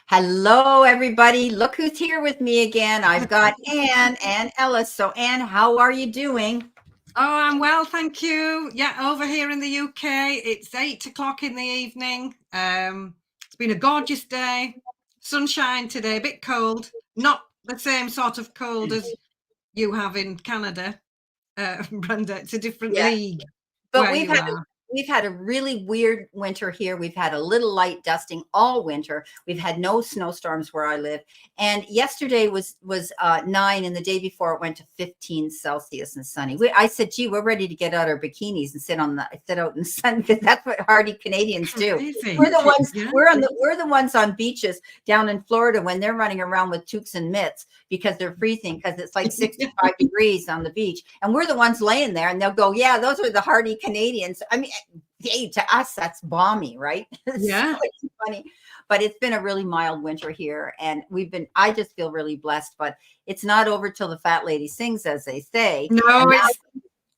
Hello, everybody. Look who's here with me again. I've got Anne and Ellis. So, Anne, how are you doing? Oh, I'm well, thank you. Yeah, over here in the UK, it's 8 o'clock in the evening. It's been a gorgeous day. Sunshine today, a bit cold. Not the same sort of cold as you have in Canada, Brenda. It's a different Yeah, league but where you are. we've had a really weird winter here. We've had a little light dusting all winter. We've had no snowstorms where I live. And yesterday was 9, and the day before it went to 15 Celsius and sunny. I said, "Gee, we're ready to get out our bikinis and sit out in the sun," because that's what hardy Canadians do. Crazy. We're the ones. Yeah. We're the ones on beaches down in Florida when they're running around with toques and mitts because they're freezing because it's like 65 degrees on the beach, and we're the ones laying there, and they'll go, "Yeah, those are the hardy Canadians." I mean, hey, to us, that's balmy, right? Yeah. So it's funny, but it's been a really mild winter here, and I just feel really blessed, but it's not over till the fat lady sings, as they say. No,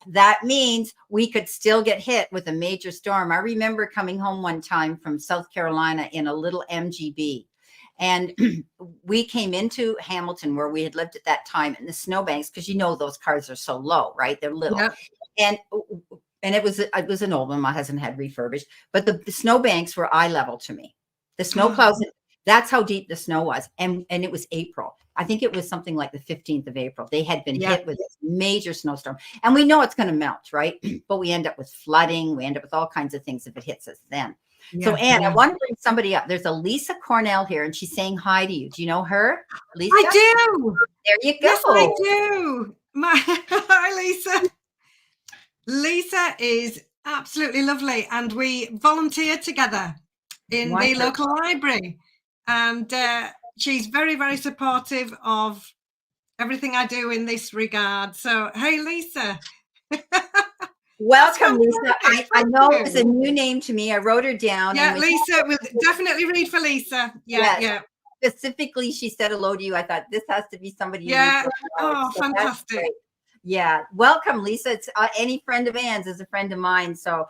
That means we could still get hit with a major storm. I remember coming home one time from South Carolina in a little MGB. And we came into Hamilton where we had lived at that time in the snowbanks, because those cars are so low, right? They're little. Yep. And it was an old one my husband had refurbished, but the snowbanks were eye level to me. The snow plows, that's how deep the snow was. And it was April. I think it was something like the 15th of April. They had been hit with this major snowstorm. And we know it's going to melt, right? But we end up with flooding. We end up with all kinds of things if it hits us then. So, Anne, I want to bring somebody up. There's a Lisa Cornell here, and she's saying hi to you. Do you know her, Lisa? I do. There you go. Yes, I do. Hi, Lisa. Lisa is absolutely lovely, and we volunteer together in the local library, and she's very, very supportive of everything I do in this regard. So, hey, Lisa. Welcome, Lisa. I know it's a new name to me. I wrote her down. Yeah, Lisa, we'll definitely read for Lisa. Yeah. Specifically, she said hello to you. I thought this has to be somebody. Yeah. Oh, so fantastic. Yeah. Welcome, Lisa. It's any friend of Anne's is a friend of mine. So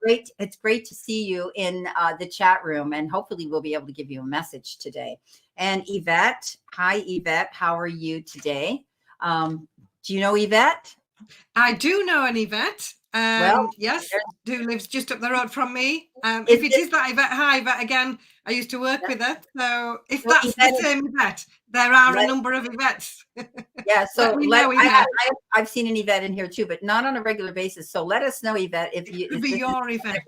it's great to see you in the chat room, and hopefully we'll be able to give you a message today. And Yvette, hi, Yvette. How are you today? Do you know Yvette? I do know an Yvette. Yes, who lives just up the road from me. If it is that Yvette, hi Yvette again. I used to work with her. So if that's the same Yvette, there are a number of Yvettes. Yeah, so I've seen an Yvette in here too, but not on a regular basis. So let us know, Yvette, if your Yvette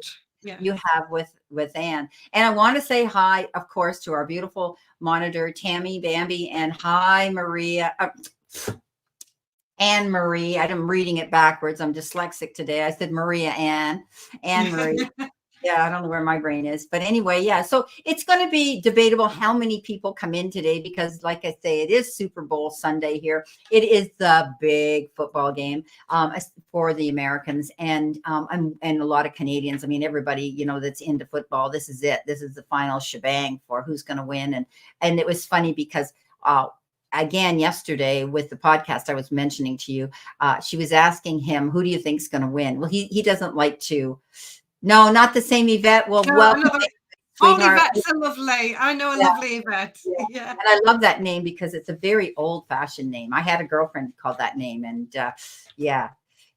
you have with Anne. And I want to say hi, of course, to our beautiful monitor, Tammy Bambi, and hi, Maria. Anne Marie. I'm reading it backwards. I'm dyslexic today. I said Maria Anne Marie. Yeah, I don't know where my brain is. But anyway, yeah. So it's going to be debatable how many people come in today because, like I say, it is Super Bowl Sunday here. It is the big football game for the Americans and a lot of Canadians. I mean, everybody, that's into football. This is it. This is the final shebang for who's going to win. And it was funny because again, yesterday with the podcast I was mentioning to you, she was asking him, who do you think is going to win? Well, he doesn't like to. No, not the same Yvette. Well, welcome. All Yvettes are lovely. I know a lovely Yvette. Yeah. And I love that name because it's a very old-fashioned name. I had a girlfriend called that name. And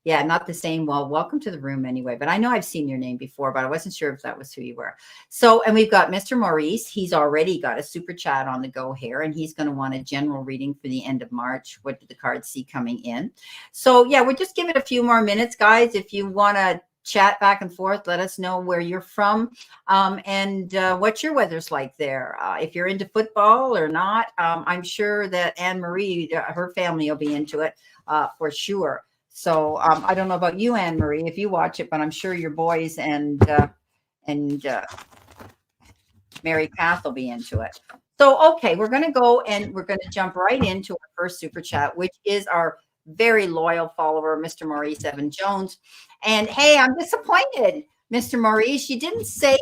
not the same. Well, welcome to the room anyway. But I know I've seen your name before, but I wasn't sure if that was who you were. So, and we've got Mr. Maurice. He's already got a super chat on the go here, and he's going to want a general reading for the end of March. What do the cards see coming in? So, yeah, we'll just give it a few more minutes, guys. If you want to chat back and forth, let us know where you're from and what your weather's like there. If you're into football or not, I'm sure that Anne Marie, her family will be into it for sure. So I don't know about you, Anne Marie, if you watch it, but I'm sure your boys and Mary Kath will be into it. So, okay, we're going to go and we're going to jump right into our first super chat, which is our very loyal follower, Mr. Maurice Evan Jones. And hey, I'm disappointed, Mr. Maurice. You didn't say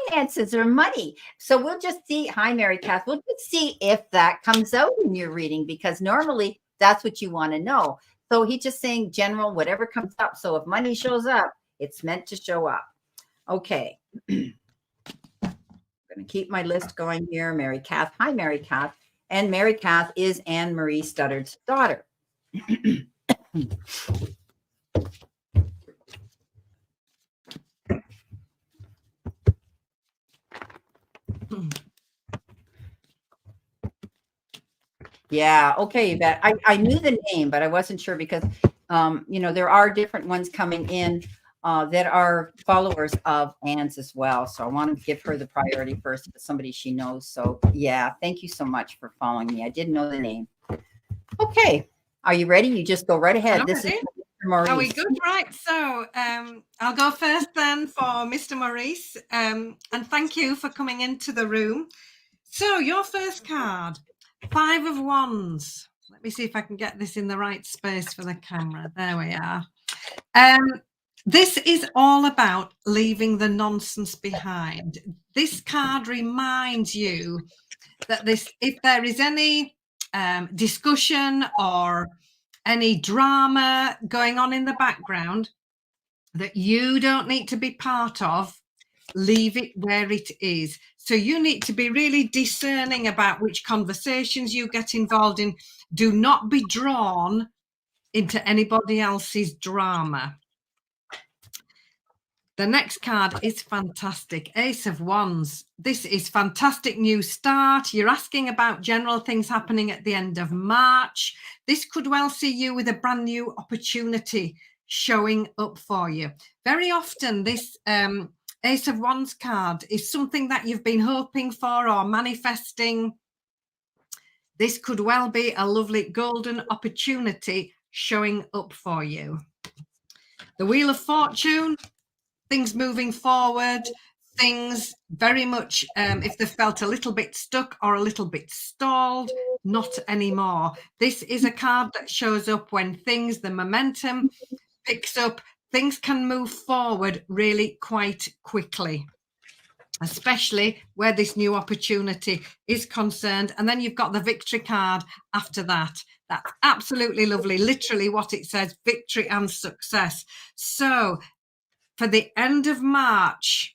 finances or money. So we'll just see. Hi, Mary Kath. We'll just see if that comes out in your reading, because normally that's what you want to know. So he's just saying general, whatever comes up. So if money shows up, it's meant to show up. Okay. I'm going going to keep my list going here. Mary Kath. Hi, Mary Kath. And Mary Kath is Anne Marie Studdard's daughter. Yeah. Okay. Yvette. I knew the name, but I wasn't sure because, you know, there are different ones coming in that are followers of Anne's as well. So I want to give her the priority first, but somebody she knows. So yeah, thank you so much for following me. I didn't know the name. Okay. Are you ready? You just go right ahead. This is Mr. Maurice. Are we good? Right. So I'll go first then for Mr. Maurice. And thank you for coming into the room. So your first card, 5 of Wands. Let me see if I can get this in the right space for the camera. There we are. This is all about leaving the nonsense behind. This card reminds you that if there is any discussion or any drama going on in the background that you don't need to be part of, leave it where it is. So you need to be really discerning about which conversations you get involved in. Do not be drawn into anybody else's drama. The next card is fantastic. Ace of Wands. This is fantastic new start. You're asking about general things happening at the end of March. This could well see you with a brand new opportunity showing up for you. Very often this Ace of Wands card is something that you've been hoping for or manifesting. This could well be a lovely golden opportunity showing up for you. The Wheel of Fortune. Things moving forward, things very much, if they felt a little bit stuck or a little bit stalled, not anymore. This is a card that shows up when the momentum picks up, things can move forward really quite quickly, especially where this new opportunity is concerned. And then you've got the victory card after that. That's absolutely lovely. Literally what it says, victory and success. So for the end of March,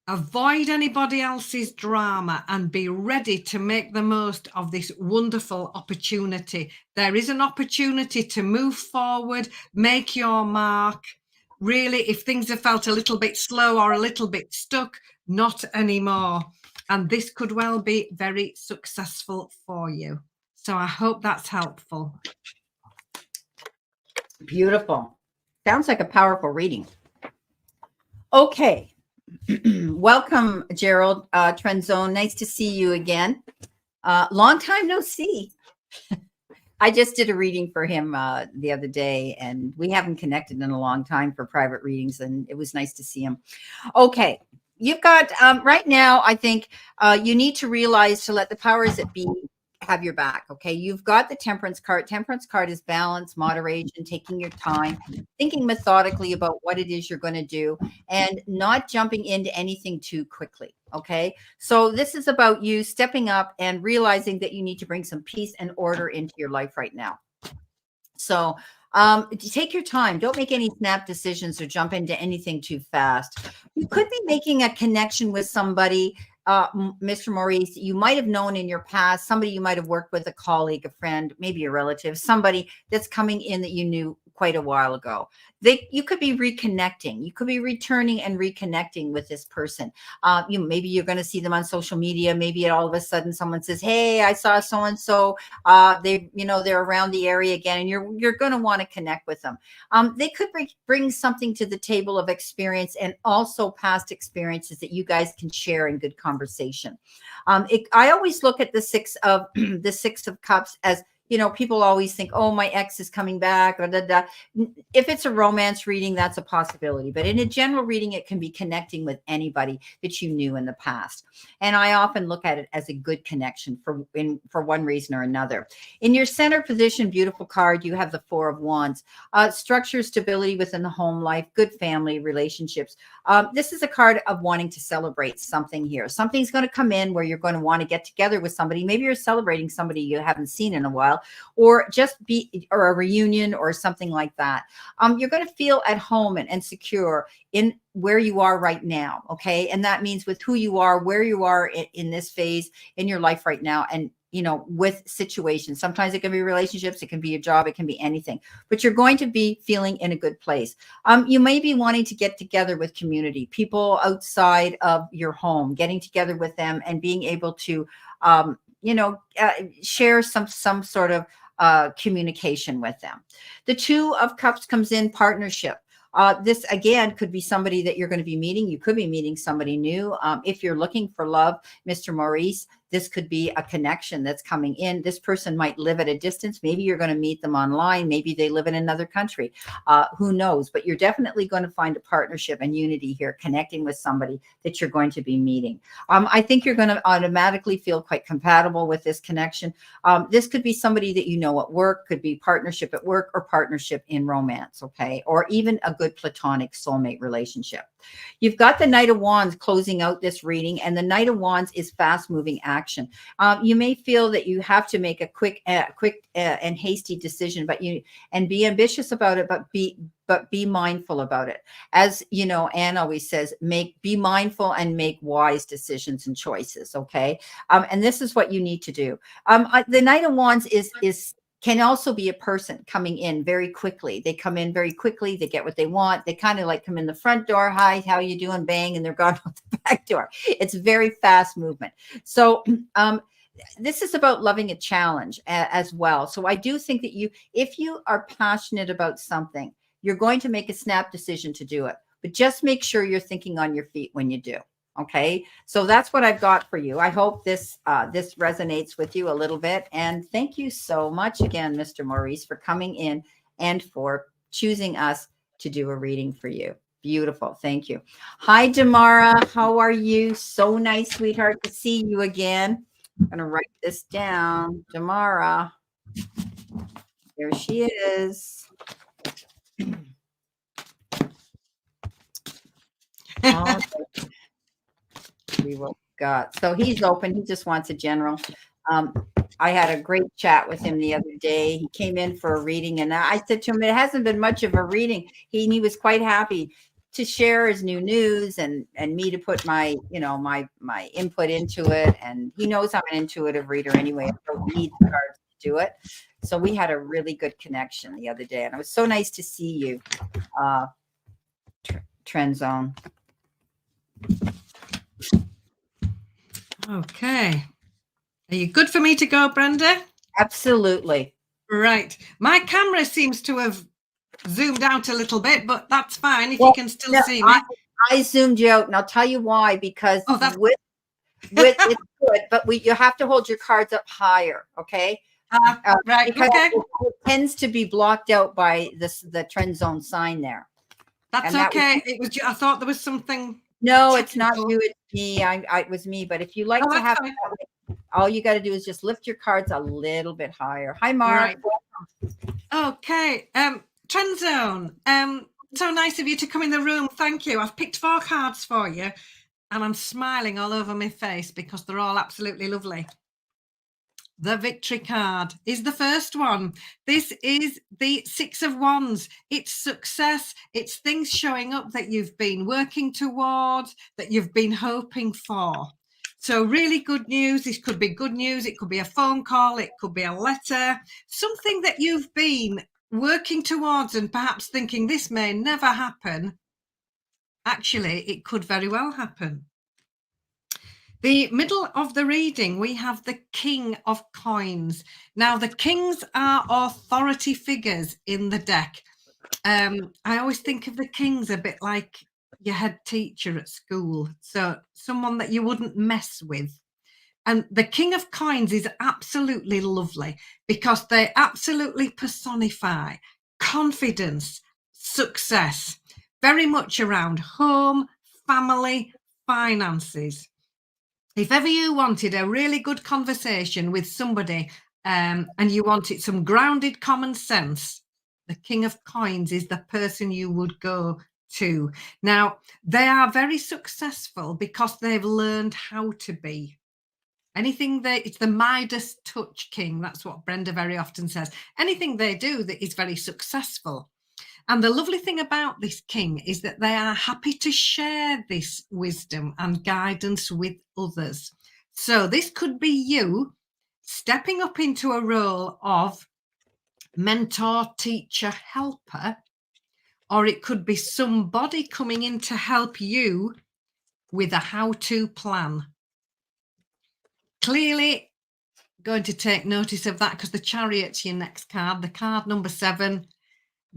avoid anybody else's drama and be ready to make the most of this wonderful opportunity. There is an opportunity to move forward, make your mark. Really, if things have felt a little bit slow or a little bit stuck, not anymore. And this could well be very successful for you. So I hope that's helpful. Beautiful. Sounds like a powerful reading. Okay. Welcome, Gerald Trenzone. Nice to see you again. Long time no see. I just did a reading for him the other day, and we haven't connected in a long time for private readings, and it was nice to see him. Okay. You've got, right now, I think you need to realize to let the powers that be have your back. Okay. You've got the Temperance card. Temperance card is balance, moderation, taking your time, thinking methodically about what it is you're going to do and not jumping into anything too quickly. Okay. So this is about you stepping up and realizing that you need to bring some peace and order into your life right now. So take your time. Don't make any snap decisions or jump into anything too fast. You could be making a connection with somebody, Mr. Maurice, you might have known in your past, somebody you might have worked with, a colleague, a friend, maybe a relative, somebody that's coming in that you knew quite a while ago. You could be reconnecting. You could be returning and reconnecting with this person. Maybe you're going to see them on social media. Maybe all of a sudden someone says, "Hey, I saw so and so. They're around the area again," and you're going to want to connect with them. They could bring something to the table of experience and also past experiences that you guys can share in good conversation. I always look at the Six of Cups as, people always think, "Oh, my ex is coming back." Blah, blah, blah. If it's a romance reading, that's a possibility. But in a general reading, it can be connecting with anybody that you knew in the past. And I often look at it as a good connection for one reason or another. In your center position, beautiful card, you have the Four of Wands. Structure, stability within the home life, good family relationships. This is a card of wanting to celebrate something here. Something's going to come in where you're going to want to get together with somebody. Maybe you're celebrating somebody you haven't seen in a while. or just be, or a reunion or something like that. You're going to feel at home and secure in where you are right now. Okay. And that means with who you are, where you are in this phase in your life right now. And, with situations, sometimes it can be relationships, it can be your job, it can be anything, but you're going to be feeling in a good place. You may be wanting to get together with community, people outside of your home, getting together with them and being able to, share some sort of communication with them. The Two of Cups comes in partnership. This again could be somebody that you're going to be meeting. You could be meeting somebody new. If you're looking for love, Mr. Maurice, this could be a connection that's coming in. This person might live at a distance. Maybe you're going to meet them online. Maybe they live in another country. Who knows? But you're definitely going to find a partnership and unity here, connecting with somebody that you're going to be meeting. I think you're going to automatically feel quite compatible with this connection. This could be somebody that you know at work, could be partnership at work or partnership in romance, okay? Or even a good platonic soulmate relationship. You've got the Knight of Wands closing out this reading, and the Knight of Wands is fast-moving action. You may feel that you have to make a quick and hasty decision, but be ambitious about it, but be mindful about it. As you know, Anne always says, be mindful and make wise decisions and choices. Okay, and this is what you need to do. The Knight of Wands can also be a person coming in very quickly. They come in very quickly. They get what they want. They kind of like come in the front door. Hi, how you doing? Bang. And they're gone out the back door. It's very fast movement. So this is about loving a challenge as well. So I do think that if you are passionate about something, you're going to make a snap decision to do it. But just make sure you're thinking on your feet when you do. Okay, so that's what I've got for you. I hope this resonates with you a little bit. And thank you so much again, Mr. Maurice, for coming in and for choosing us to do a reading for you. Beautiful. Thank you. Hi, Damara. How are you? So nice, sweetheart, to see you again. I'm going to write this down. Damara. There she is. All right. See what we got. So he's open. He just wants a general. I had a great chat with him the other day. He came in for a reading, and I said to him, it hasn't been much of a reading. He was quite happy to share his new news and me to put my my input into it. And he knows I'm an intuitive reader anyway. I don't need the cards to do it. So we had a really good connection the other day, and it was so nice to see you, Trend Zone. Okay. Are you good for me to go, Brenda? Absolutely. Right. My camera seems to have zoomed out a little bit, but that's fine if you can still see me. I zoomed you out, and I'll tell you why. Because with it's good, but you have to hold your cards up higher, okay? Right. Because okay. it tends to be blocked out by the Trend Zone sign there. That's okay. It was. I thought there was something. No, it's not you. It's me. It was me. But if you like to have it that way, all you got to do is just lift your cards a little bit higher. Hi, Mark. Right. Okay. Trend Zone. So nice of you to come in the room. Thank you. I've picked 4 cards for you, and I'm smiling all over my face because they're all absolutely lovely. The Victory card is the first one. This is the 6 of Wands. It's success. It's things showing up that you've been working towards, that you've been hoping for. So really good news. This could be good news. It could be a phone call. It could be a letter. Something that you've been working towards and perhaps thinking this may never happen. Actually, it could very well happen. The middle of the reading, we have the King of Coins. Now, the kings are authority figures in the deck. I always think of the kings a bit like your head teacher at school. So someone that you wouldn't mess with. And the King of Coins is absolutely lovely because they absolutely personify confidence, success, very much around home, family, finances. If ever you wanted a really good conversation with somebody and you wanted some grounded common sense, the King of Coins is the person you would go to. Now, they are very successful because they've learned how to be. It's the Midas touch king. That's what Brenda very often says. Anything they do that is very successful. And the lovely thing about this king is that they are happy to share this wisdom and guidance with others. So this could be you stepping up into a role of mentor, teacher, helper, or it could be somebody coming in to help you with a how-to plan. Clearly going to take notice of that, because the Chariot's your next card, the card number 7,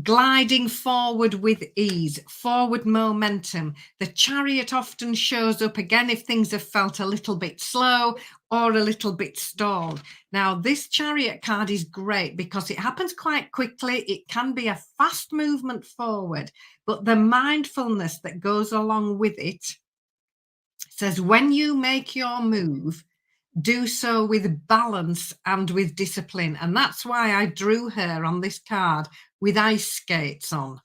gliding forward with ease, forward momentum. The Chariot often shows up again if things have felt a little bit slow or a little bit stalled. Now, this Chariot card is great because it happens quite quickly. It can be a fast movement forward, but the mindfulness that goes along with it says when you make your move, do so with balance and with discipline. And that's why I drew her on this card with ice skates on,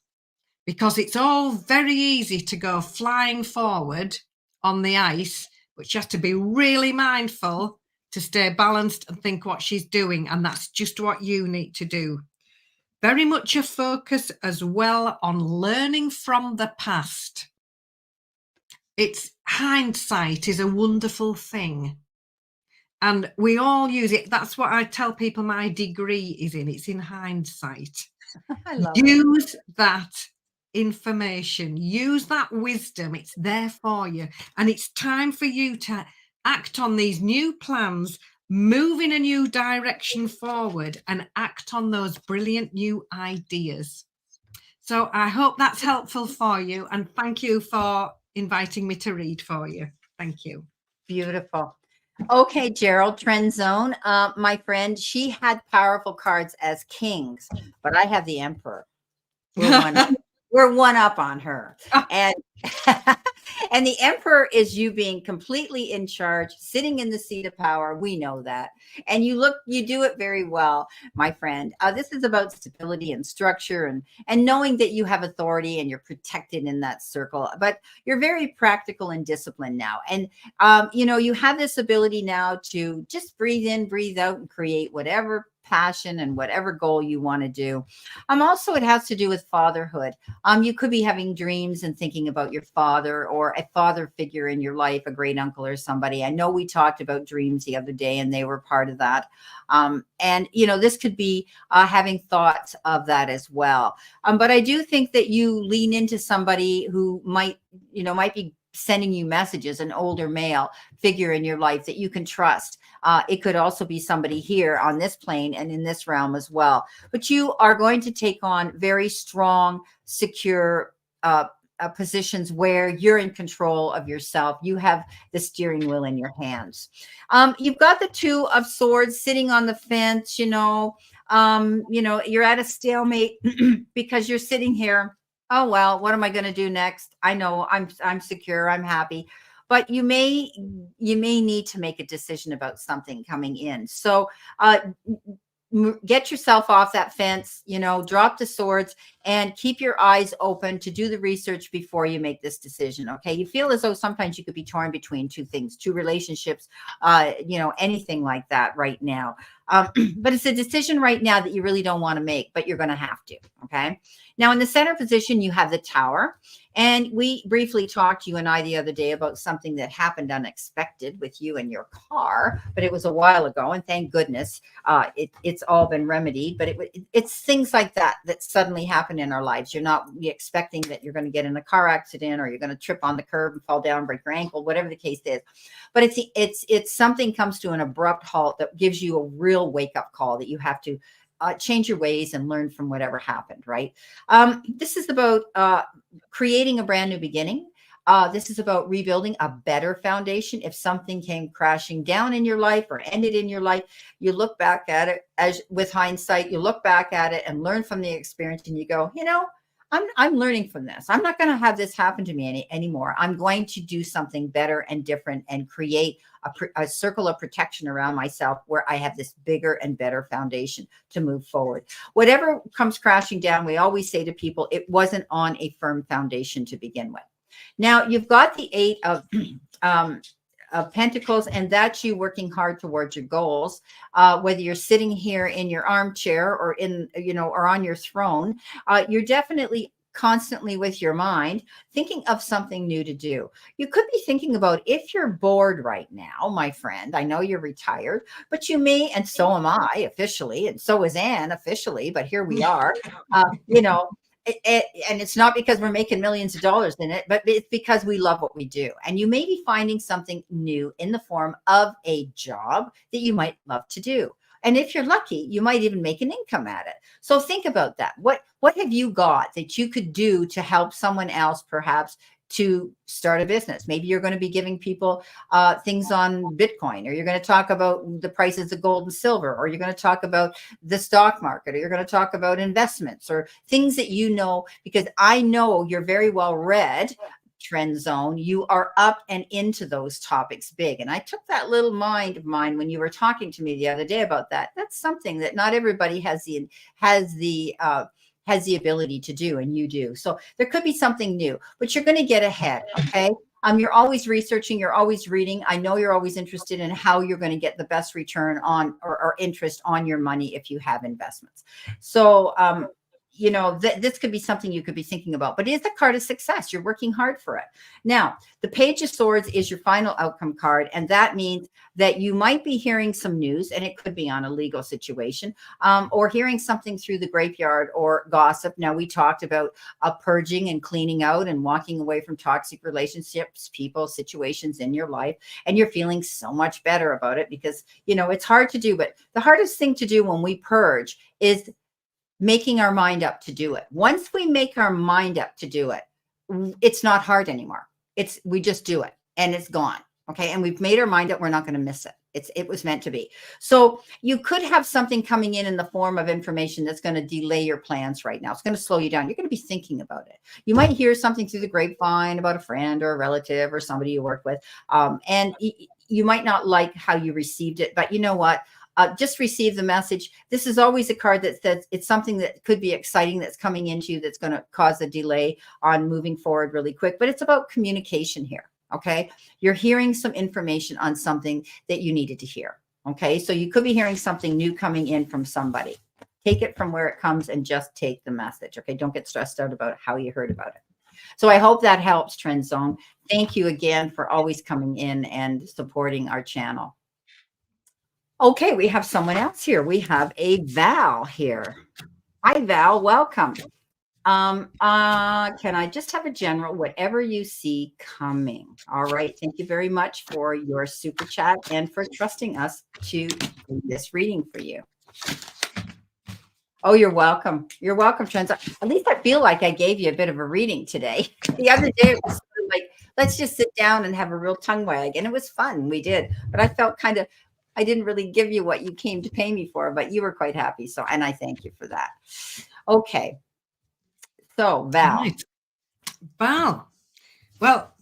because it's all very easy to go flying forward on the ice, but she has to be really mindful to stay balanced and think what she's doing. And that's just what you need to do. Very much a focus as well on learning from the past. It's hindsight is a wonderful thing. And we all use it. That's what I tell people my degree is in. It's in hindsight. I love Use that information. Use that wisdom. It's there for you. And it's time for you to act on these new plans, move in a new direction forward, and act on those brilliant new ideas. So I hope that's helpful for you. And thank you for inviting me to read for you. Thank you. Beautiful. Okay, Gerald, Trend Zone. My friend, she had powerful cards as kings, but I have the Emperor. We're one up on her. And and the Emperor is you being completely in charge, sitting in the seat of power. We know that. And you do it very well, my friend. This is about stability and structure and knowing that you have authority and you're protected in that circle. But you're very practical and disciplined now. And, you have this ability now to just breathe in, breathe out, and create whatever passion and whatever goal you want to do. Also, it has to do with fatherhood. You could be having dreams and thinking about your father or a father figure in your life, a great uncle or somebody. I know we talked about dreams the other day and they were part of that. And this could be having thoughts of that as well. But I do think that you lean into somebody who might be sending you messages, an older male figure in your life that you can trust. It could also be somebody here on this plane and in this realm as well. But you are going to take on very strong, secure positions where you're in control of yourself. You have the steering wheel in your hands. You've got the 2 of Swords sitting on the fence. You're at a stalemate because you're sitting here. Oh, well, what am I going to do next? I know I'm secure. I'm happy. But you may need to make a decision about something coming in. So get yourself off that fence, drop the swords and keep your eyes open to do the research before you make this decision. Okay. You feel as though sometimes you could be torn between 2 things, 2 relationships, anything like that right now. But it's a decision right now that you really don't want to make, but you're going to have to. Okay. Now in the center position, you have the Tower. And we briefly talked, you and I, the other day about something that happened unexpected with you and your car, but it was a while ago. And thank goodness it's all been remedied. But it's things like that suddenly happen in our lives. You're not expecting that you're going to get in a car accident or you're going to trip on the curb and fall down, break your ankle, whatever the case is. But it's something comes to an abrupt halt that gives you a real wake up call that you have to change your ways and learn from whatever happened, right? This is about creating a brand new beginning. This is about rebuilding a better foundation. If something came crashing down in your life or ended in your life, you look back at it with hindsight, you look back at it and learn from the experience and you go, I'm learning from this. I'm not going to have this happen to me anymore. I'm going to do something better and different and create a circle of protection around myself where I have this bigger and better foundation to move forward. Whatever comes crashing down, we always say to people, it wasn't on a firm foundation to begin with. Now you've got the 8 of of Pentacles, and that's you working hard towards your goals. Whether you're sitting here in your armchair or or on your throne, you're definitely constantly with your mind thinking of something new to do. You could be thinking about, if you're bored right now, my friend, I know you're retired, but you may, and so am I officially, and so is Anne officially, but here we are, and it's not because we're making millions of dollars in it, but it's because we love what we do. And you may be finding something new in the form of a job that you might love to do. And if you're lucky, you might even make an income at it. So think about that. What have you got that you could do to help someone else, perhaps, to start a business? Maybe you're going to be giving people things on Bitcoin, or you're going to talk about the prices of gold and silver, or you're going to talk about the stock market, or you're going to talk about investments, or things that because I know you're very well read, Trend Zone. You are up and into those topics big. And I took that little mind of mine when you were talking to me the other day about that. That's something that not everybody has the ability to do, and you do. So there could be something new, but you're going to get ahead. Okay. You're always researching, you're always reading. I know you're always interested in how you're going to get the best return on or interest on your money if you have investments. So, this could be something you could be thinking about, but it is a card of success. You're working hard for it. Now, the Page of Swords is your final outcome card. And that means that you might be hearing some news, and it could be on a legal situation, or hearing something through the graveyard or gossip. Now, we talked about purging and cleaning out and walking away from toxic relationships, people, situations in your life. And you're feeling so much better about it because, it's hard to do. But the hardest thing to do when we purge is making our mind up to do it. Once we make our mind up to do it, it's not hard anymore. We just do it and it's gone. Okay. And we've made our mind up. We're not going to miss it. It was meant to be. So you could have something coming in the form of information that's going to delay your plans right now. It's going to slow you down. You're going to be thinking about it. You might hear something through the grapevine about a friend or a relative or somebody you work with. And you might not like how you received it, but you know what? Just receive the message. This is always a card that says it's something that could be exciting that's coming into you that's going to cause a delay on moving forward really quick. But it's about communication here. Okay. You're hearing some information on something that you needed to hear. Okay. So you could be hearing something new coming in from somebody. Take it from where it comes and just take the message. Okay. Don't get stressed out about how you heard about it. So I hope that helps, Trend Zone. Thank you again for always coming in and supporting our channel. Okay, we have someone else here. We have a Val here. Hi, Val. Welcome. Can I just have a general, whatever you see coming? All right. Thank you very much for your super chat and for trusting us to do this reading for you. Oh, you're welcome. You're welcome, Trent. At least I feel like I gave you a bit of a reading today. The other day it was sort of like, let's just sit down and have a real tongue wag. And it was fun. We did. But I felt I didn't really give you what you came to pay me for, but you were quite happy. So, and I thank you for that. Okay. So, Val. Right. Val. Well,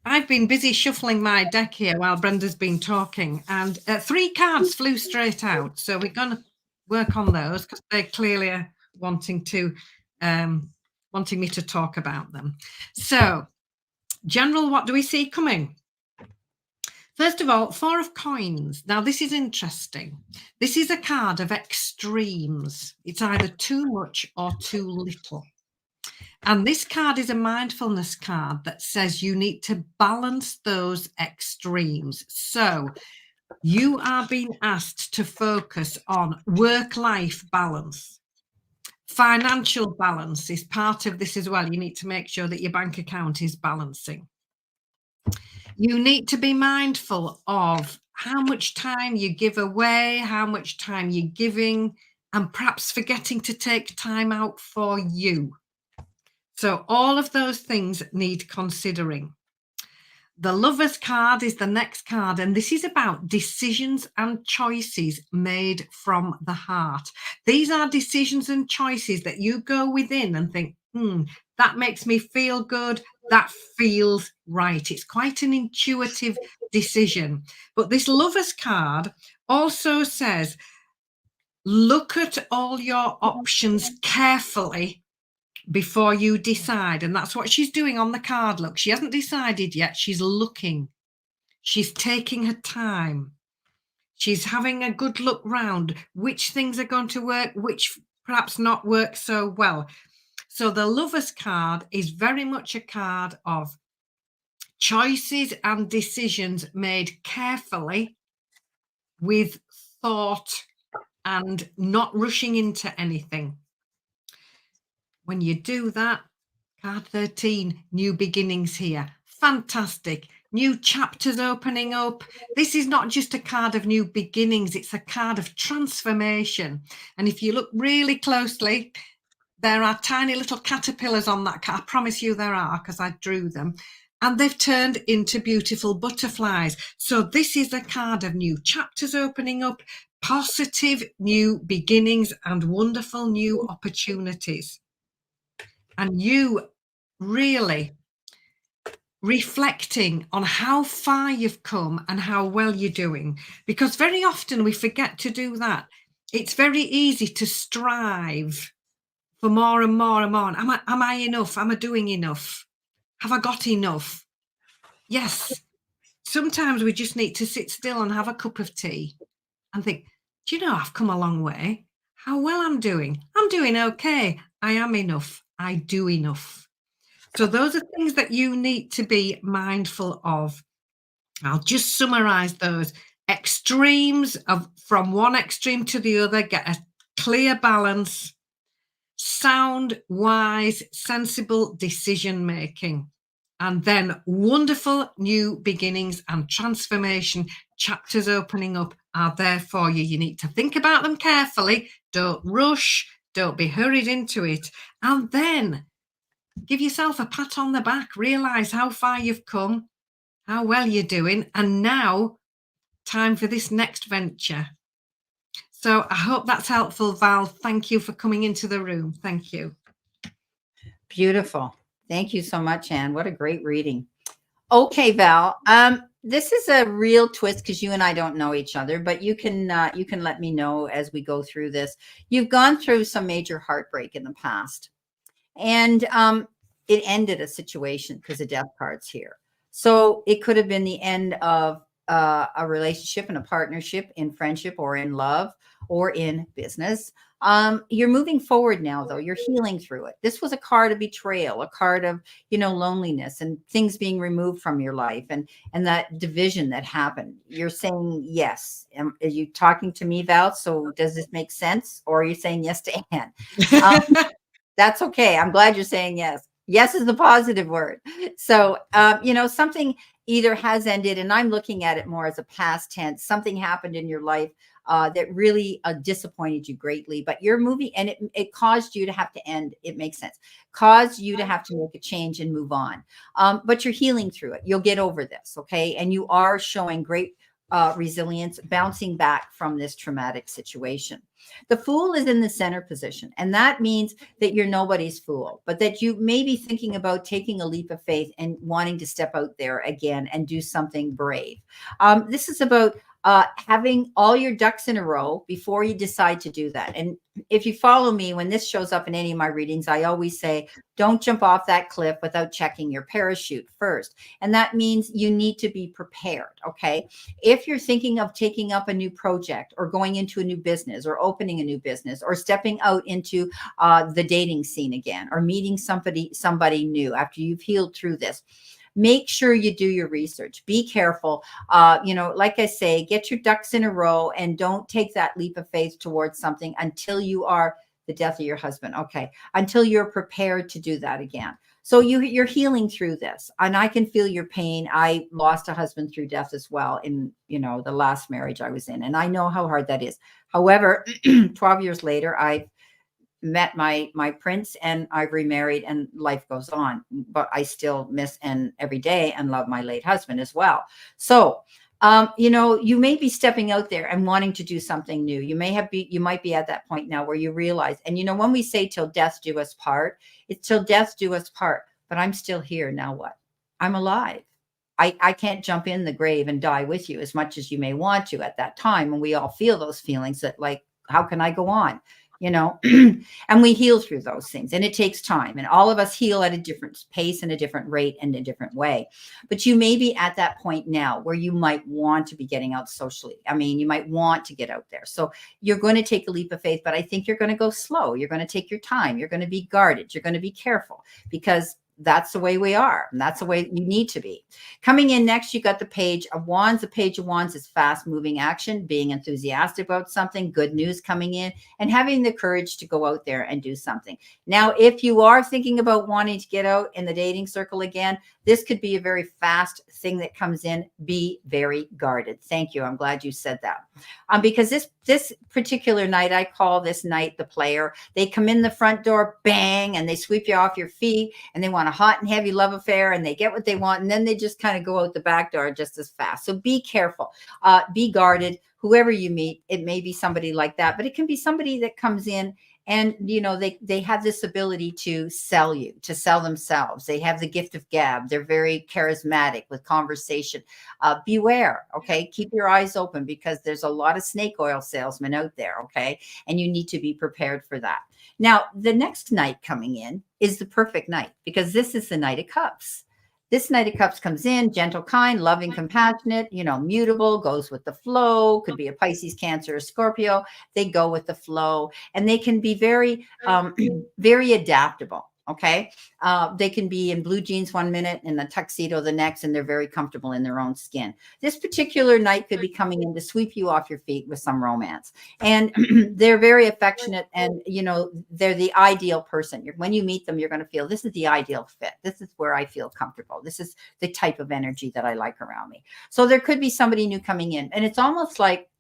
I've been busy shuffling my deck here while Brenda's been talking, and 3 cards flew straight out. So we're going to work on those because they clearly are wanting me to talk about them. So, General, what do we see coming? First of all, 4 of coins. Now, this is interesting. This is a card of extremes. It's either too much or too little. And this card is a mindfulness card that says you need to balance those extremes. So you are being asked to focus on work-life balance. Financial balance is part of this as well. You need to make sure that your bank account is balancing. You need to be mindful of how much time you give away, how much time you're giving, and perhaps forgetting to take time out for you. So all of those things need considering. The Lover's card is the next card, and this is about decisions and choices made from the heart. These are decisions and choices that you go within and think, that makes me feel good. That feels right. It's quite an intuitive decision. But this Lover's card also says, look at all your options carefully before you decide. And that's what she's doing on the card. Look, she hasn't decided yet. She's looking. She's taking her time. She's having a good look round, which things are going to work, which perhaps not work so well. So the Lover's card is very much a card of choices and decisions made carefully with thought and not rushing into anything. When you do that, card 13, new beginnings here. Fantastic. New chapters opening up. This is not just a card of new beginnings, it's a card of transformation. And if you look really closely, there are tiny little caterpillars on that card. I promise you there are, because I drew them. And they've turned into beautiful butterflies. So this is a card of new chapters opening up, positive new beginnings, and wonderful new opportunities. And you really reflecting on how far you've come and how well you're doing, because very often we forget to do that. It's very easy to strive for more and more and more. Am I enough? Am I doing enough? Have I got enough? Yes. Sometimes we just need to sit still and have a cup of tea and think, do you know, I've come a long way. How well I'm doing. I'm doing okay. I am enough. I do enough. So those are things that you need to be mindful of. I'll just summarize those extremes of from one extreme to the other. Get a clear balance, sound, wise, sensible decision making, and then wonderful new beginnings and transformation chapters opening up are there for you. You need to think about them carefully. Don't rush. Don't be hurried into it. And then give yourself a pat on the back. Realize how far you've come, how well you're doing, and now time for this next venture. So I hope that's helpful, Val. Thank you for coming into the room. Thank you. Beautiful. Thank you so much, Anne. What a great reading. Okay, Val. This is a real twist because you and I don't know each other, but you can let me know as we go through this. You've gone through some major heartbreak in the past, and it ended a situation because the death card's here. So it could have been the end of a relationship and a partnership, in friendship or in love or in business. You're moving forward now, though. You're healing through it. This was a card of betrayal, a card of, loneliness and things being removed from your life and that division that happened. You're saying yes. Are you talking to me, Val? So does this make sense? Or are you saying yes to Anne? That's okay. I'm glad you're saying yes. Yes is the positive word. So, something either has ended, and I'm looking at it more as a past tense. Something happened in your life that really disappointed you greatly, but you're moving, and it caused you to have to end. It makes sense. Caused you to have to make a change and move on. But you're healing through it. You'll get over this, okay? And you are showing great resilience, bouncing back from this traumatic situation. The Fool is in the center position, and that means that you're nobody's fool, but that you may be thinking about taking a leap of faith and wanting to step out there again and do something brave. This is about having all your ducks in a row before you decide to do that. And if you follow me, when this shows up in any of my readings, I always say, don't jump off that cliff without checking your parachute first. And that means you need to be prepared. Okay. If you're thinking of taking up a new project or going into a new business or opening a new business or stepping out into the dating scene again or meeting somebody new after you've healed through this, make sure you do your research. Be careful. Like I say, get your ducks in a row and don't take that leap of faith towards something until you are the death of your husband. Okay. Until you're prepared to do that again. So you're healing through this, and I can feel your pain. I lost a husband through death as well in, the last marriage I was in, and I know how hard that is. However, 12 years later, I've met my prince and I've remarried and life goes on, but I still miss and every day and love my late husband as well. So, you may be stepping out there and wanting to do something new. You might be at that point now where you realize, and when we say till death do us part, it's till death do us part, but I'm still here. Now what? I'm alive. I can't jump in the grave and die with you as much as you may want to at that time. And we all feel those feelings that, like, how can I go on? you know, and we heal through those things, and it takes time, and all of us heal at a different pace and a different rate and a different way. But you may be at that point now where you might want to be getting out socially. I mean, you might want to get out there. So you're going to take a leap of faith, but I think you're going to go slow. You're going to take your time. You're going to be guarded. You're going to be careful, because that's the way we are. And that's the way you need to be. Coming in next, you got the Page of Wands. The Page of Wands is fast moving action, being enthusiastic about something, good news coming in, and having the courage to go out there and do something. Now, if you are thinking about wanting to get out in the dating circle again, this could be a very fast thing that comes in. Be very guarded. Thank you. I'm glad you said that. Because this particular night, I call this night the player. They come in the front door, bang, and they sweep you off your feet, and they want a hot and heavy love affair, and they get what they want, and then they just kind of go out the back door just as fast. So be careful. Be guarded. Whoever you meet, it may be somebody like that, but it can be somebody that comes in and, you know, they have this ability to sell you, to sell themselves. They have the gift of gab. They're very charismatic with conversation. Beware, okay? Keep your eyes open, because there's a lot of snake oil salesmen out there, okay? And you need to be prepared for that. Now, the next night coming in is the perfect night, because this is the Knight of Cups. This Knight of Cups comes in, gentle, kind, loving, compassionate, you know, mutable, goes with the flow, could be a Pisces, Cancer, or Scorpio. They go with the flow, and they can be very, very adaptable. Okay. They can be in blue jeans 1 minute and a tuxedo the next, and they're very comfortable in their own skin. This particular night could be coming in to sweep you off your feet with some romance. And they're very affectionate, and, you know, they're the ideal person. When you meet them, you're going to feel this is the ideal fit. This is where I feel comfortable. This is the type of energy that I like around me. So there could be somebody new coming in. And it's almost like,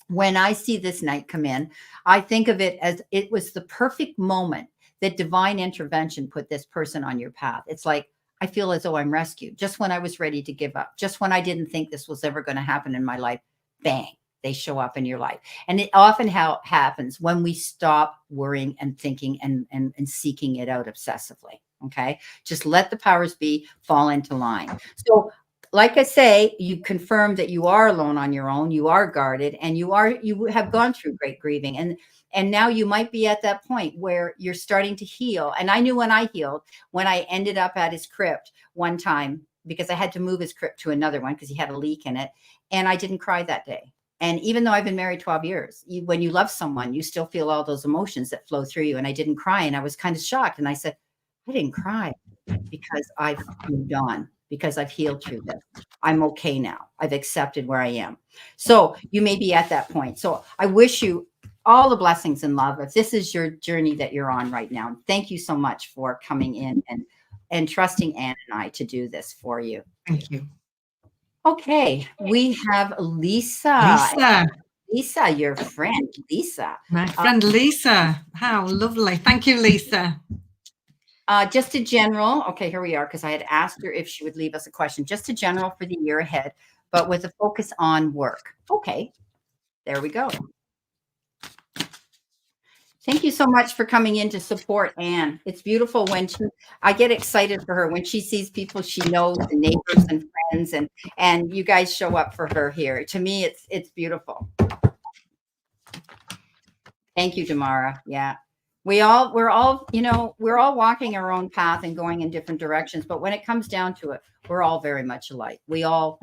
when I see this night come in, I think of it as it was the perfect moment that divine intervention put this person on your path. It's like, I feel as though I'm rescued. Just when I was ready to give up, just when I didn't think this was ever going to happen in my life, bang, they show up in your life. And it often happens when we stop worrying and thinking and seeking it out obsessively. Okay. Just let the powers be fall into line. So, like I say, you confirm that you are alone on your own, you are guarded, and you have gone through great grieving. And now you might be at that point where you're starting to heal. And I knew when I healed, when I ended up at his crypt one time, because I had to move his crypt to another one because he had a leak in it. And I didn't cry that day. And even though I've been married 12 years, when you love someone, you still feel all those emotions that flow through you. And I didn't cry. And I was kind of shocked. And I said, I didn't cry because I've moved on, because I've healed through this. I'm okay now. I've accepted where I am. So you may be at that point. So I wish you all the blessings and love if this is your journey that you're on right now. Thank you so much for coming in and trusting Anne and I to do this for you. Thank you. Okay, we have Lisa. Lisa. Lisa, your friend, Lisa. My friend Lisa. How lovely. Thank you, Lisa. Just a general. Okay, here we are, because I had asked her if she would leave us a question. Just a general for the year ahead, but with a focus on work. Okay, there we go. Thank you so much for coming in to support Anne. It's beautiful when I get excited for her when she sees people she knows, and neighbors and friends, and you guys show up for her here. To me, it's beautiful. Thank you, Damara. Yeah. We're all walking our own path and going in different directions. But when it comes down to it, we're all very much alike. We all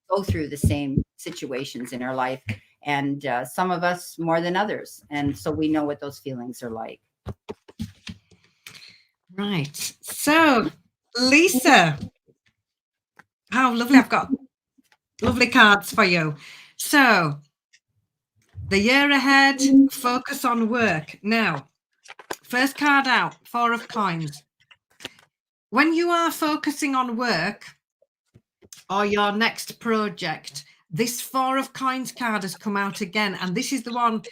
go through the same situations in our life, and some of us more than others. And so we know what those feelings are like. Right. So, Lisa, how lovely. I've got lovely cards for you. So, the year ahead, focus on work. Now, first card out, 4 of Coins. When you are focusing on work or your next project, this 4 of Coins card has come out again. And this is the one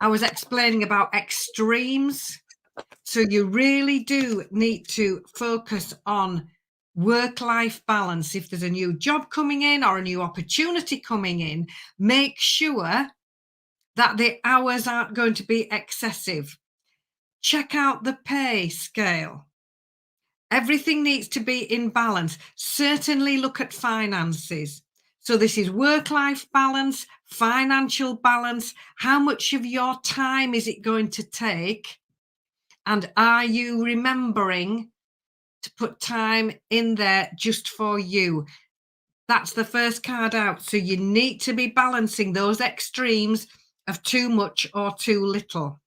I was explaining about extremes. So you really do need to focus on work-life balance. If there's a new job coming in or a new opportunity coming in, make sure that the hours aren't going to be excessive. Check out the pay scale. Everything needs to be in balance. Certainly look at finances. So this is work-life balance, financial balance. How much of your time is it going to take? And are you remembering to put time in there just for you? That's the first card out. So you need to be balancing those extremes of too much or too little.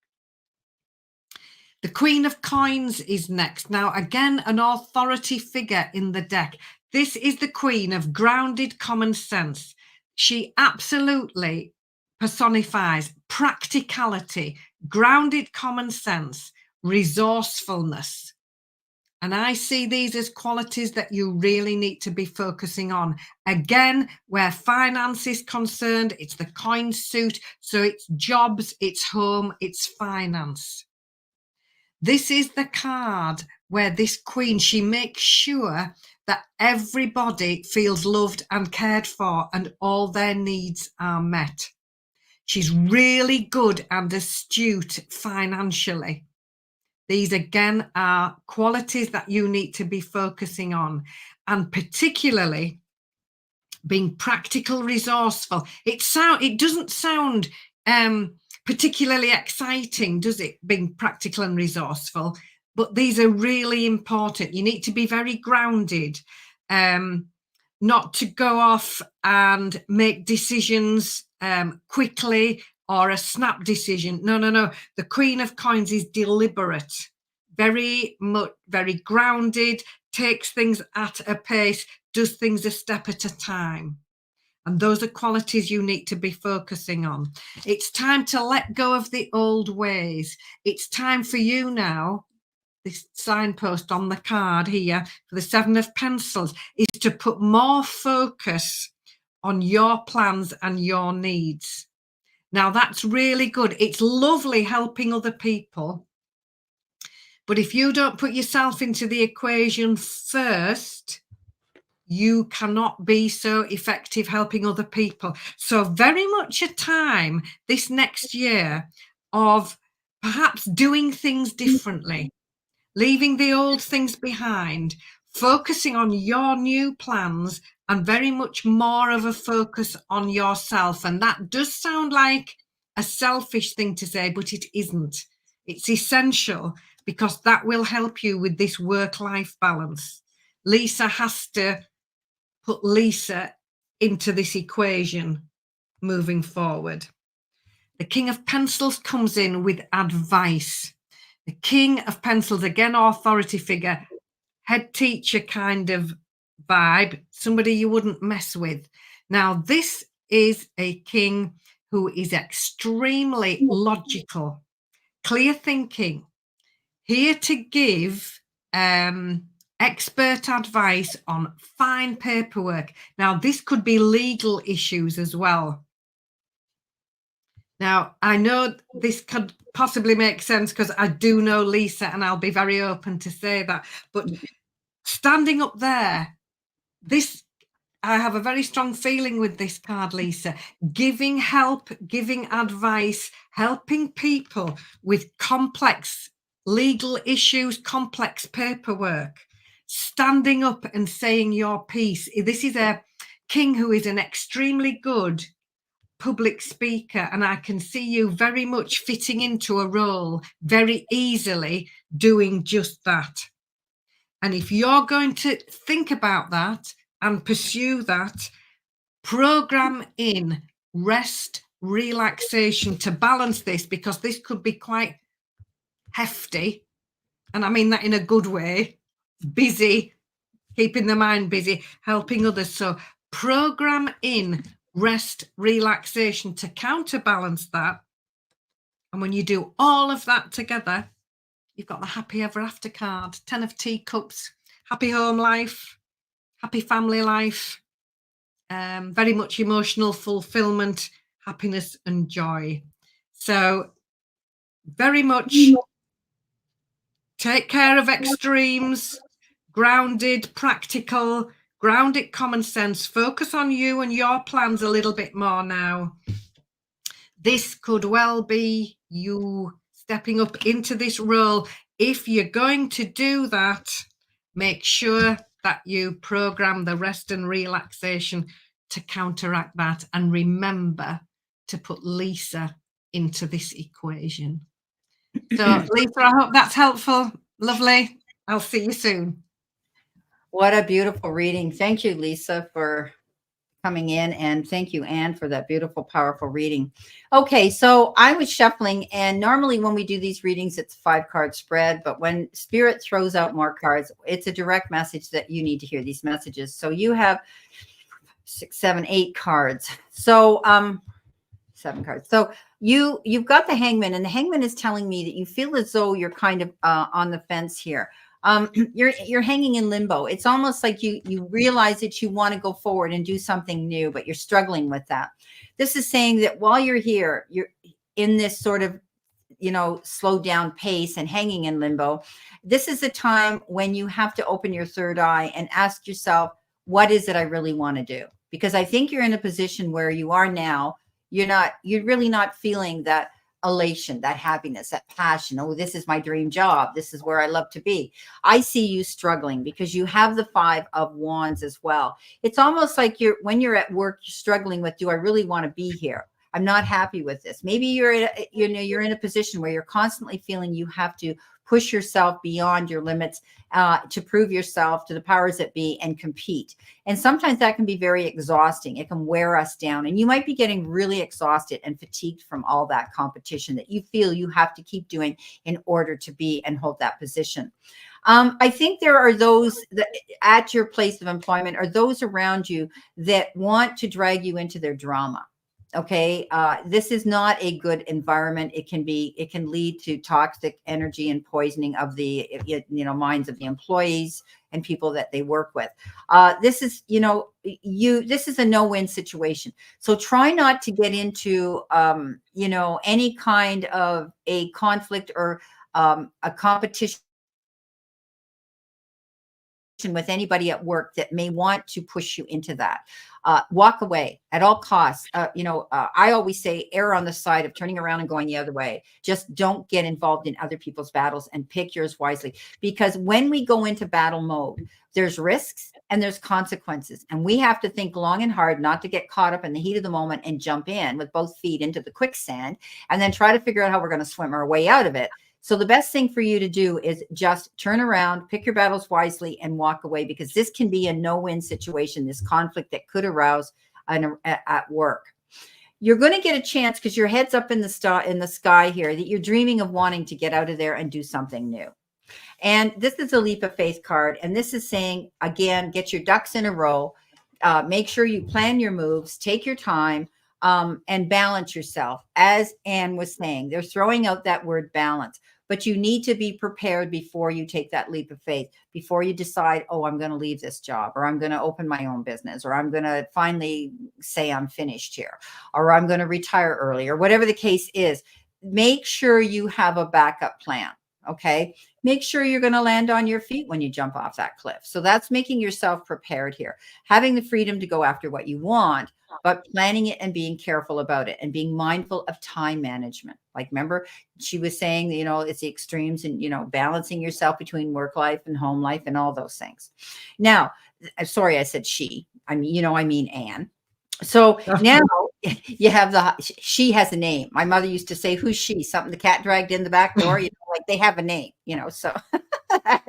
The Queen of Coins is next. Now, again, an authority figure in the deck. This is the Queen of grounded common sense. She absolutely personifies practicality, grounded common sense, resourcefulness. And I see these as qualities that you really need to be focusing on. Again, where finance is concerned, it's the coin suit. So it's jobs, it's home, it's finance. This is the card where this queen, she makes sure that everybody feels loved and cared for and all their needs are met. She's really good and astute financially. These again are qualities that you need to be focusing on, and particularly being practical, resourceful. It doesn't sound particularly exciting, does it, being practical and resourceful? But these are really important. You need to be very grounded, not to go off and make decisions quickly or a snap decision. No. The Queen of Coins is deliberate, very grounded, takes things at a pace, does things a step at a time. And those are qualities you need to be focusing on. It's time to let go of the old ways. It's time for you now, this signpost on the card here for the Seven of Pentacles, is to put more focus on your plans and your needs. Now, that's really good. It's lovely helping other people. But if you don't put yourself into the equation first, you cannot be so effective helping other people. So very much a time this next year of perhaps doing things differently, leaving the old things behind, focusing on your new plans, and very much more of a focus on yourself. And that does sound like a selfish thing to say, but it isn't. It's essential because that will help you with this work-life balance. Lisa has to put Lisa into this equation moving forward. The King of Pentacles comes in with advice. The King of Pentacles, again, authority figure, head teacher kind of vibe, somebody you wouldn't mess with. Now, this is a king who is extremely logical, clear thinking, here to give expert advice on fine paperwork. Now, this could be legal issues as well. Now, I know this could possibly make sense because I do know Lisa and I'll be very open to say that. But standing up there, I have a very strong feeling with this card, Lisa. Giving help, giving advice, helping people with complex legal issues, complex paperwork. Standing up and saying your piece. This is a king who is an extremely good public speaker, and I can see you very much fitting into a role very easily doing just that. And if you're going to think about that and pursue that, program in rest, relaxation to balance this, because this could be quite hefty, and I mean that in a good way. Busy, keeping the mind busy, helping others. So program in rest, relaxation to counterbalance that. And when you do all of that together, you've got the happy ever after card, 10 of teacups, happy home life, happy family life, very much emotional fulfillment, happiness and joy. So very much take care of extremes, grounded, practical, grounded common sense. Focus on you and your plans a little bit more now. This could well be you stepping up into this role. If you're going to do that, make sure that you program the rest and relaxation to counteract that, and remember to put Lisa into this equation. So, Lisa, I hope that's helpful. Lovely. I'll see you soon. What a beautiful reading. Thank you, Lisa, for coming in, and thank you, Anne, for that beautiful, powerful reading. Okay, so I was shuffling, and normally when we do these readings, it's a 5-card spread, but when Spirit throws out more cards, it's a direct message that you need to hear these messages. So you have 6, 7, 8 cards. So 7 cards. So you've got the Hangman, and the Hangman is telling me that you feel as though you're kind of on the fence here. You're hanging in limbo. It's almost like you realize that you want to go forward and do something new, but you're struggling with that. This is saying that while you're here, you're in this sort of, slow down pace and hanging in limbo. This is a time when you have to open your third eye and ask yourself, what is it I really want to do? Because I think you're in a position where you are now. You're really not feeling that elation, that happiness, that passion. Oh, this is my dream job. This is where I love to be. I see you struggling because you have the 5 of Wands as well. It's almost like when you're at work, you're struggling with, do I really want to be here? I'm not happy with this. Maybe you're in a position where you're constantly feeling you have to push yourself beyond your limits to prove yourself to the powers that be and compete. And sometimes that can be very exhausting. It can wear us down. And you might be getting really exhausted and fatigued from all that competition that you feel you have to keep doing in order to be and hold that position. I think there are those that at your place of employment or those around you that want to drag you into their drama. Okay. This is not a good environment. It can lead to toxic energy and poisoning of the, minds of the employees and people that they work with. This is, this is a no-win situation. So try not to get into, any kind of a conflict or a competition with anybody at work that may want to push you into that. Walk away at all costs. I always say err on the side of turning around and going the other way. Just don't get involved in other people's battles and pick yours wisely. Because when we go into battle mode, there's risks and there's consequences. And we have to think long and hard not to get caught up in the heat of the moment and jump in with both feet into the quicksand and then try to figure out how we're going to swim our way out of it. So the best thing for you to do is just turn around, pick your battles wisely, and walk away, because this can be a no-win situation, this conflict that could arouse at work. You're going to get a chance because your head's up in the sky here, that you're dreaming of wanting to get out of there and do something new. And this is a leap of faith card. And this is saying, again, get your ducks in a row. Make sure you plan your moves, take your time, and balance yourself. As Anne was saying, they're throwing out that word balance. But you need to be prepared before you take that leap of faith, before you decide, oh, I'm going to leave this job, or I'm going to open my own business, or I'm going to finally say I'm finished here, or I'm going to retire early, or whatever the case is. Make sure you have a backup plan. Okay. Make sure you're going to land on your feet when you jump off that cliff. So that's making yourself prepared here, having the freedom to go after what you want, but planning it and being careful about it and being mindful of time management. Like, remember, she was saying, it's the extremes and, balancing yourself between work life and home life and all those things. Now, sorry, I said she, I mean Anne. So now you have she has a name. My mother used to say, who's she? Something the cat dragged in the back door, like they have a name, so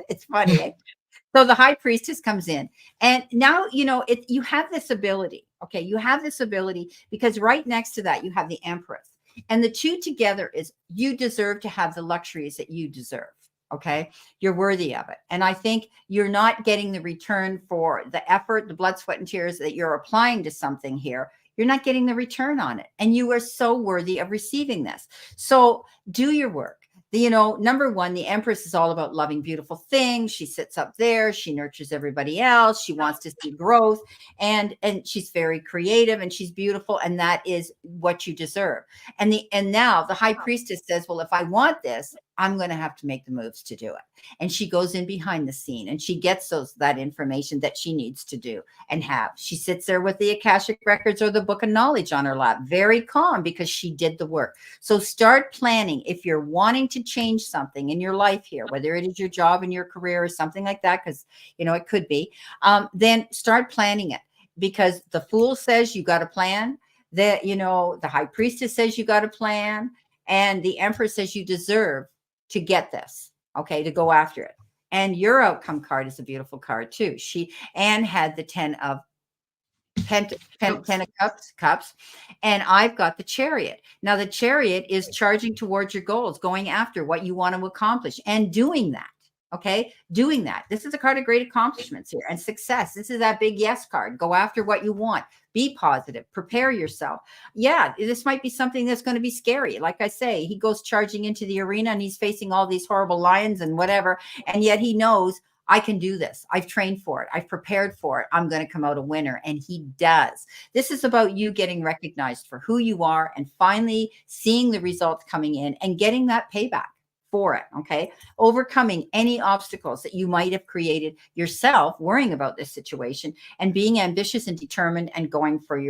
it's funny. Eh? So the high priestess comes in, and now, you have this ability. Okay. You have this ability because right next to that, you have the empress, and the two together is you deserve to have the luxuries that you deserve. Okay. You're worthy of it. And I think you're not getting the return for the effort, the blood, sweat, and tears that you're applying to something here. You're not getting the return on it. And you are so worthy of receiving this. So do your work. Number one, the empress is all about loving beautiful things. She sits up there. She nurtures everybody else. She wants to see growth, and she's very creative, and she's beautiful. And that is what you deserve. And now the high priestess says, well, if I want this, I'm going to have to make the moves to do it. And she goes in behind the scene and she gets that information that she needs to do and have. She sits there with the Akashic records or the book of knowledge on her lap, very calm because she did the work. So start planning. If you're wanting to change something in your life here, whether it is your job and your career or something like that, because, it could be, then start planning it. because the Fool says you got a plan, that, the High Priestess says you got a plan, and the Empress says you deserve to get this, okay, to go after it. And your outcome card is a beautiful card too. Anne had the 10 of cups, and I've got the Chariot. Now the Chariot is charging towards your goals, going after what you want to accomplish and doing that. Okay, doing that. This is a card of great accomplishments here and success. This is that big yes card. Go after what you want. Be positive. Prepare yourself. Yeah, this might be something that's going to be scary. Like I say, he goes charging into the arena and he's facing all these horrible lions and whatever, and yet he knows, I can do this. I've trained for it. I've prepared for it. I'm going to come out a winner. And he does. This is about you getting recognized for who you are and finally seeing the results coming in and getting that payback for it. Okay. Overcoming any obstacles that you might have created yourself, worrying about this situation, and being ambitious and determined and going for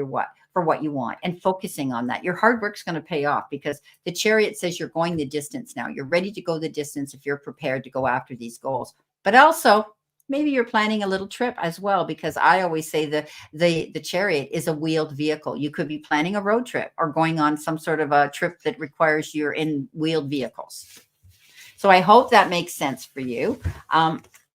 what you want and focusing on that. Your hard work's going to pay off because the Chariot says you're going the distance now. You're ready to go the distance if you're prepared to go after these goals. But also, maybe you're planning a little trip as well, because I always say the Chariot is a wheeled vehicle. You could be planning a road trip or going on some sort of a trip that requires you're in wheeled vehicles. So I hope that makes sense for you.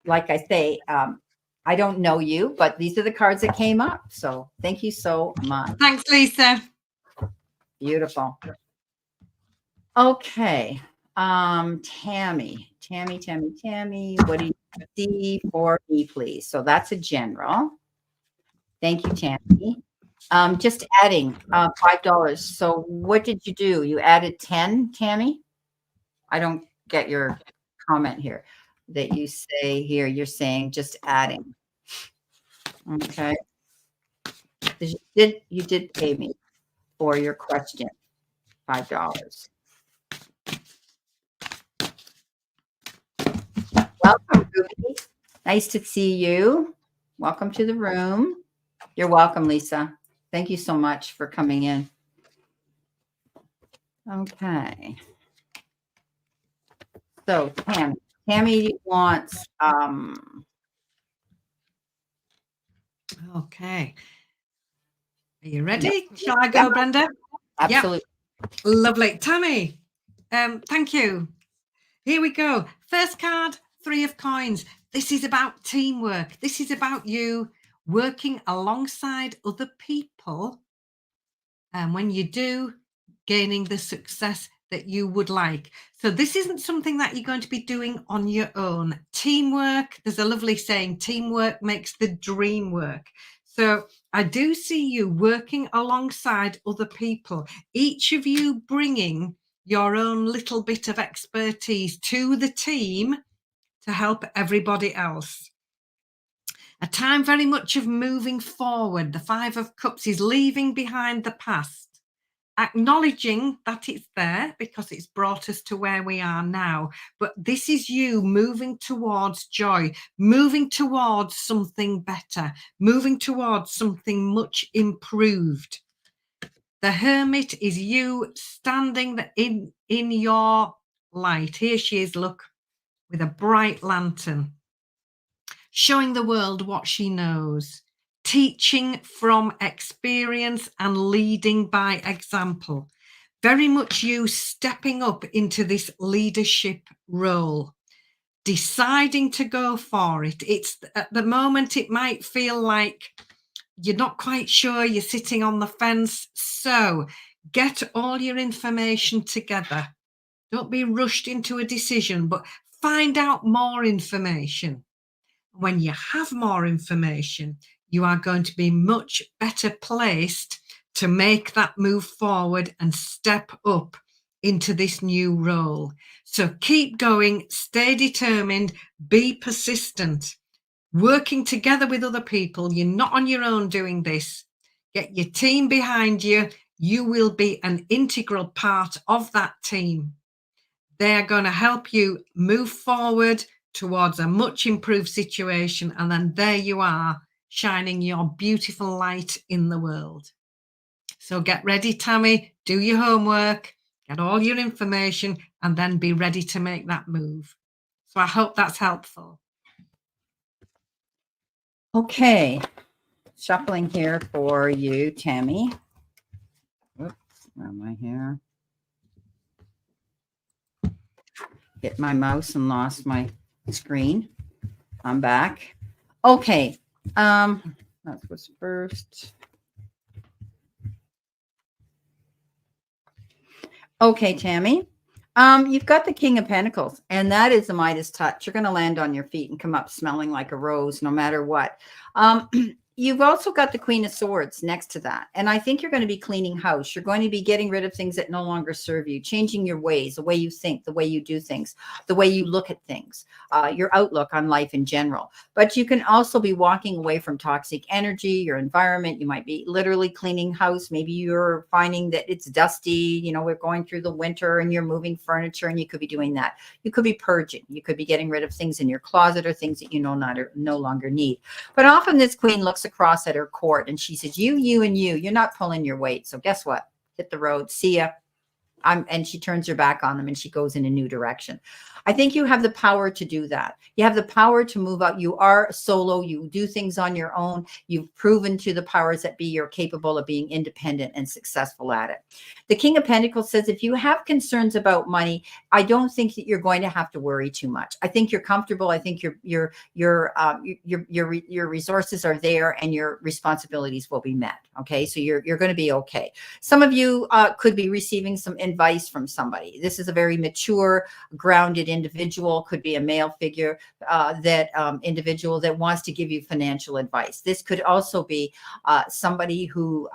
Like I say, I don't know you, but these are the cards that came up. So thank you so much. Thanks, Lisa. Beautiful. Okay. Tammy, what do you see for me, please? So that's a general. Thank you, Tammy. Just adding $5. So what did you do? You added 10, Tammy? I don't get your comment here that you say here. You're saying just adding. Okay. You did pay me for your question, $5. Welcome, Ruby. Nice to see you. Welcome to the room. You're welcome, Lisa. Thank you so much for coming in. Okay. So Tammy wants okay. Are you ready? Shall I go, Brenda? Absolutely. Yep. Lovely. Tammy, thank you. Here we go. First card, 3 of coins. This is about teamwork. This is about you working alongside other people. And when you do, gaining the success that you would like. So this isn't something that you're going to be doing on your own. Teamwork, there's a lovely saying, teamwork makes the dream work. So I do see you working alongside other people, each of you bringing your own little bit of expertise to the team to help everybody else. A time very much of moving forward. The 5 of Cups is leaving behind the past, acknowledging that it's there because it's brought us to where we are now. But this is you moving towards joy, moving towards something better, moving towards something much improved. The Hermit is you standing in your light. Here she is, look, with a bright lantern, showing the world what she knows, teaching from experience and leading by example. Very much you stepping up into this leadership role, deciding to go for it. It's at the moment, it might feel like you're not quite sure, you're sitting on the fence. So get all your information together. Don't be rushed into a decision, but find out more information. When you have more information, you are going to be much better placed to make that move forward and step up into this new role. So keep going, stay determined, be persistent, working together with other people. You're not on your own doing this. Get your team behind you. You will be an integral part of that team. They're going to help you move forward towards a much improved situation. And then there you are, shining your beautiful light in the world. So get ready, Tammy, do your homework, get all your information, and then be ready to make that move. So I hope that's helpful. Okay. shuffling here for you, Tammy. Oops, where am I here? Hit my mouse and lost my screen. I'm back. Okay. That was first. Okay, Tammy. You've got the King of Pentacles, and that is the Midas touch. You're going to land on your feet and come up smelling like a rose, no matter what. You've also got the Queen of Swords next to that. And I think you're going to be cleaning house. You're going to be getting rid of things that no longer serve you, changing your ways, the way you think, the way you do things, the way you look at things, your outlook on life in general. But you can also be walking away from toxic energy, your environment. You might be literally cleaning house. Maybe you're finding that it's dusty. You know, we're going through the winter and you're moving furniture, and you could be doing that. You could be purging. You could be getting rid of things in your closet or things that you no longer need. But often this queen looks across at her court and she says, you, and you're not pulling your weight. So guess what? Hit the road. See ya. And she turns her back on them and she goes in a new direction. I think you have the power to do that. You have the power to move out. You are solo. You do things on your own. You've proven to the powers that be you're capable of being independent and successful at it. The King of Pentacles says, if you have concerns about money, I don't think that you're going to have to worry too much. I think you're comfortable. I think your resources are there and your responsibilities will be met. Okay, so you're going to be okay. Some of you could be receiving some advice from somebody. This is a very mature, grounded individual, could be a male figure, individual that wants to give you financial advice. This could also be somebody who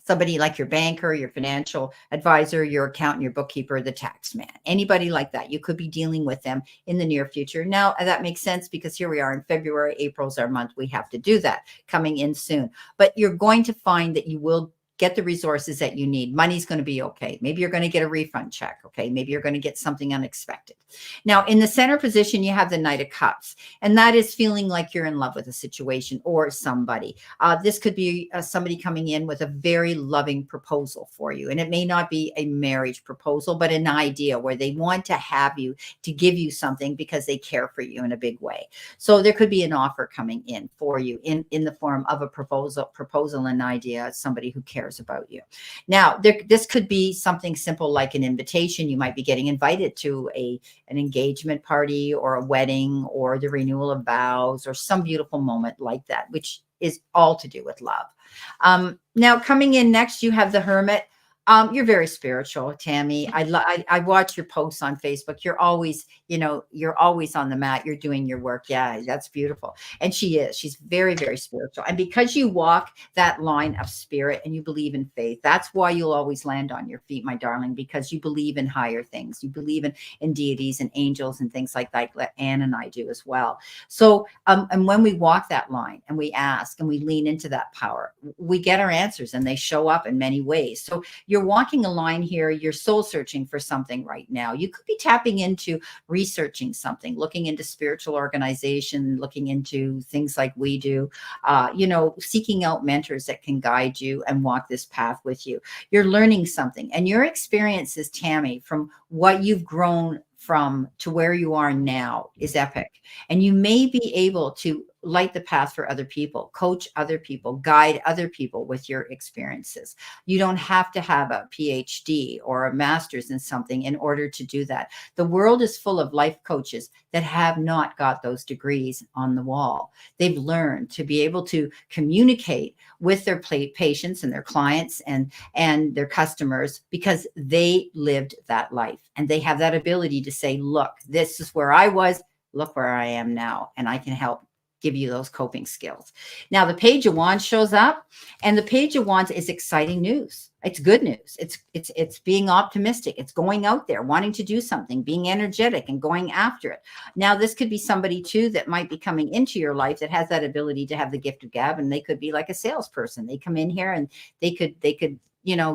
somebody like your banker, your financial advisor, your accountant, your bookkeeper, the tax man, anybody like that. You could be dealing with them in the near future. Now, that makes sense because here we are in February. April's our month. We have to do that coming in soon. But you're going to find that you will get the resources that you need. Money's going to be okay. Maybe you're going to get a refund check. Okay. Maybe you're going to get something unexpected. Now, in the center position, you have the Knight of Cups, and that is feeling like you're in love with a situation or somebody. This could be somebody coming in with a very loving proposal for you. And it may not be a marriage proposal, but an idea where they want to have you to give you something because they care for you in a big way. So there could be an offer coming in for you in the form of a proposal, an idea, somebody who cares about you. Now, this could be something simple like an invitation. You might be getting invited to an engagement party or a wedding or the renewal of vows or some beautiful moment like that, which is all to do with love. Now, coming in next, you have the Hermit. You're very spiritual, Tammy. I watch your posts on Facebook. You're always on the mat. You're doing your work. Yeah, that's beautiful. And she's very, very spiritual. And because you walk that line of spirit and you believe in faith, that's why you'll always land on your feet, my darling, because you believe in higher things. You believe in deities and angels and things like that. Anne and I do as well. So, and when we walk that line and we ask and we lean into that power, we get our answers and they show up in many ways. So you're walking a line here. You're soul searching for something right now. You could be tapping into researching something, looking into spiritual organization, looking into things like we do, seeking out mentors that can guide you and walk this path with you. You're learning something, and your experiences, Tammy, from what you've grown from to where you are now is epic. And you may be able to light the path for other people, coach other people, guide other people with your experiences. You don't have to have a PhD or a master's in something in order to do that. The world is full of life coaches that have not got those degrees on the wall. They've learned to be able to communicate with their patients and their clients and their customers because they lived that life. And they have that ability to say, look, this is where I was, look where I am now, and I can help give you those coping skills. Now, the Page of Wands shows up, and the Page of Wands is exciting news. It's good news. It's being optimistic. It's going out there, wanting to do something, being energetic and going after it. Now, this could be somebody too that might be coming into your life that has that ability to have the gift of gab, and they could be like a salesperson. They come in here and they could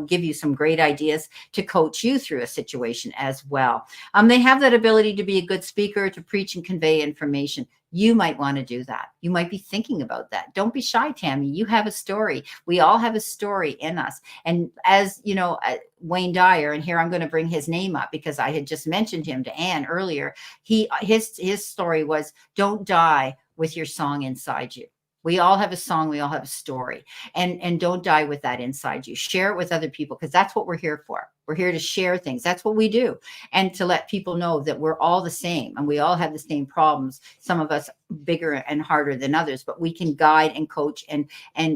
give you some great ideas to coach you through a situation as well. They have that ability to be a good speaker, to preach and convey information. You might want to do that. You might be thinking about that. Don't be shy, Tammy. You have a story. We all have a story in us. And as you know, Wayne Dyer, and here I'm going to bring his name up because I had just mentioned him to Anne earlier. His story was, don't die with your song inside you. We all have a song. We all have a story, and don't die with that inside you. Share it with other people, because that's what we're here for. We're here to share things. That's what we do. And to let people know that we're all the same and we all have the same problems. Some of us bigger and harder than others, but we can guide and coach and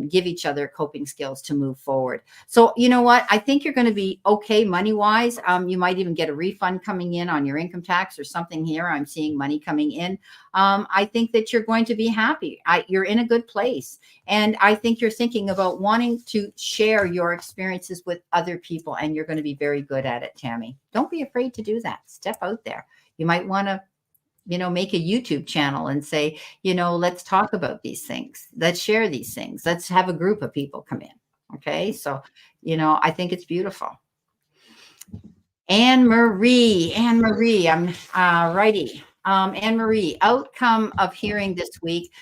give each other coping skills to move forward. So, you know what? I think you're going to be okay money wise. You might even get a refund coming in on your income tax or something here. I'm seeing money coming in. I think that you're going to be happy. You're in a good place. And I think you're thinking about wanting to share your experiences with other people, and you're going to be very good at it, Tammy. Don't be afraid to do that. Step out there. You might want to, make a YouTube channel and say, let's talk about these things. Let's share these things. Let's have a group of people come in. Okay. So, I think it's beautiful. Anne Marie, I'm righty. Anne Marie, outcome of hearing this week.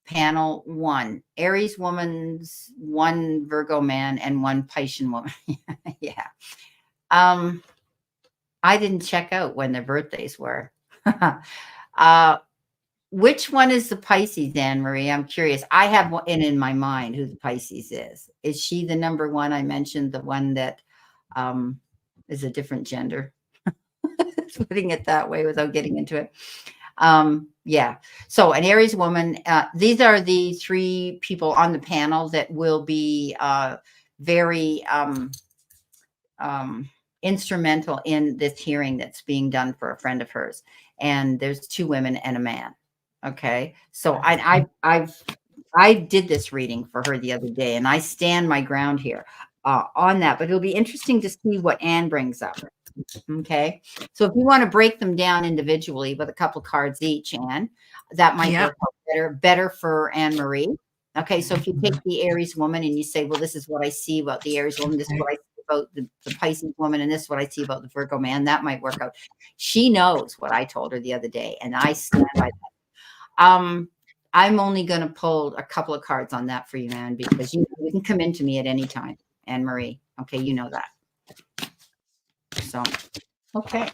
Panel 1, Aries woman's 1 Virgo man and 1 Piscean woman. Yeah. I didn't check out when their birthdays were. Which one is the Pisces, Anne Marie? I'm curious. I have one in my mind who the Pisces is. Is she the number 1 I mentioned, the one that is a different gender? Putting it that way without getting into it. Yeah. So an Aries woman, these are the 3 people on the panel that will be very instrumental in this hearing that's being done for a friend of hers. And there's 2 women and a man. Okay. So I did this reading for her the other day, and I stand my ground here on that, but it'll be interesting to see what Anne brings up. Okay. So if you want to break them down individually with a couple cards each, Anne, that might work out better for Anne Marie. Okay. So if you take the Aries woman and you say, well, this is what I see about the Aries woman, this is what I see about the Pisces woman, and this is what I see about the Virgo man, that might work out. She knows what I told her the other day, and I stand by that. I'm only going to pull a couple of cards on that for you, Anne, because you can come into me at any time, Anne Marie. Okay. You know that. So, okay.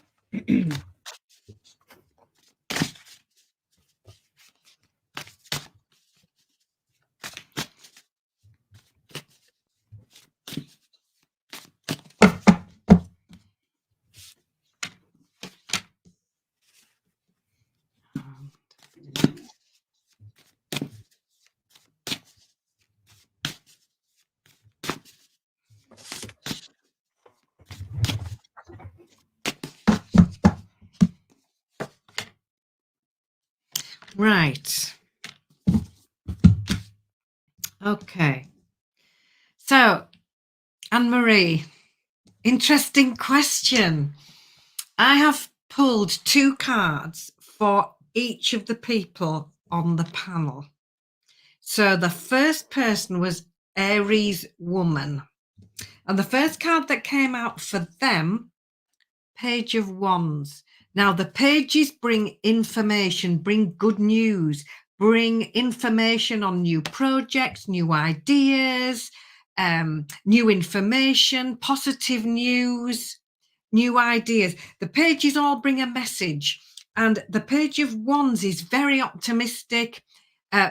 Right. Okay. So, Anne-Marie, interesting question. I have pulled 2 cards for each of the people on the panel. So the first person was Aries woman. And the first card that came out for them, Page of Wands. Now, the pages bring information, bring good news, bring information on new projects, new ideas, new information, positive news, new ideas. The pages all bring a message. And the Page of Wands is very optimistic,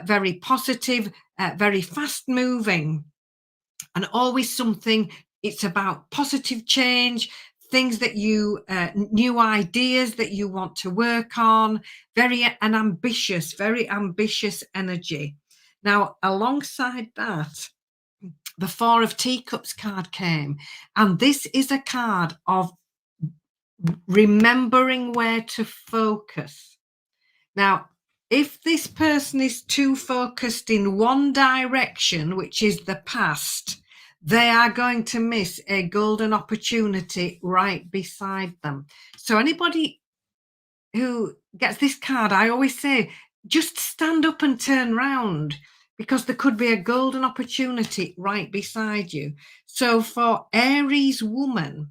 very positive, very fast moving, and always something. It's about positive change, things that you, new ideas that you want to work on, very ambitious energy. Now, alongside that, the 4 of Teacups card came, and this is a card of remembering where to focus. Now, if this person is too focused in one direction, which is the past, they are going to miss a golden opportunity right beside them. So anybody who gets this card, I always say, just stand up and turn round, because there could be a golden opportunity right beside you. So for Aries woman,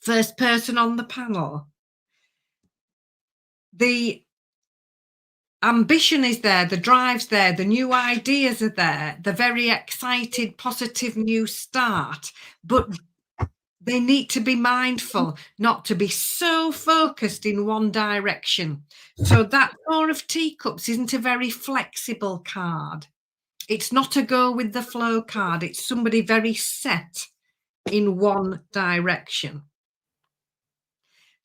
first person on the panel, the ambition is there, the drive's there, the new ideas are there, the very excited, positive new start, but they need to be mindful not to be so focused in one direction. So that 4 of Teacups isn't a very flexible card. It's not a go with the flow card. It's somebody very set in one direction.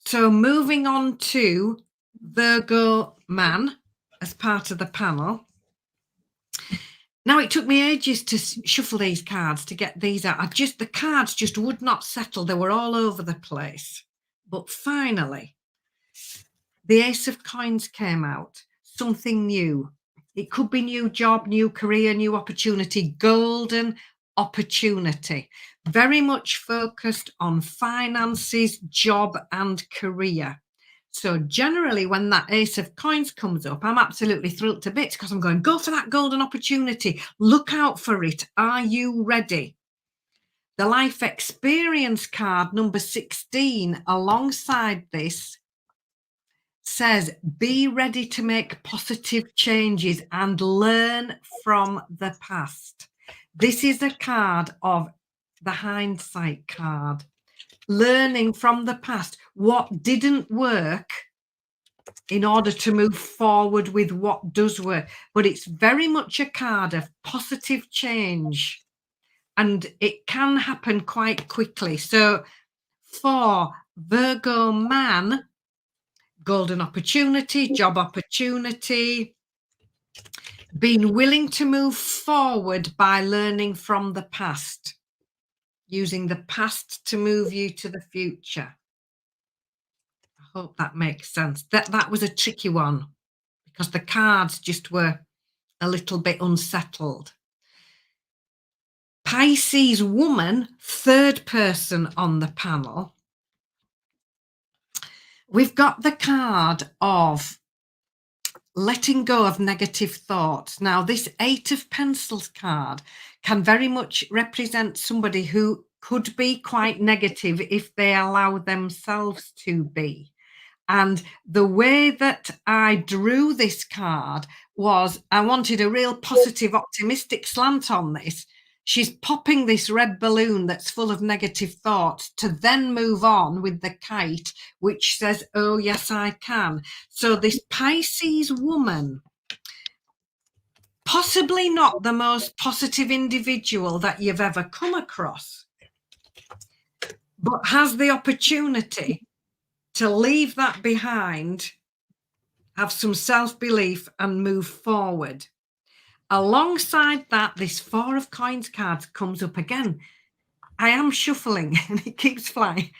So moving on to Virgo man as part of the panel. Now, it took me ages to shuffle these cards to get these out. The cards just would not settle. They were all over the place. But finally, the Ace of Coins came out. Something new. It could be new job, new career, new opportunity, golden opportunity. Very much focused on finances, job and career. So generally when that Ace of Coins comes up, I'm absolutely thrilled to bits because I'm going, go for that golden opportunity. Look out for it. Are you ready? The life experience card, number 16, alongside this says, be ready to make positive changes and learn from the past. This is a card of the hindsight card. Learning from the past, what didn't work in order to move forward with what does work. But it's very much a card of positive change, and it can happen quite quickly. So for Virgo man, golden opportunity, job opportunity, being willing to move forward by learning from the past, using the past to move you to the future. I hope that makes sense. That was a tricky one because the cards just were a little bit unsettled. Pisces woman, third person on the panel. We've got the card of letting go of negative thoughts. Now, this Eight of Pencils card can very much represent somebody who could be quite negative if they allow themselves to be. And the way that I drew this card was I wanted a real positive, optimistic slant on this. She's popping this red balloon that's full of negative thoughts to then move on with the kite, which says, oh, yes, I can. So this Pisces woman, possibly not the most positive individual that you've ever come across, but has the opportunity to leave that behind, have some self-belief and move forward. Alongside that, this Four of Coins card comes up again. I am shuffling and it keeps flying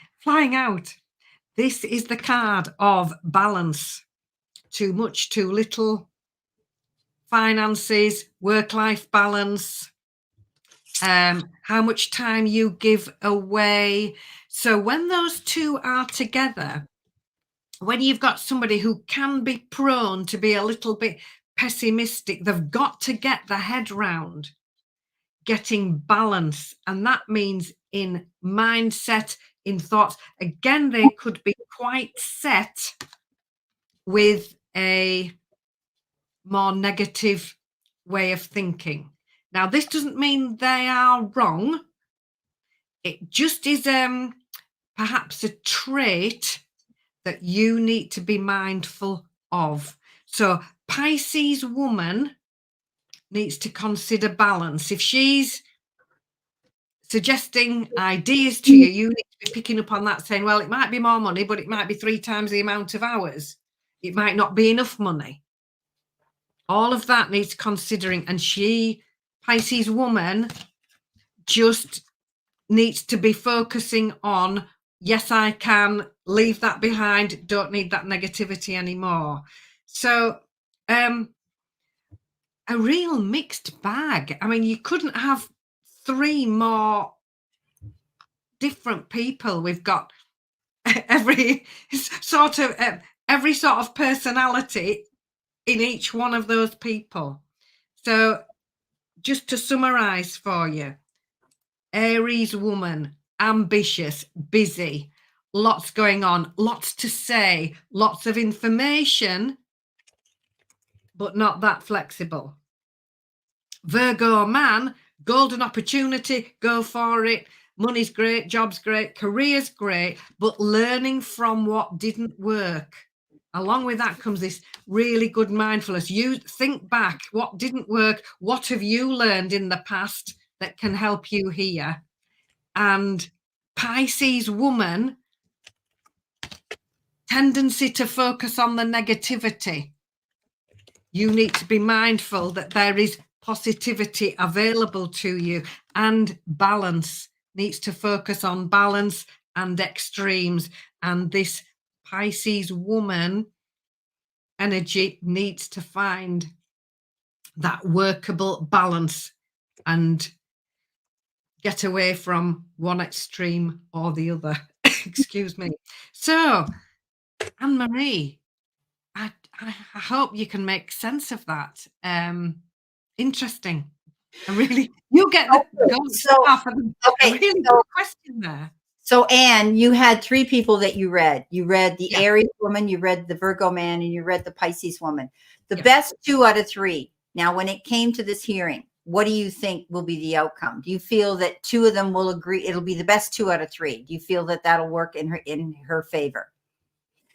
out. This is the card of balance. Too much, too little. Finances, work-life balance. How much time you give away. So when those two are together, when you've got somebody who can be prone to be a little bit pessimistic, they've got to get their head round getting balance. And that means in mindset, in thoughts. Again, they could be quite set with a more negative way of thinking. Now, this doesn't mean they are wrong. It just is perhaps a trait that you need to be mindful of. So Pisces woman needs to consider balance. If she's suggesting ideas to you, you need to be picking up on that, saying, well, it might be more money, but it might be 3 times the amount of hours. It might not be enough money. All of that needs considering. And she, Pisces woman, just needs to be focusing on, yes, I can leave that behind. Don't need that negativity anymore. So a real mixed bag. I mean, you couldn't have 3 more different people. We've got every sort of personality in each one of those people. So just to summarize for you, Aries woman, ambitious, busy, lots going on, lots to say, lots of information, but not that flexible. Virgo man, golden opportunity, go for it. Money's great, job's great, career's great, but learning from what didn't work. along with that comes this really good mindfulness. You think back, what didn't work? What have you learned in the past that can help you here? And Pisces woman, tendency to focus on the negativity. You need to be mindful that there is positivity available to you, and balance, needs to focus on balance and extremes. And this Pisces woman energy needs to find that workable balance and get away from one extreme or the other. Excuse me. So, Anne-Marie, I hope you can make sense of that. Interesting. I really, you get the Okay, really good question there. So, Anne, you had 3 people that you read. You read the Yeah. Aries woman, you read the Virgo man, and you read the Pisces woman. The Yeah. best 2 out of 3. Now, when it came to this hearing, what do you think will be the outcome? Do you feel that 2 of them will agree? It'll be the best 2 out of 3. Do you feel that that'll work in her favor?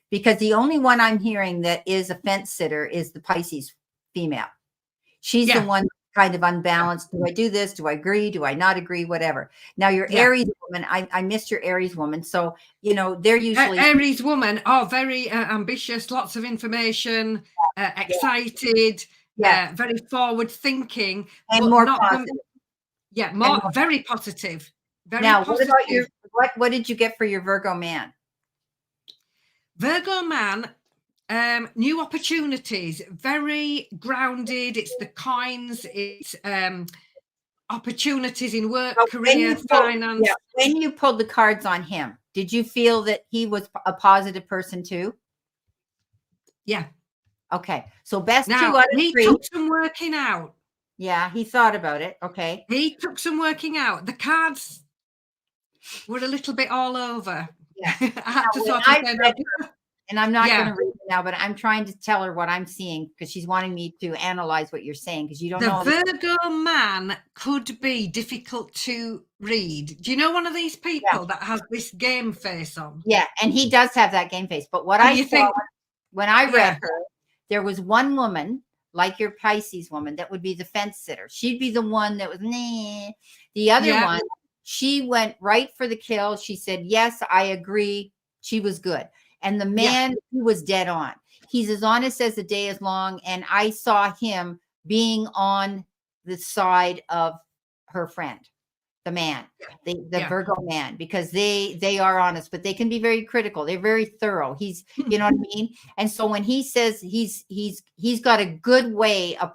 Because the only one I'm hearing that is a fence sitter is the Pisces female. She's the one kind of unbalanced. Do I do this? Do I agree? Do I not agree? Whatever. Now your Aries woman, I missed your Aries woman. So, they're usually Aries woman, very ambitious, lots of information, excited, very forward thinking, and but more not positive. Very positive. Very now, positive. what about what did you get for your Virgo man? Virgo man, new opportunities, very grounded. It's the coins, it's opportunities in work, career, finance. When you pulled the cards on him, did you feel that he was a positive person too? Yeah. Okay. So best now, 2 out of 3. He took some working out. Yeah, he thought about it. Okay. He took some working out. The cards were a little bit all over. Yeah. I had to sort of say that. And I'm not going to read it now, but I'm trying to tell her what I'm seeing because she's wanting me to analyze what you're saying because you don't know. The Virgo man could be difficult to read. Do you know one of these people that has this game face on? Yeah, and he does have that game face. But what I saw when I read her, there was one woman, like your Pisces woman, that would be the fence sitter. She'd be the one that was, nah. The other one, she went right for the kill. She said, yes, I agree. She was good. And the man, he was dead on. He's as honest as the day is long. And I saw him being on the side of her friend, the man, the Virgo man, because they are honest, but they can be very critical. They're very thorough. He's, you know what I mean? And so when he says he's got a good way of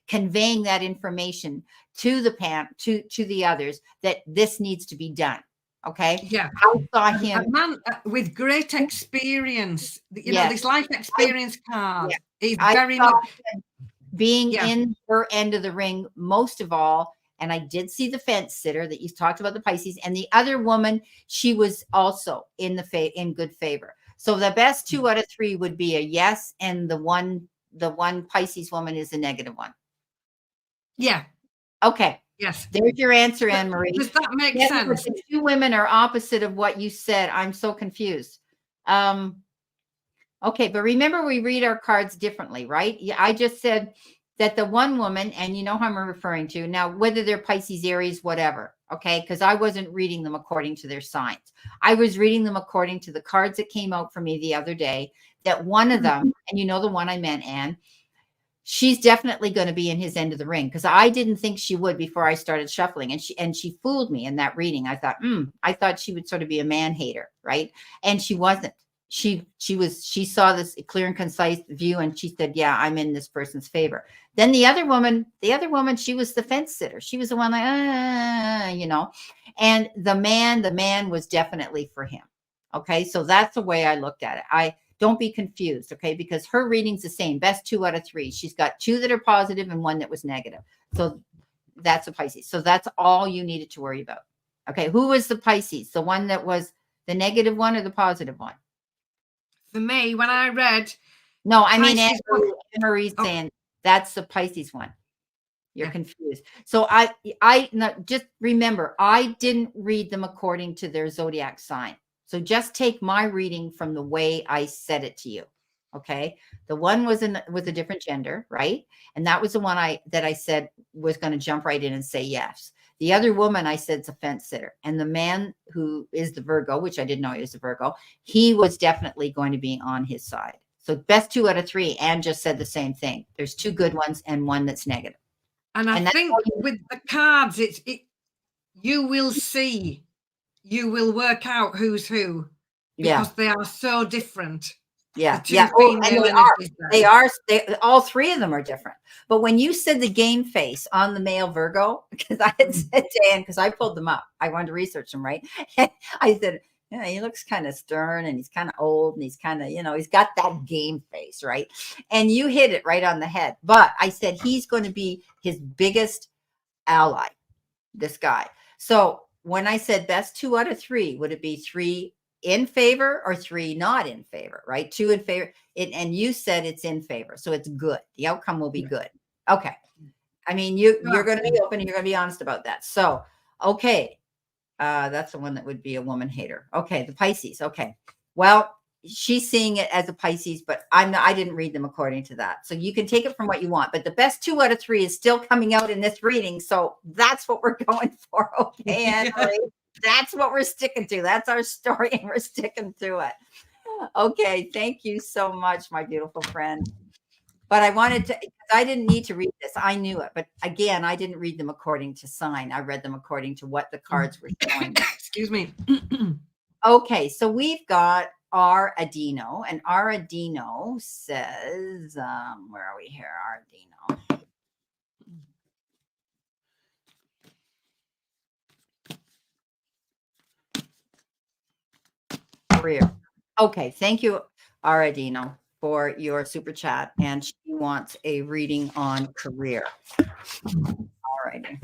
conveying that information to to the others that this needs to be done. Okay. Yeah. I saw him. A man with great experience, this life experience card is very much being in her end of the ring, most of all. And I did see the fence sitter that you talked about, the Pisces, and the other woman, she was also in good favor. So the best 2 out of 3 would be a yes. And the one Pisces woman is a negative one. Yeah. Okay. Yes. There's your answer, Anne-Marie. Does that make sense? The 2 women are opposite of what you said. I'm so confused. Okay, but remember we read our cards differently, right? Yeah, I just said that the one woman, and you know who I'm referring to now, whether they're Pisces, Aries, whatever, okay? Because I wasn't reading them according to their signs. I was reading them according to the cards that came out for me the other day, that one of them, and you know the one I meant, Anne, she's definitely going to be in his end of the ring because I didn't think she would before I started shuffling. And she fooled me in that reading. I thought she would sort of be a man hater, right? And she wasn't. She saw this clear and concise view and she said, yeah, I'm in this person's favor. Then the other woman, she was the fence sitter. She was the one like, and the man was definitely for him. Okay. So that's the way I looked at it. Don't be confused, okay? Because her reading's the same, best 2 out of 3. She's got 2 that are positive and 1 that was negative. So that's a Pisces. So that's all you needed to worry about. Okay, who was the Pisces? The one that was the negative one or the positive one? For me, when I read... No, I mean, Anne-Marie's saying that's the Pisces one. You're confused. So just remember, I didn't read them according to their zodiac sign. So just take my reading from the way I said it to you. Okay. The one was with a different gender, right? And that was the one that I said was going to jump right in and say yes. The other woman I said is a fence sitter. And the man who is the Virgo, which I didn't know he was a Virgo, he was definitely going to be on his side. So best 2 out of 3. Anne just said the same thing. There's 2 good ones and 1 that's negative. And I think with the cards, you will see, you will work out who's who, because they are so different. Yeah. The 2 female energies. They are. All 3 of them are different. But when you said the game face on the male Virgo, because I had said to Anne, because I pulled them up, I wanted to research them, right? I said, yeah, he looks kind of stern and he's kind of old and he's kind of, he's got that game face, right? And you hit it right on the head. But I said he's going to be his biggest ally, this guy. So when I said best 2 out of 3, would it be 3 in favor or 3 not in favor, right? 2 in favor. And you said it's in favor. So it's good. The outcome will be good. Okay. I mean, you're going to be open and you're going to be honest about that. So, okay. That's the one that would be a woman hater. Okay. The Pisces. Okay. Well, she's seeing it as a Pisces, but I didn't read them according to that. So you can take it from what you want, but the best 2 out of 3 is still coming out in this reading. So that's what we're going for. Okay. Anne, that's what we're sticking to. That's our story and we're sticking to it. Okay. Thank you so much, my beautiful friend. But I didn't need to read this. I knew it. But again, I didn't read them according to sign. I read them according to what the cards were showing. Excuse me. Okay. So we've got our Adino, and our Adino says, where are we here? Our Adino. Career. Okay. Thank you, Aradino, for your super chat. And she wants a reading on career. All righty.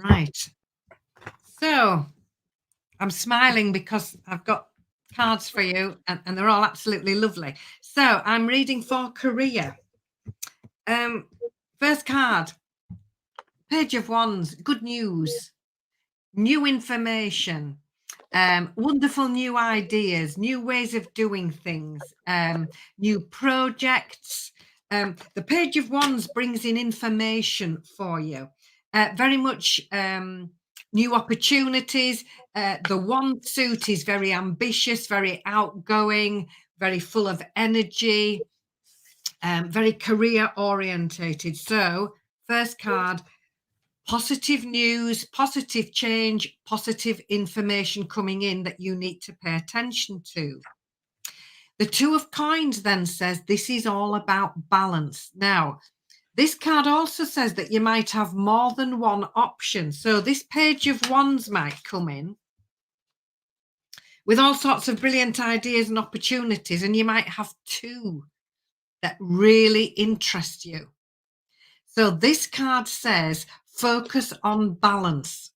Right. So I'm smiling because I've got cards for you and they're all absolutely lovely. So I'm reading for career. First card, Page of Wands, good news, new information, wonderful new ideas, new ways of doing things, new projects. The Page of Wands brings in information for you. Very much new opportunities. The wand suit is very ambitious, very outgoing, very full of energy, very career orientated. So first card, positive news, positive change, positive information coming in that you need to pay attention to. The Two of Coins then says this is all about balance. Now, this card also says that you might have more than one option. So this Page of Wands might come in with all sorts of brilliant ideas and opportunities, and you might have 2 that really interest you. So this card says focus on balance,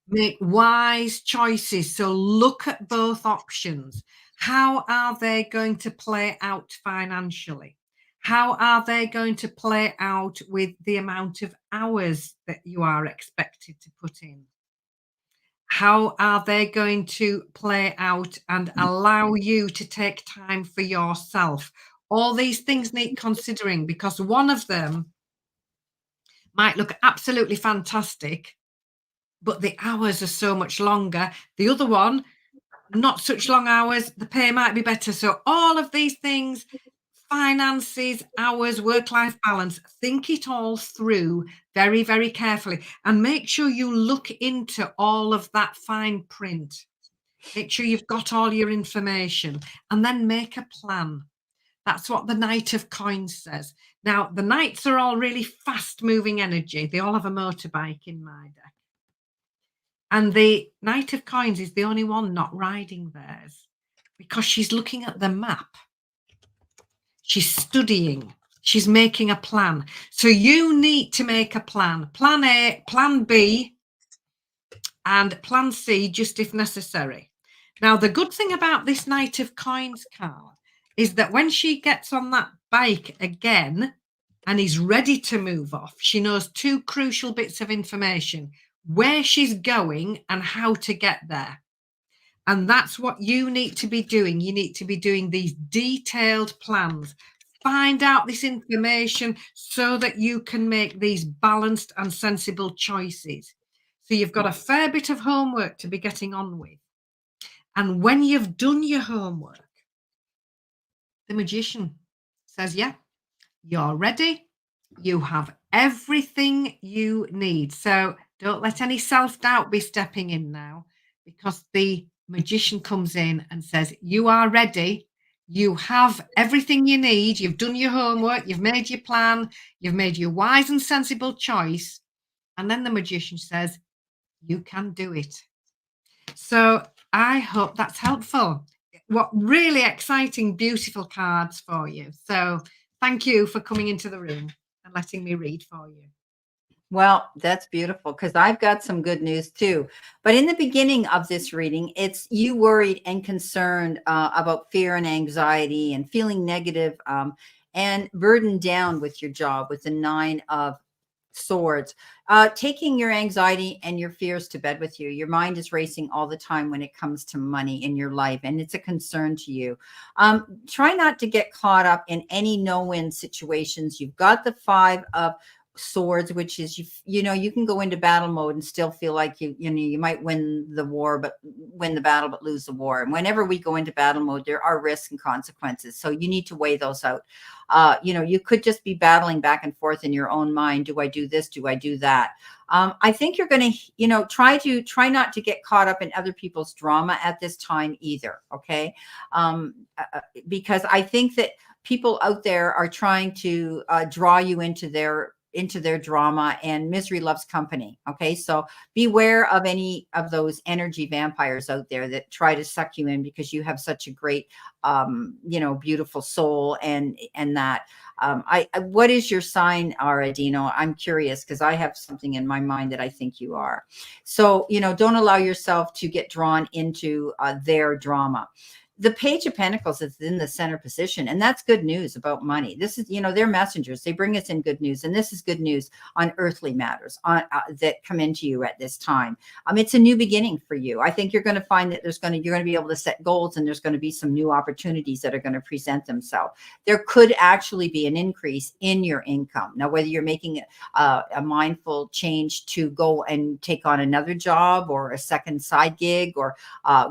make wise choices. So look at both options. How are they going to play out financially? How are they going to play out with the amount of hours that you are expected to put in? How are they going to play out and allow you to take time for yourself? All these things need considering, because one of them might look absolutely fantastic, but the hours are so much longer. The other one, not such long hours, the pay might be better. So all of these things, finances, hours, work-life balance, think it all through very, very carefully and make sure you look into all of that fine print. Make sure you've got all your information and then make a plan. That's what the Knight of Coins says. Now, the Knights are all really fast-moving energy. They all have a motorbike in my deck. And the Knight of Coins is the only one not riding theirs because she's looking at the map. She's studying. She's making a plan. So you need to make a plan. Plan A, Plan B, and Plan C, just if necessary. Now, the good thing about this Knight of Coins card is that when she gets on that bike again and is ready to move off, she knows two crucial bits of information: where she's going and how to get there. And that's what you need to be doing. You need to be doing these detailed plans. Find out this information so that you can make these balanced and sensible choices. So you've got a fair bit of homework to be getting on with. And when you've done your homework, the Magician says, yeah, you're ready. You have everything you need. So don't let any self-doubt be stepping in now, because the Magician comes in and says, you are ready. You have everything you need. You've done your homework. You've made your plan. You've made your wise and sensible choice. And then the Magician says, you can do it. So I hope that's helpful. What really exciting, beautiful cards for you. So thank you for coming into the room and letting me read for you. Well, that's beautiful, because I've got some good news too. But in the beginning of this reading, it's you worried and concerned about fear and anxiety and feeling negative and burdened down with your job, with the 9 of Swords, taking your anxiety and your fears to bed with you. Your mind is racing all the time when it comes to money in your life, and it's a concern to you. Try not to get caught up in any no-win situations. You've got the 5 of Swords, which is, you know, you can go into battle mode and still feel like you might win the war, but win the battle, but lose the war. And whenever we go into battle mode, there are risks and consequences. So you need to weigh those out. You could just be battling back and forth in your own mind. Do I do this? Do I do that? I think you're going to, try not to get caught up in other people's drama at this time either. Okay. Because I think that people out there are trying to draw you into their drama, and misery loves company. Okay. So beware of any of those energy vampires out there that try to suck you in because you have such a great, beautiful soul and that. What is your sign, Aradino? I'm curious, because I have something in my mind that I think you are. So, don't allow yourself to get drawn into their drama. The Page of Pentacles is in the center position, and that's good news about money. This is, they're messengers. They bring us in good news, and this is good news on earthly matters that come into you at this time. It's a new beginning for you. I think you're going to find that you're going to be able to set goals, and there's going to be some new opportunities that are going to present themselves. There could actually be an increase in your income. Now, whether you're making a mindful change to go and take on another job or a second side gig, or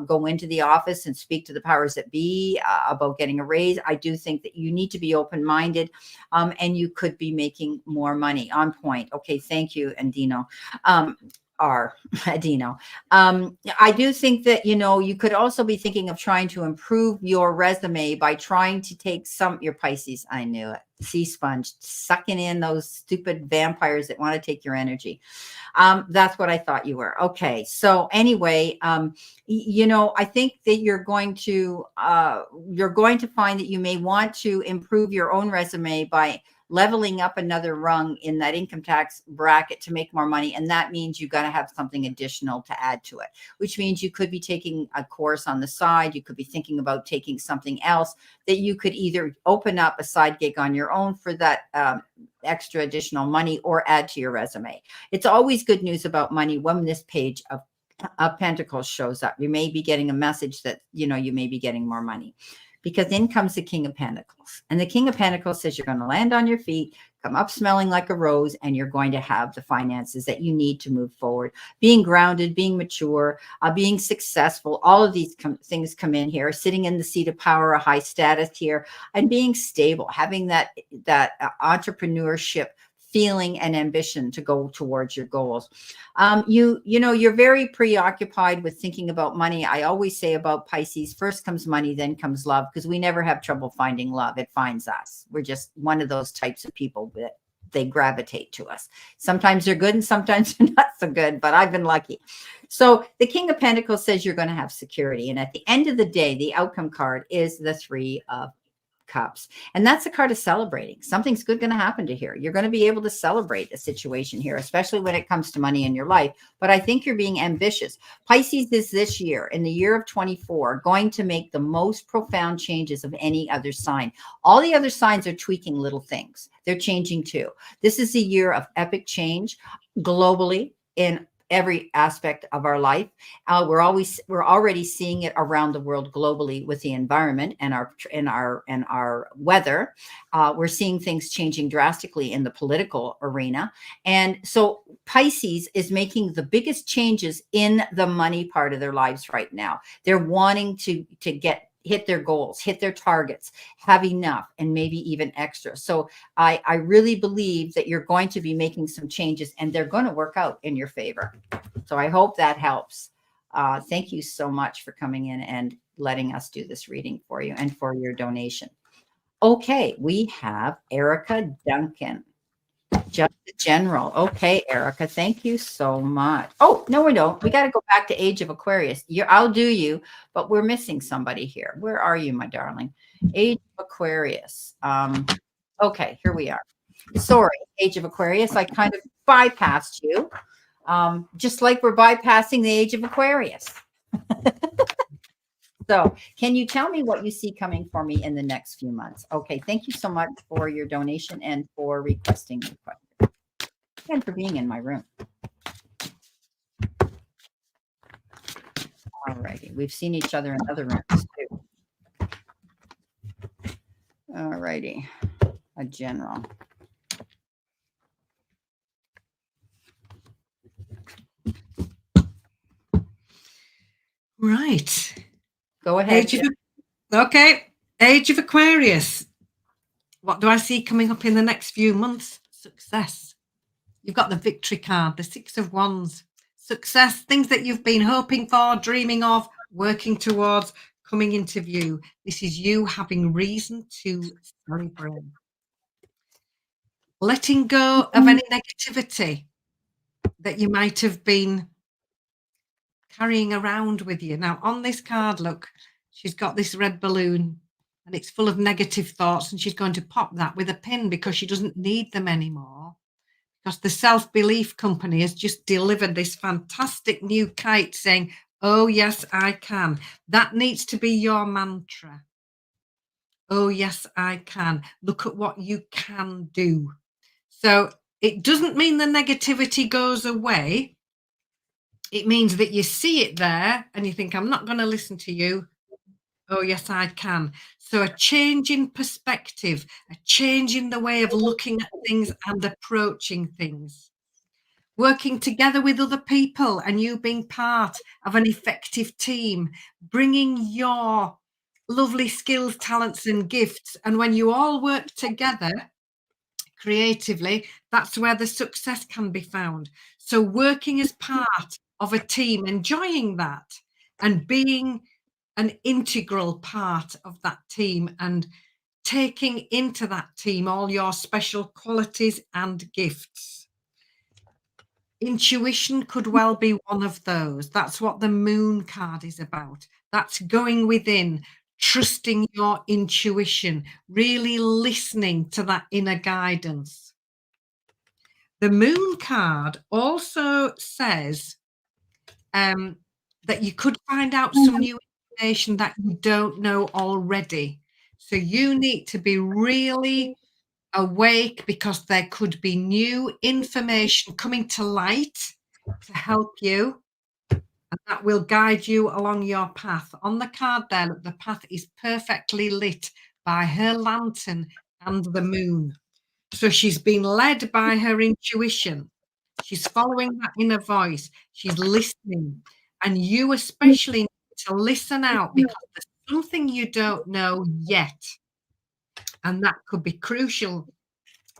go into the office and speak to the powers that be about getting a raise, I do think that you need to be open-minded, and you could be making more money. On point. Okay, thank you, Andino. Adino. I do think that, you could also be thinking of trying to improve your resume by trying to take your Pisces. I knew it. Sea sponge, sucking in those stupid vampires that want to take your energy. That's what I thought you were. Okay. So anyway, I think that you're going to find that you may want to improve your own resume by leveling up another rung in that income tax bracket to make more money. And that means you got to have something additional to add to it, which means you could be taking a course on the side. You could be thinking about taking something else that you could either open up a side gig on your own for that extra additional money, or add to your resume. It's always good news about money when this Page of Pentacles shows up. You may be getting a message that, you may be getting more money. Because in comes the King of Pentacles. And the King of Pentacles says you're going to land on your feet, come up smelling like a rose, and you're going to have the finances that you need to move forward. Being grounded, being mature, being successful, all of these things come in here. Sitting in the seat of power, a high status here, and being stable, having that entrepreneurship feeling and ambition to go towards your goals. You know, you're very preoccupied with thinking about money. I always say about Pisces, first comes money, then comes love, because we never have trouble finding love. It finds us. We're just one of those types of people that they gravitate to us. Sometimes they're good and sometimes they're not so good, but I've been lucky. So the King of Pentacles says you're going to have security. And at the end of the day, the outcome card is the Three of Cups. And that's a card of celebrating. Something's good going to happen to here. You're going to be able to celebrate a situation here, especially when it comes to money in your life. But I think you're being ambitious. Pisces is this year, in the year of 24, going to make the most profound changes of any other sign. All the other signs are tweaking little things. They're changing too. This is a year of epic change globally in every aspect of our life. We're already seeing it around the world globally with the environment and our weather. We're seeing things changing drastically in the political arena. And so Pisces is making the biggest changes in the money part of their lives right now. They're wanting to hit their goals, hit their targets, have enough, and maybe even extra. So I really believe that you're going to be making some changes and they're going to work out in your favor. So I hope that helps. Thank you so much for coming in and letting us do this reading for you and for your donation. Okay, we have Erica Duncan. Just the general. Okay, Erica, thank you so much. Oh, no, we don't. We got to go back to Age of Aquarius. I'll do you, but we're missing somebody here. Where are you, my darling? Age of Aquarius. Okay, here we are. Sorry, Age of Aquarius. I kind of bypassed you. Just like we're bypassing the Age of Aquarius. So can you tell me what you see coming for me in the next few months? Okay, thank you so much for your donation and for requesting your question and for being in my room. All righty, we've seen each other in other rooms too. All righty, a general. Right. Go ahead. Okay. Age of Aquarius. What do I see coming up in the next few months? Success. You've got the victory card, the Six of Wands. Success, things that you've been hoping for, dreaming of, working towards, coming into view. This is you having reason to celebrate. Letting go of any negativity that you might have been carrying around with you. Now, on this card, look, she's got this red balloon and it's full of negative thoughts, and she's going to pop that with a pin because she doesn't need them anymore. Because the Self-Belief Company has just delivered this fantastic new kite saying, oh, yes, I can. That needs to be your mantra. Oh, yes, I can. Look at what you can do. So it doesn't mean the negativity goes away. It means that you see it there and you think, I'm not going to listen to you. Oh, yes, I can. So a change in perspective, a change in the way of looking at things and approaching things. Working together with other people and you being part of an effective team, bringing your lovely skills, talents and gifts. And when you all work together creatively, that's where the success can be found. So working as part of a team, enjoying that and being an integral part of that team and taking into that team all your special qualities and gifts. Intuition could well be one of those. That's what the Moon card is about. That's going within, trusting your intuition, really listening to that inner guidance. The Moon card also says that you could find out some new information that you don't know already. So you need to be really awake because there could be new information coming to light to help you. And that will guide you along your path. On the card there, look, the path is perfectly lit by her lantern and the moon. So she's been led by her intuition. She's following that inner voice. She's listening. And you especially need to listen out because there's something you don't know yet. And that could be crucial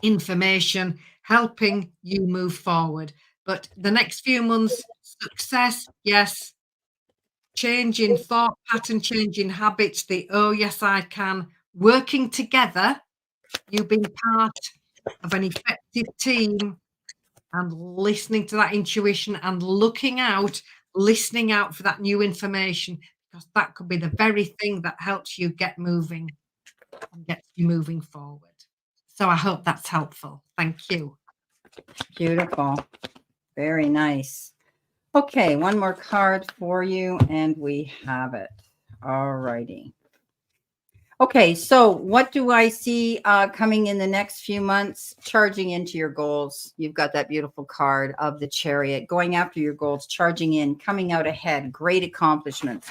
information helping you move forward. But the next few months, success, yes. Changing thought pattern, changing habits, the oh, yes, I can, working together, you being part of an effective team and listening to that intuition and listening out for that new information, because that could be the very thing that helps you get moving and gets you moving forward. So I hope that's helpful. Thank you. Beautiful. Very nice. Okay, one more card for you, and we have it. All righty. Okay, so what do I see coming in the next few months? Charging into your goals. You've got that beautiful card of the Chariot, going after your goals, charging in, coming out ahead, great accomplishments.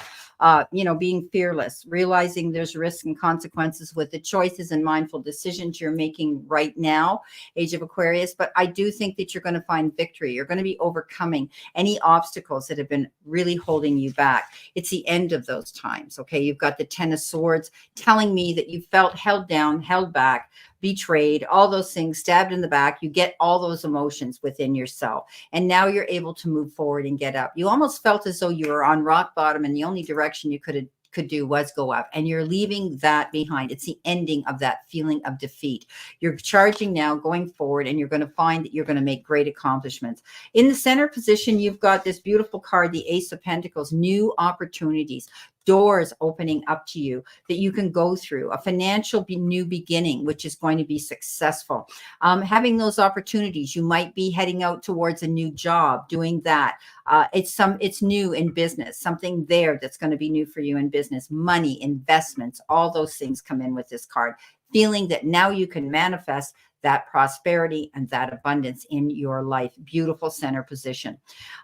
Being fearless, realizing there's risks and consequences with the choices and mindful decisions you're making right now, Age of Aquarius. But I do think that you're going to find victory. You're going to be overcoming any obstacles that have been really holding you back. It's the end of those times. Okay, you've got the Ten of Swords telling me that you felt held down, held back, betrayed, all those things, stabbed in the back. You get all those emotions within yourself. And now you're able to move forward and get up. You almost felt as though you were on rock bottom and the only direction you could do was go up, and you're leaving that behind. It's the ending of that feeling of defeat. You're charging now, going forward, and you're going to find that you're going to make great accomplishments. In the center position, you've got this beautiful card, the Ace of Pentacles, new opportunities, doors opening up to you that you can go through, a financial new beginning, which is going to be successful. Having those opportunities, you might be heading out towards a new job, doing that. It's new in business, something there that's going to be new for you in business, money, investments, all those things come in with this card, feeling that now you can manifest that prosperity and that abundance in your life. Beautiful center position.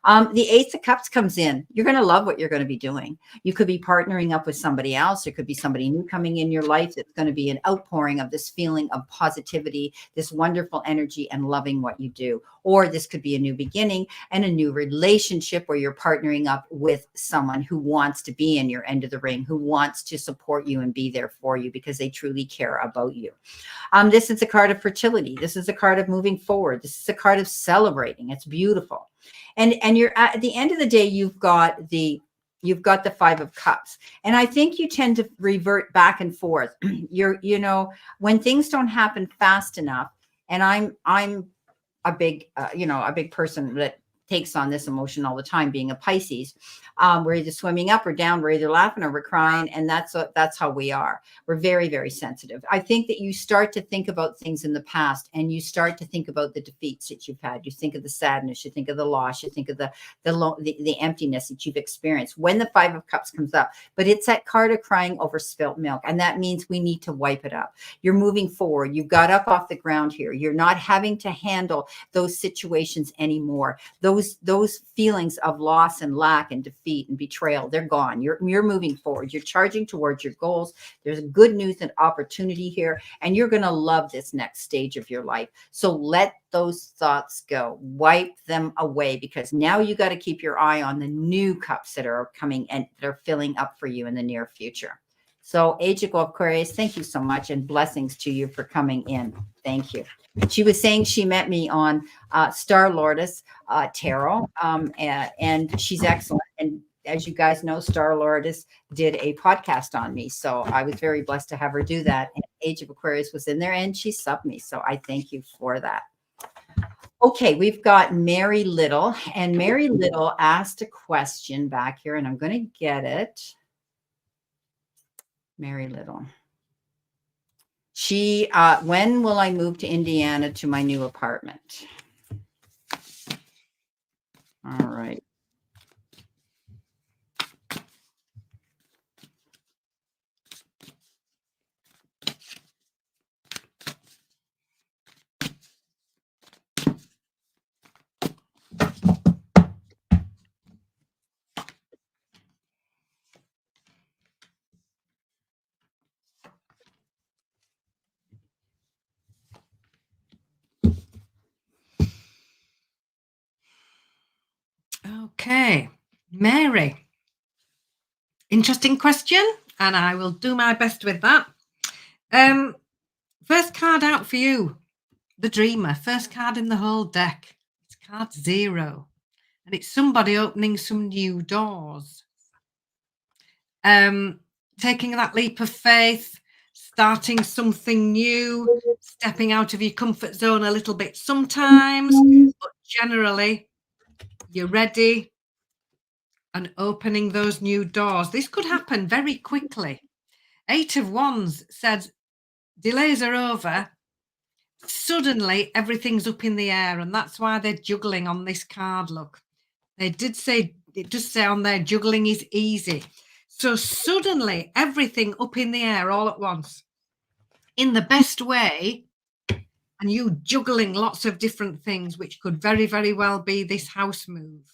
The Ace of Cups comes in. You're going to love what you're going to be doing. You could be partnering up with somebody else. There could be somebody new coming in your life. That's going to be an outpouring of this feeling of positivity, this wonderful energy, and loving what you do. Or this could be a new beginning and a new relationship where you're partnering up with someone who wants to be in your end of the ring, who wants to support you and be there for you because they truly care about you. This is a card of fertility. This is a card of moving forward. This is a card of celebrating. It's beautiful. And you're at the end of the day, you've got the Five of Cups. And I think you tend to revert back and forth. When things don't happen fast enough, and I'm a big, a big person that takes on this emotion all the time, being a Pisces. We're either swimming up or down, we're either laughing or we're crying, and that's how we are. We're very, very sensitive. I think that you start to think about things in the past, and you start to think about the defeats that you've had. You think of the sadness, you think of the loss, you think of the emptiness that you've experienced when the Five of Cups comes up. But it's that card of crying over spilt milk, and that means we need to wipe it up. You're moving forward. You've got up off the ground here. You're not having to handle those situations anymore. Those feelings of loss and lack and defeat and betrayal, they're gone. You're moving forward. You're charging towards your goals. There's good news and opportunity here, and you're going to love this next stage of your life. So let those thoughts go. Wipe them away, because now you got to keep your eye on the new cups that are coming and they're filling up for you in the near future. So Age of Aquarius, thank you so much, and blessings to you for coming in. Thank you. She was saying she met me on Star Lourdes Taro, and she's excellent. And as you guys know, Star Lourdes did a podcast on me. So I was very blessed to have her do that. And Age of Aquarius was in there, and she subbed me. So I thank you for that. Okay, we've got Mary Little, and Mary Little asked a question back here, and I'm going to get it. Mary Little. She, when will I move to Indiana to my new apartment? All right. Okay, Mary. Interesting question, and I will do my best with that. First card out for you, the Dreamer, first card in the whole deck. It's card 0. And it's somebody opening some new doors. Taking that leap of faith, starting something new, stepping out of your comfort zone a little bit sometimes, but generally you're ready and opening those new doors. This could happen very quickly. 8 of Wands said delays are over. Suddenly everything's up in the air, and that's why they're juggling on this card. Look, they did say, it does say on there, juggling is easy. So suddenly everything up in the air all at once in the best way, and you juggling lots of different things, which could very, very well be this house move.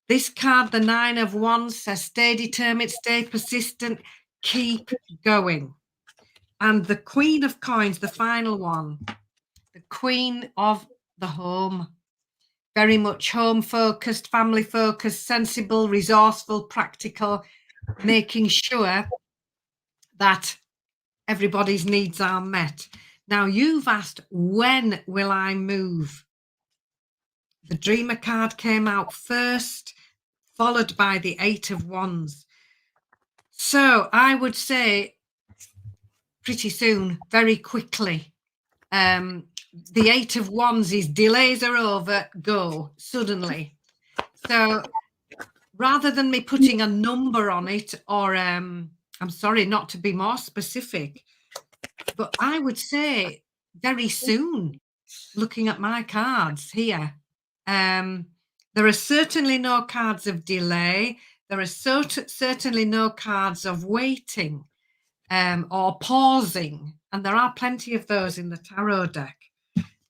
This card, the 9 of Wands, says stay determined, stay persistent, keep going. And the Queen of Coins, the final one, the Queen of the Home, very much home focused, family focused, sensible, resourceful, practical, making sure that everybody's needs are met. Now, you've asked, when will I move? The Dreamer card came out first, followed by the 8 of Wands. So I would say pretty soon, very quickly. The 8 of Wands is delays are over, go, suddenly. So rather than me putting a number on it, or I'm sorry, not to be more specific, but I would say very soon, looking at my cards here, there are certainly no cards of delay. There are certainly no cards of waiting or pausing. And there are plenty of those in the tarot deck.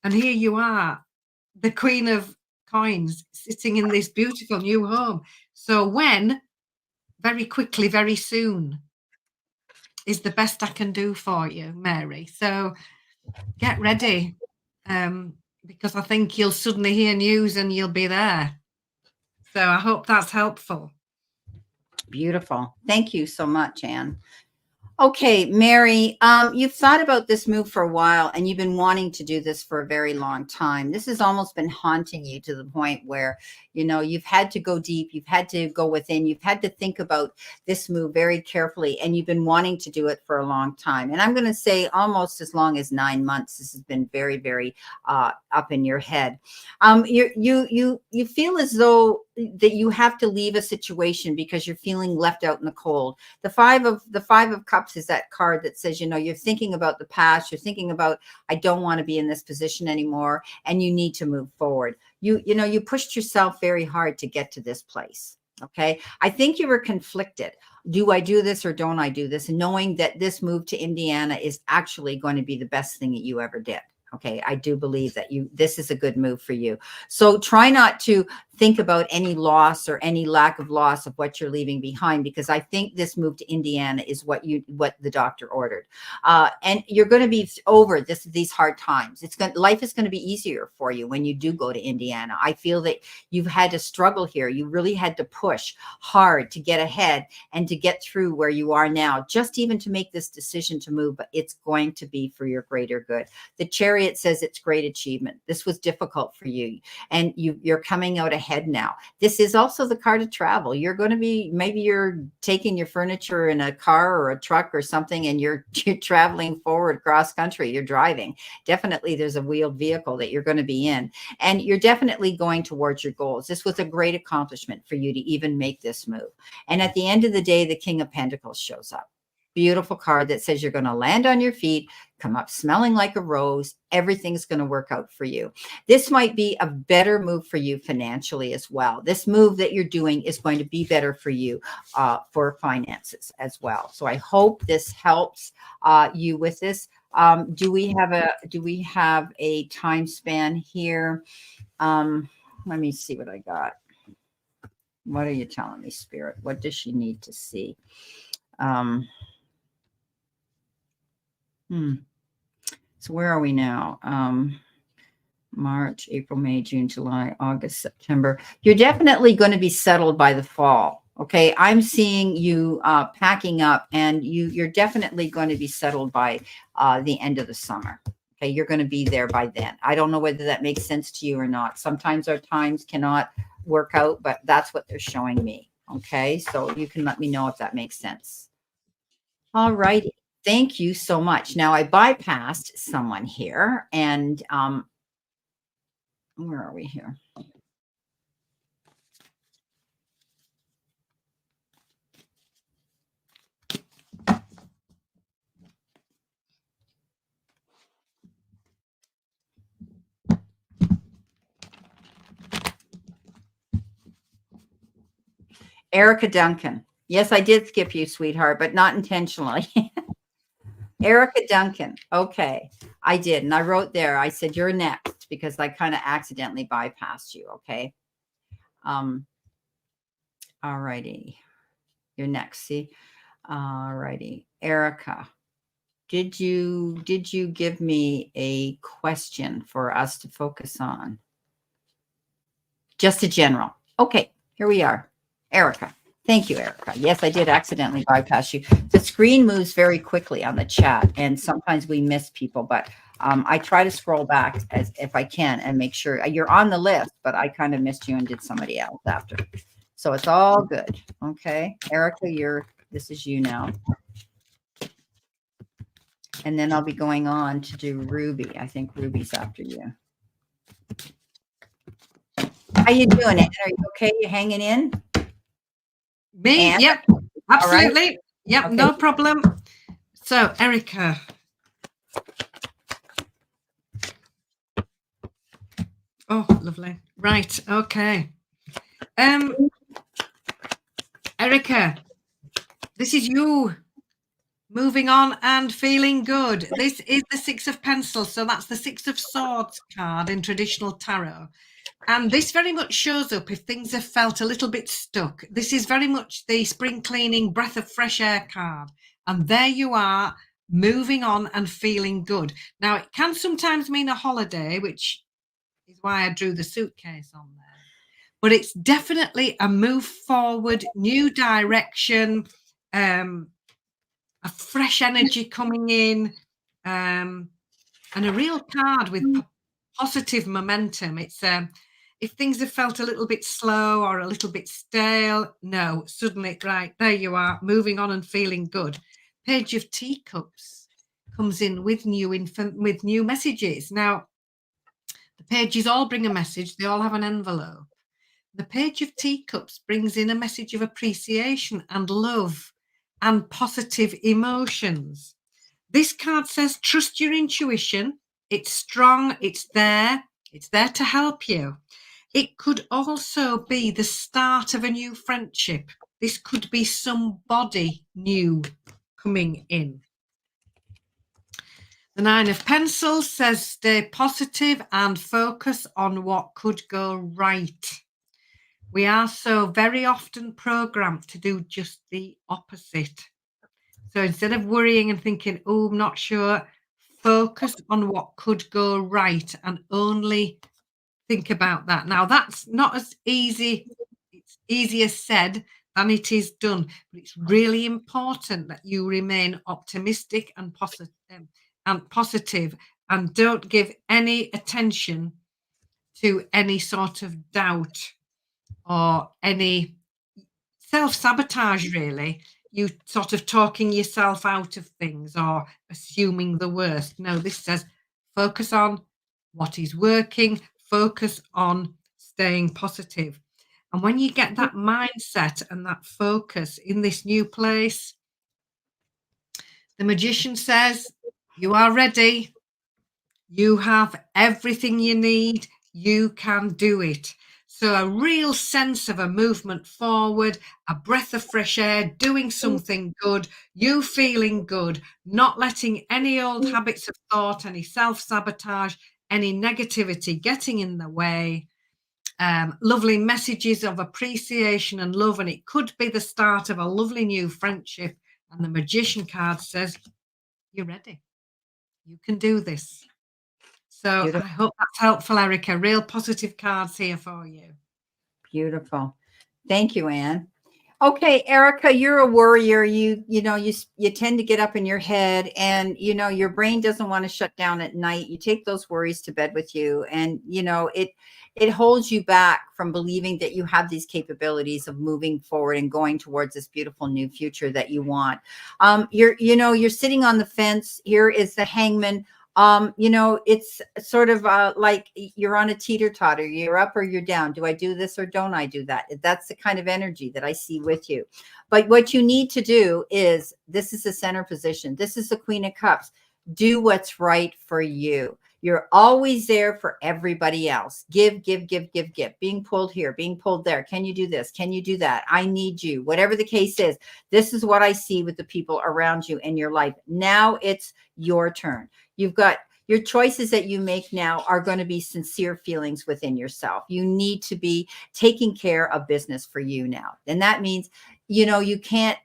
And here you are, the Queen of Coins, sitting in this beautiful new home. So when? Very quickly, very soon, is the best I can do for you, Mary. So get ready, because I think you'll suddenly hear news and you'll be there. So I hope that's helpful. Beautiful. Thank you so much, Anne. Okay, Mary, you've thought about this move for a while, and you've been wanting to do this for a very long time. This has almost been haunting you to the point where, you know, you've had to go deep, you've had to go within, you've had to think about this move very carefully, and you've been wanting to do it for a long time. And I'm going to say almost as long as 9 months. This has been very, very up in your head. You feel as though that you have to leave a situation because you're feeling left out in the cold. The five of cups is that card that says, you know, you're thinking about the past, you're thinking about, I don't want to be in this position anymore, and you need to move forward. You know, you pushed yourself very hard to get to this place. Okay. I think you were conflicted. Do I do this or don't I do this? And knowing that this move to Indiana is actually going to be the best thing that you ever did. Okay, I do believe that this is a good move for you. So try not to think about any loss or any lack of loss of what you're leaving behind, because I think this move to Indiana is what the doctor ordered. And you're going to be over these hard times. Life is going to be easier for you when you do go to Indiana. I feel that you've had to struggle here. You really had to push hard to get ahead and to get through where you are now, just even to make this decision to move, but it's going to be for your greater good. The Chariot says it's great achievement. This was difficult for you, and you're coming out ahead now. This is also the card of travel. You're going to be, maybe you're taking your furniture in a car or a truck or something, and you're traveling forward cross country. You're driving. Definitely there's a wheeled vehicle that you're going to be in, and you're definitely going towards your goals. This was a great accomplishment for you to even make this move. And at the end of the day, the King of Pentacles shows up. Beautiful card that says you're going to land on your feet, come up smelling like a rose. Everything's going to work out for you. This might be a better move for you financially as well. This move that you're doing is going to be better for you for finances as well. So I hope this helps you with this. Do we have a time span here? Let me see what I got. What are you telling me, Spirit? What does she need to see? So where are we now? March, April, May, June, July, August, September. You're definitely going to be settled by the fall. Okay. I'm seeing you packing up, and you're definitely going to be settled by the end of the summer. Okay, you're going to be there by then. I don't know whether that makes sense to you or not. Sometimes our times cannot work out, but that's what they're showing me. Okay, so you can let me know if that makes sense. All righty. Thank you so much. Now I bypassed someone here, and where are we here? Erica Duncan. Yes, I did skip you, sweetheart, but not intentionally. Erica Duncan. Okay, I did. And I wrote there, I said, you're next because I kind of accidentally bypassed you. Okay. All righty. You're next. See? All righty. Erica, did you give me a question for us to focus on? Just a general. Okay, here we are. Erica. Thank you, Erica. Yes, I did accidentally bypass you. The screen moves very quickly on the chat, and sometimes we miss people, but I try to scroll back as if I can and make sure you're on the list, but I kind of missed you and did somebody else after. So it's all good. Okay, Erica, this is you now. And then I'll be going on to do Ruby. I think Ruby's after you. How you doing, Anne? Are you okay? You hanging in? Me? Anne? Yep, absolutely. Right. Yep, okay. No problem. So, Erica. Oh, lovely. Right, okay. Erica, this is you moving on and feeling good. This is the 6 of Pencils, so that's the 6 of Swords card in traditional tarot. And this very much shows up if things have felt a little bit stuck. This is very much the spring cleaning, breath of fresh air card. And there you are, moving on and feeling good. Now, it can sometimes mean a holiday, which is why I drew the suitcase on there. But it's definitely a move forward, new direction, a fresh energy coming in, and a real card with positive momentum. It's if things have felt a little bit slow or a little bit stale, no, suddenly, right, there you are, moving on and feeling good. Page of Teacups comes in with new messages. Now, the pages all bring a message. They all have an envelope. The Page of Teacups brings in a message of appreciation and love and positive emotions. This card says, trust your intuition. It's strong. It's there. It's there to help you. It could also be the start of a new friendship. This could be somebody new coming in. The 9 of Pencils says, stay positive and focus on what could go right. We are so very often programmed to do just the opposite. So instead of worrying and thinking, oh, I'm not sure, focus on what could go right and only think about that. Now, that's not as easy. It's easier said than it is done. But it's really important that you remain optimistic and positive and don't give any attention to any sort of doubt or any self-sabotage, really. You sort of talking yourself out of things or assuming the worst. No, this says focus on what is working, focus on staying positive. And when you get that mindset and that focus in this new place, the Magician says, you are ready. You have everything you need. You can do it. So a real sense of a movement forward, a breath of fresh air, doing something good, you feeling good, not letting any old habits of thought, any self-sabotage, any negativity getting in the way. Lovely messages of appreciation and love, and it could be the start of a lovely new friendship. And the Magician card says, you're ready. You can do this. So beautiful. I hope that's helpful, Erica. Real positive cards here for you. Beautiful. Thank you, Anne. Okay, Erica, you're a worrier. You tend to get up in your head, and your brain doesn't want to shut down at night. You take those worries to bed with you, and it holds you back from believing that you have these capabilities of moving forward and going towards this beautiful new future that you want. You're sitting on the fence. Here is the hangman. It's sort of like you're on a teeter-totter. You're up or you're down. Do I do this or don't I do that? That's the kind of energy that I see with you. But what you need to do is, this is the center position. This is the Queen of Cups. Do what's right for you. You're always there for everybody else. Give, give, give, give, give. Being pulled here, being pulled there. Can you do this? Can you do that? I need you. Whatever the case is, this is what I see with the people around you in your life. Now it's your turn. You've got your choices that you make now are going to be sincere feelings within yourself. You need to be taking care of business for you now. And that means, you can't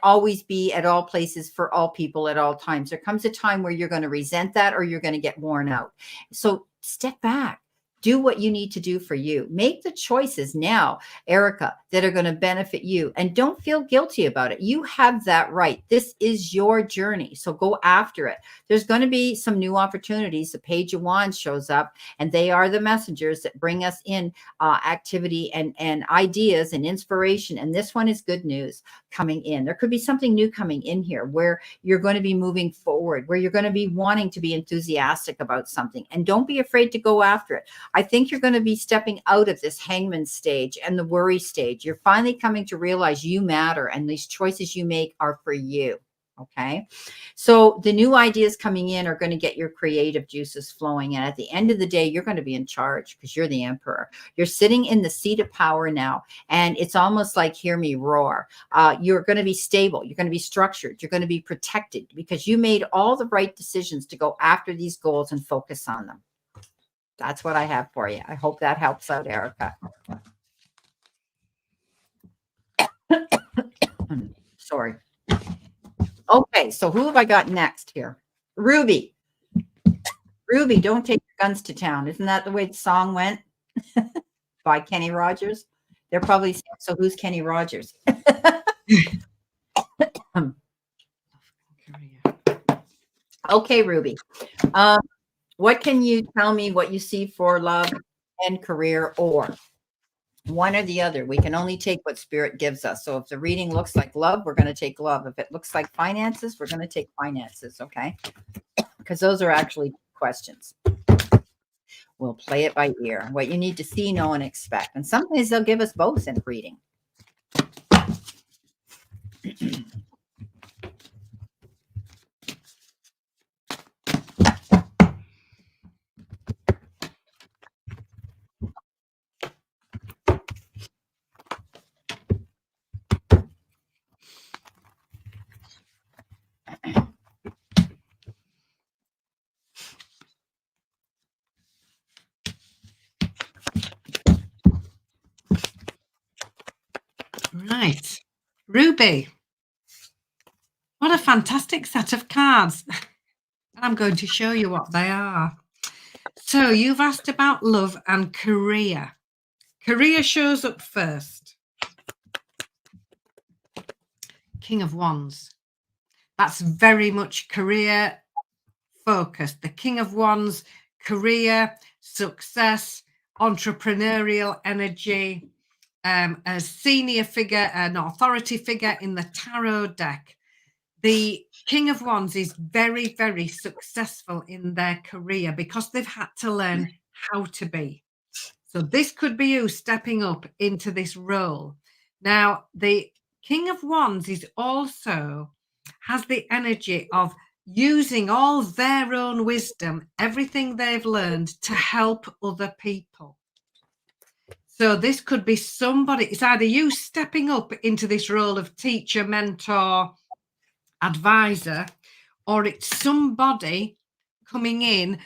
always be at all places for all people at all times. There comes a time where you're going to resent that, or you're going to get worn out. So step back. Do what you need to do for you. Make the choices now, Erica, that are going to benefit you. And don't feel guilty about it. You have that right. This is your journey. So go after it. There's going to be some new opportunities. The Page of Wands shows up, and they are the messengers that bring us in activity and ideas and inspiration. And this one is good news coming in. There could be something new coming in here where you're going to be moving forward, where you're going to be wanting to be enthusiastic about something. And don't be afraid to go after it. I think you're going to be stepping out of this hangman stage and the worry stage. You're finally coming to realize you matter, and these choices you make are for you. Okay. So the new ideas coming in are going to get your creative juices flowing. And at the end of the day, you're going to be in charge because you're the emperor. You're sitting in the seat of power now. And it's almost like, hear me roar. You're going to be stable. You're going to be structured. You're going to be protected because you made all the right decisions to go after these goals and focus on them. That's what I have for you. I hope that helps out, Erica. Sorry. Okay, so who have I got next here? Ruby. Ruby, don't take your guns to town. Isn't that the way the song went? By Kenny Rogers. They're probably saying, so who's Kenny Rogers? Okay, Ruby. What can you tell me what you see for love and career, or one or the other? We can only take what spirit gives us. So if the reading looks like love, we're going to take love. If it looks like finances, we're going to take finances. Okay. Because those are actually questions. We'll play it by ear. What you need to see, know, and expect. And sometimes they'll give us both in reading. Right. Ruby. What a fantastic set of cards. I'm going to show you what they are. So you've asked about love and career. Career shows up first. King of Wands. That's very much career focused. The King of Wands, career, success, entrepreneurial energy, a senior figure, an authority figure in the Taro deck. The King of Wands is very, very successful in their career because they've had to learn how to be. So this could be you stepping up into this role. Now, the King of Wands is also has the energy of using all their own wisdom, everything they've learned to help other people. So this could be somebody, it's either you stepping up into this role of teacher, mentor, advisor, or it's somebody coming in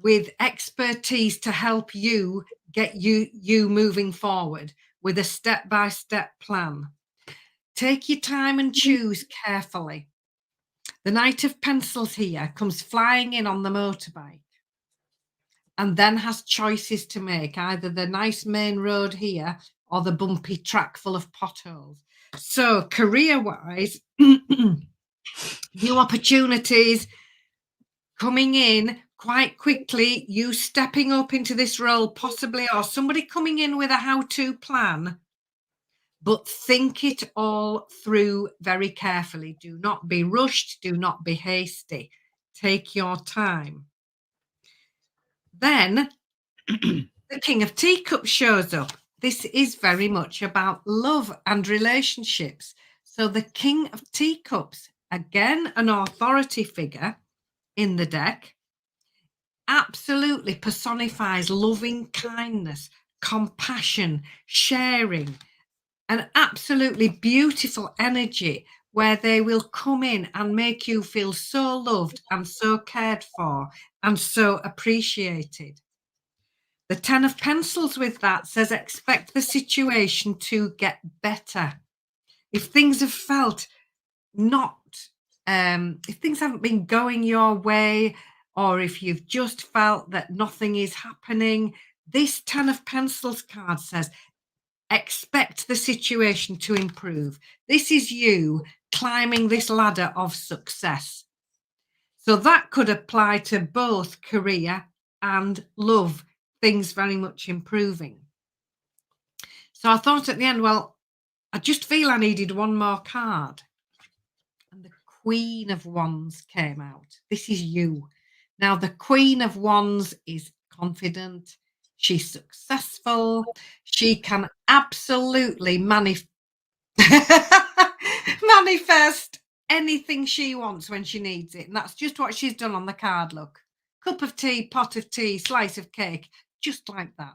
with expertise to help you get you moving forward with a step-by-step plan. Take your time and choose carefully. The Knight of Pencils here comes flying in on the motorbike and then has choices to make, either the nice main road here or the bumpy track full of potholes. So career-wise, new opportunities coming in quite quickly, you stepping up into this role possibly, or somebody coming in with a how-to plan, but think it all through very carefully. Do not be rushed. Do not be hasty. Take your time. Then the King of Teacups shows up. This is very much about love and relationships. So the King of Teacups, again, an authority figure in the deck, absolutely personifies loving kindness, compassion, sharing, an absolutely beautiful energy where they will come in and make you feel so loved and so cared for and so appreciated. The 10 of Pencils with that says expect the situation to get better. If things have felt not, if things haven't been going your way, or if you've just felt that nothing is happening, this 10 of Pencils card says expect the situation to improve. This is you climbing this ladder of success. So that could apply to both career and love, things very much improving. So I thought at the end, well, I just feel I needed one more card. And the Queen of Wands came out. This is you. Now, the Queen of Wands is confident. She's successful. She can absolutely manifest anything she wants when she needs it. And that's just what she's done on the card, look. Cup of tea, pot of tea, slice of cake, just like that.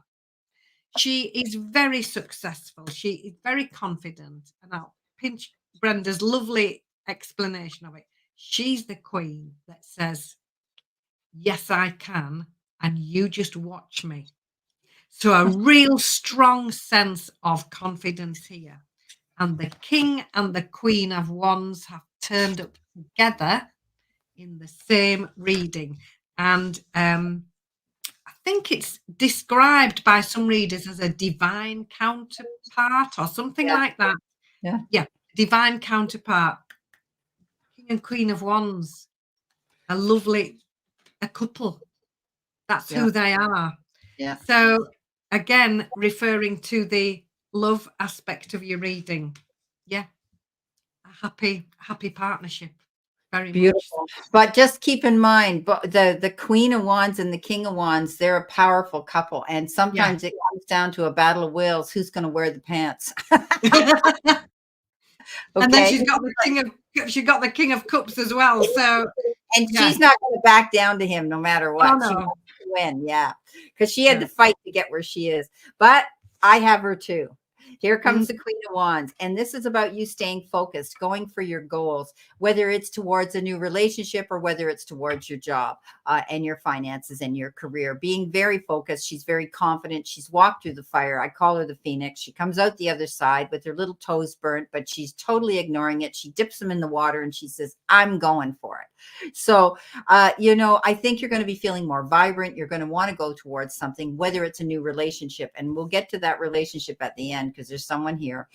She is very successful. She is very confident. And I'll pinch Brenda's lovely explanation of it. She's the queen that says, yes, I can. And you just watch me. So a real strong sense of confidence here. And the King and the Queen of Wands have turned up together in the same reading. And I think it's described by some readers as a divine counterpart or something like that. Yeah, divine counterpart. King and Queen of Wands, a couple. That's who they are. Yeah. So again, referring to the love aspect of your reading. Yeah. A happy partnership. Very beautiful. much. But just keep in mind, but the Queen of Wands and the King of Wands, they're a powerful couple. And sometimes it comes down to a battle of wills. Who's going to wear the pants? Okay. And then she's got the King of Cups as well. So and she's not going to back down to him no matter what. Oh, no. She wants to win, because she had to fight to get where she is. But I have her too. Here comes the Queen of Wands. And this is about you staying focused, going for your goals, whether it's towards a new relationship or whether it's towards your job and your finances and your career. Being very focused. She's very confident. She's walked through the fire. I call her the Phoenix. She comes out the other side with her little toes burnt, but she's totally ignoring it. She dips them in the water and she says, I'm going for it. So, I think you're going to be feeling more vibrant. You're going to want to go towards something, whether it's a new relationship. And we'll get to that relationship at the end because there's someone here.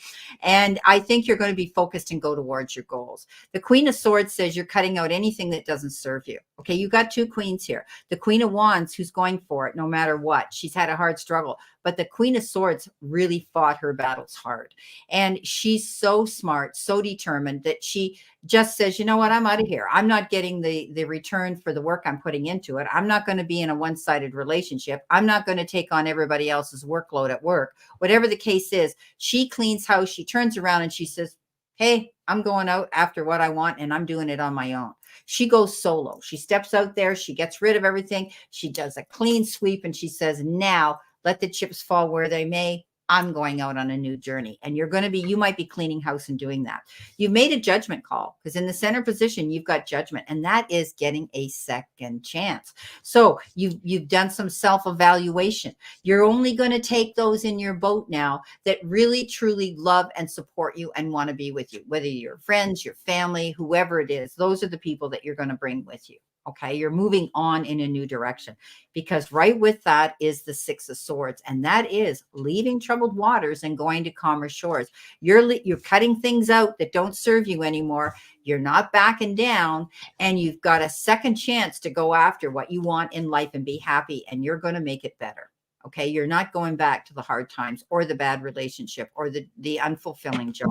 And I think you're going to be focused and go towards your goals. The Queen of Swords says you're cutting out anything that doesn't serve you. Okay, you got two queens here. The Queen of Wands, who's going for it no matter what. She's had a hard struggle. But the Queen of Swords really fought her battles hard. And she's so smart, so determined that she just says, you know what, I'm out of here. I'm not getting the return for the work I'm putting into it. I'm not going to be in a one-sided relationship. I'm not going to take on everybody else's workload at work. Whatever the case is, she cleans house. She turns around and she says, hey, I'm going out after what I want and I'm doing it on my own. She goes solo. She steps out there. She gets rid of everything. She does a clean sweep and she says, now let the chips fall where they may. I'm going out on a new journey. And you might be cleaning house and doing that. You've made a judgment call because in the center position, you've got judgment, and that is getting a second chance. So you've done some self-evaluation. You're only going to take those in your boat now that really, truly love and support you and want to be with you, whether you're friends, your family, whoever it is. Those are the people that you're going to bring with you. Okay, you're moving on in a new direction, because right with that is the Six of Swords, and that is leaving troubled waters and going to calmer shores. You're cutting things out that don't serve you anymore. You're not backing down, and you've got a second chance to go after what you want in life and be happy, and you're going to make it better. Okay, you're not going back to the hard times or the bad relationship or the unfulfilling job.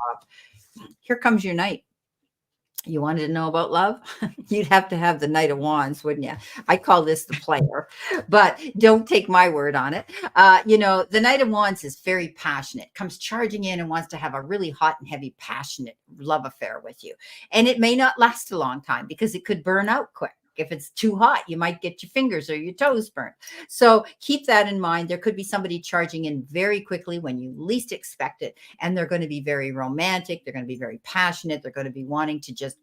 Here comes your knight. You wanted to know about love? You'd have to have the Knight of Wands, wouldn't you? I call this the player, but don't take my word on it. The Knight of Wands is very passionate, comes charging in and wants to have a really hot and heavy, passionate love affair with you. And it may not last a long time because it could burn out quick. If it's too hot, you might get your fingers or your toes burnt. So keep that in mind. There could be somebody charging in very quickly when you least expect it. And they're going to be very romantic. They're going to be very passionate. They're going to be wanting to just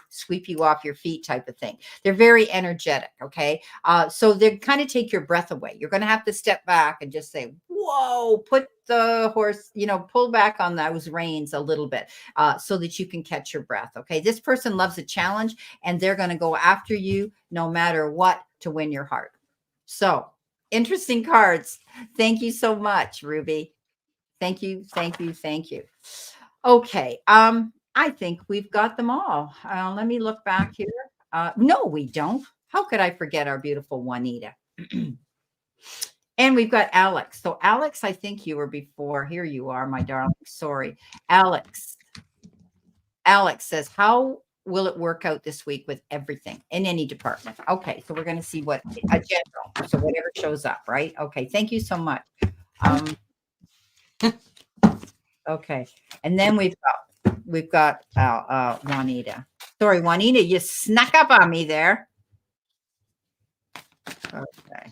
sweep you off your feet type of thing. They're very energetic. Okay. So they kind of take your breath away. You're going to have to step back and just say, whoa, put the horse, pull back on those reins a little bit so that you can catch your breath. Okay. This person loves a challenge, and they're going to go after you no matter what to win your heart. So interesting cards. Thank you so much, Ruby. Thank you. Thank you. Thank you. Okay. I think we've got them all. Let me look back here. No, we don't. How could I forget our beautiful Juanita? And we've got Alex. So Alex, I think you were before. Here you are, my darling. Sorry. Alex says, how will it work out this week with everything in any department? Okay. So we're going to see what a general. So whatever shows up, right? Okay. Thank you so much. Okay. And then we've got Juanita. Sorry, Juanita, you snuck up on me there. Okay.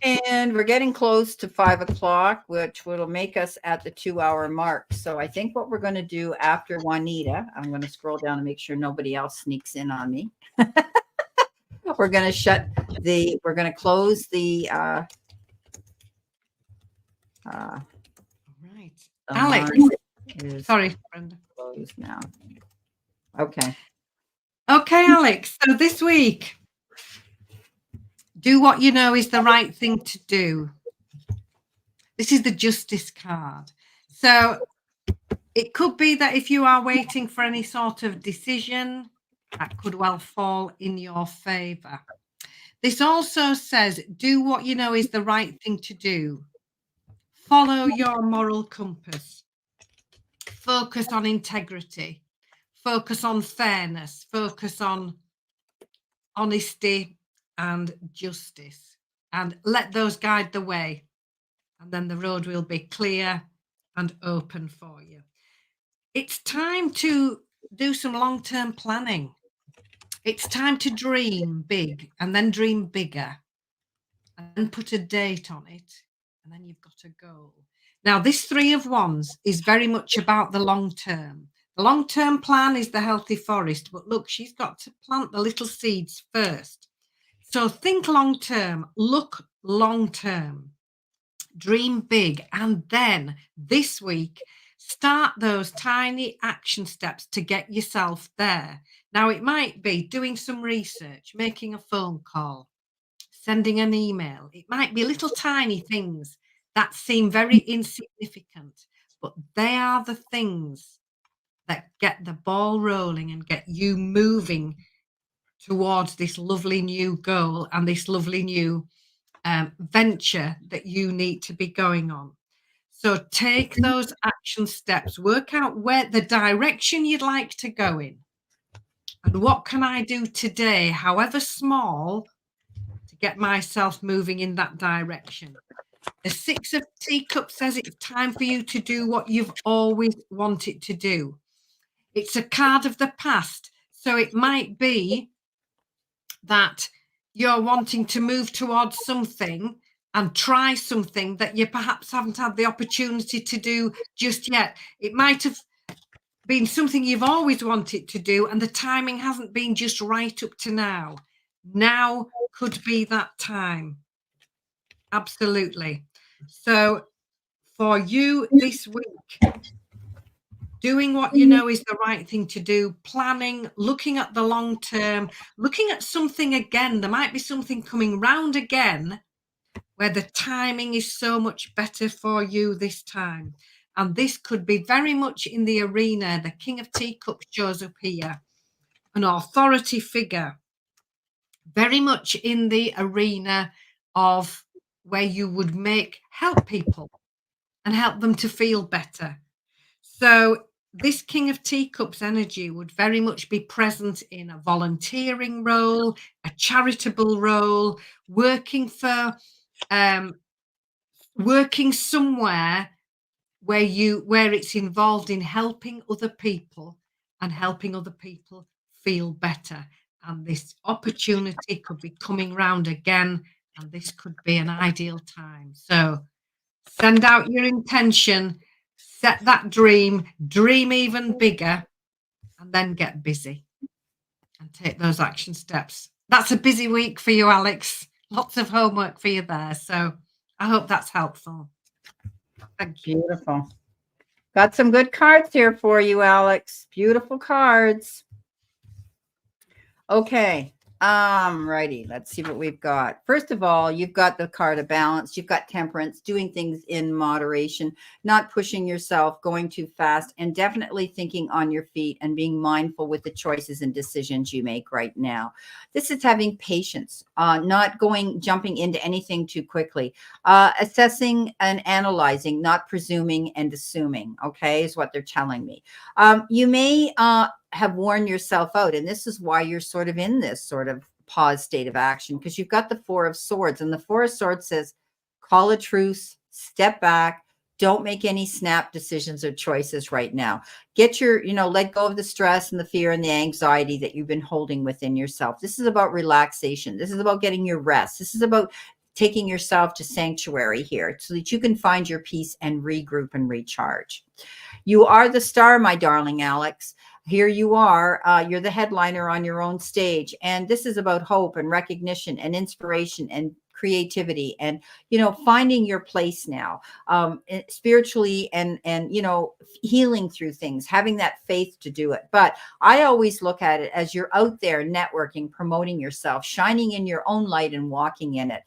And we're getting close to 5 o'clock, which will make us at the 2-hour mark. So I think what we're going to do after Juanita, I'm going to scroll down and make sure nobody else sneaks in on me. We're going to close the, right. the Alex, sorry, Brenda. Closed now. Okay. Okay, Alex. So this week, do what you know is the right thing to do. This is the Justice card. So it could be that if you are waiting for any sort of decision, that could well fall in your favor. This also says, do what you know is the right thing to do. Follow your moral compass. Focus on integrity. Focus on fairness. Focus on honesty and justice, and let those guide the way, and then the road will be clear and open for you. It's time to do some long-term planning. It's time to dream big and then dream bigger and then put a date on it, and then you've got a goal. Now, this Three of Wands is very much about the long term. The long-term plan is the healthy forest, but look, she's got to plant the little seeds first. So think long-term, look long-term, dream big, and then this week, start those tiny action steps to get yourself there. Now, it might be doing some research, making a phone call, sending an email. It might be little tiny things that seem very insignificant, but they are the things that get the ball rolling and get you moving towards this lovely new goal and this lovely new venture that you need to be going on. So take those action steps, work out where the direction you'd like to go in, and what can I do today, however small, to get myself moving in that direction. The Six of Teacups says it's time for you to do what you've always wanted to do. It's a card of the past, so it might be that you're wanting to move towards something and try something that you perhaps haven't had the opportunity to do just yet. It might have been something you've always wanted to do and the timing hasn't been just right up to now. Now could be that time. Absolutely. So for you this week, doing what you know is the right thing to do, planning, looking at the long term, looking at something again. There might be something coming round again where the timing is so much better for you this time. And this could be very much in the arena. The King of Teacups shows up here, an authority figure, very much in the arena of where you would help people and help them to feel better. So this King of Teacups energy would very much be present in a volunteering role, a charitable role, working somewhere where it's involved in helping other people and helping other people feel better. And this opportunity could be coming round again, and this could be an ideal time. So send out your intention, set that dream even bigger, and then get busy and take those action steps. That's a busy week for you, Alex. Lots of homework for you there. So I hope that's helpful. Thank you. Beautiful. Got some good cards here for you, Alex. Beautiful cards. Okay. Righty. Let's see what we've got. First of all, you've got the card of balance. You've got temperance, doing things in moderation, not pushing yourself, going too fast, and definitely thinking on your feet and being mindful with the choices and decisions you make right now. This is having patience, not jumping into anything too quickly, assessing and analyzing, not presuming and assuming, okay, is what they're telling me. You may, have worn yourself out. And this is why you're sort of in this sort of pause state of action, because you've got the Four of Swords, and the Four of Swords says, call a truce, step back, don't make any snap decisions or choices right now. Get your, let go of the stress and the fear and the anxiety that you've been holding within yourself. This is about relaxation. This is about getting your rest. This is about taking yourself to sanctuary here so that you can find your peace and regroup and recharge. You are the star, my darling Alex. Here you are. You're the headliner on your own stage. And this is about hope and recognition and inspiration and creativity and, finding your place now, spiritually and, healing through things, having that faith to do it. But I always look at it as you're out there networking, promoting yourself, shining in your own light and walking in it.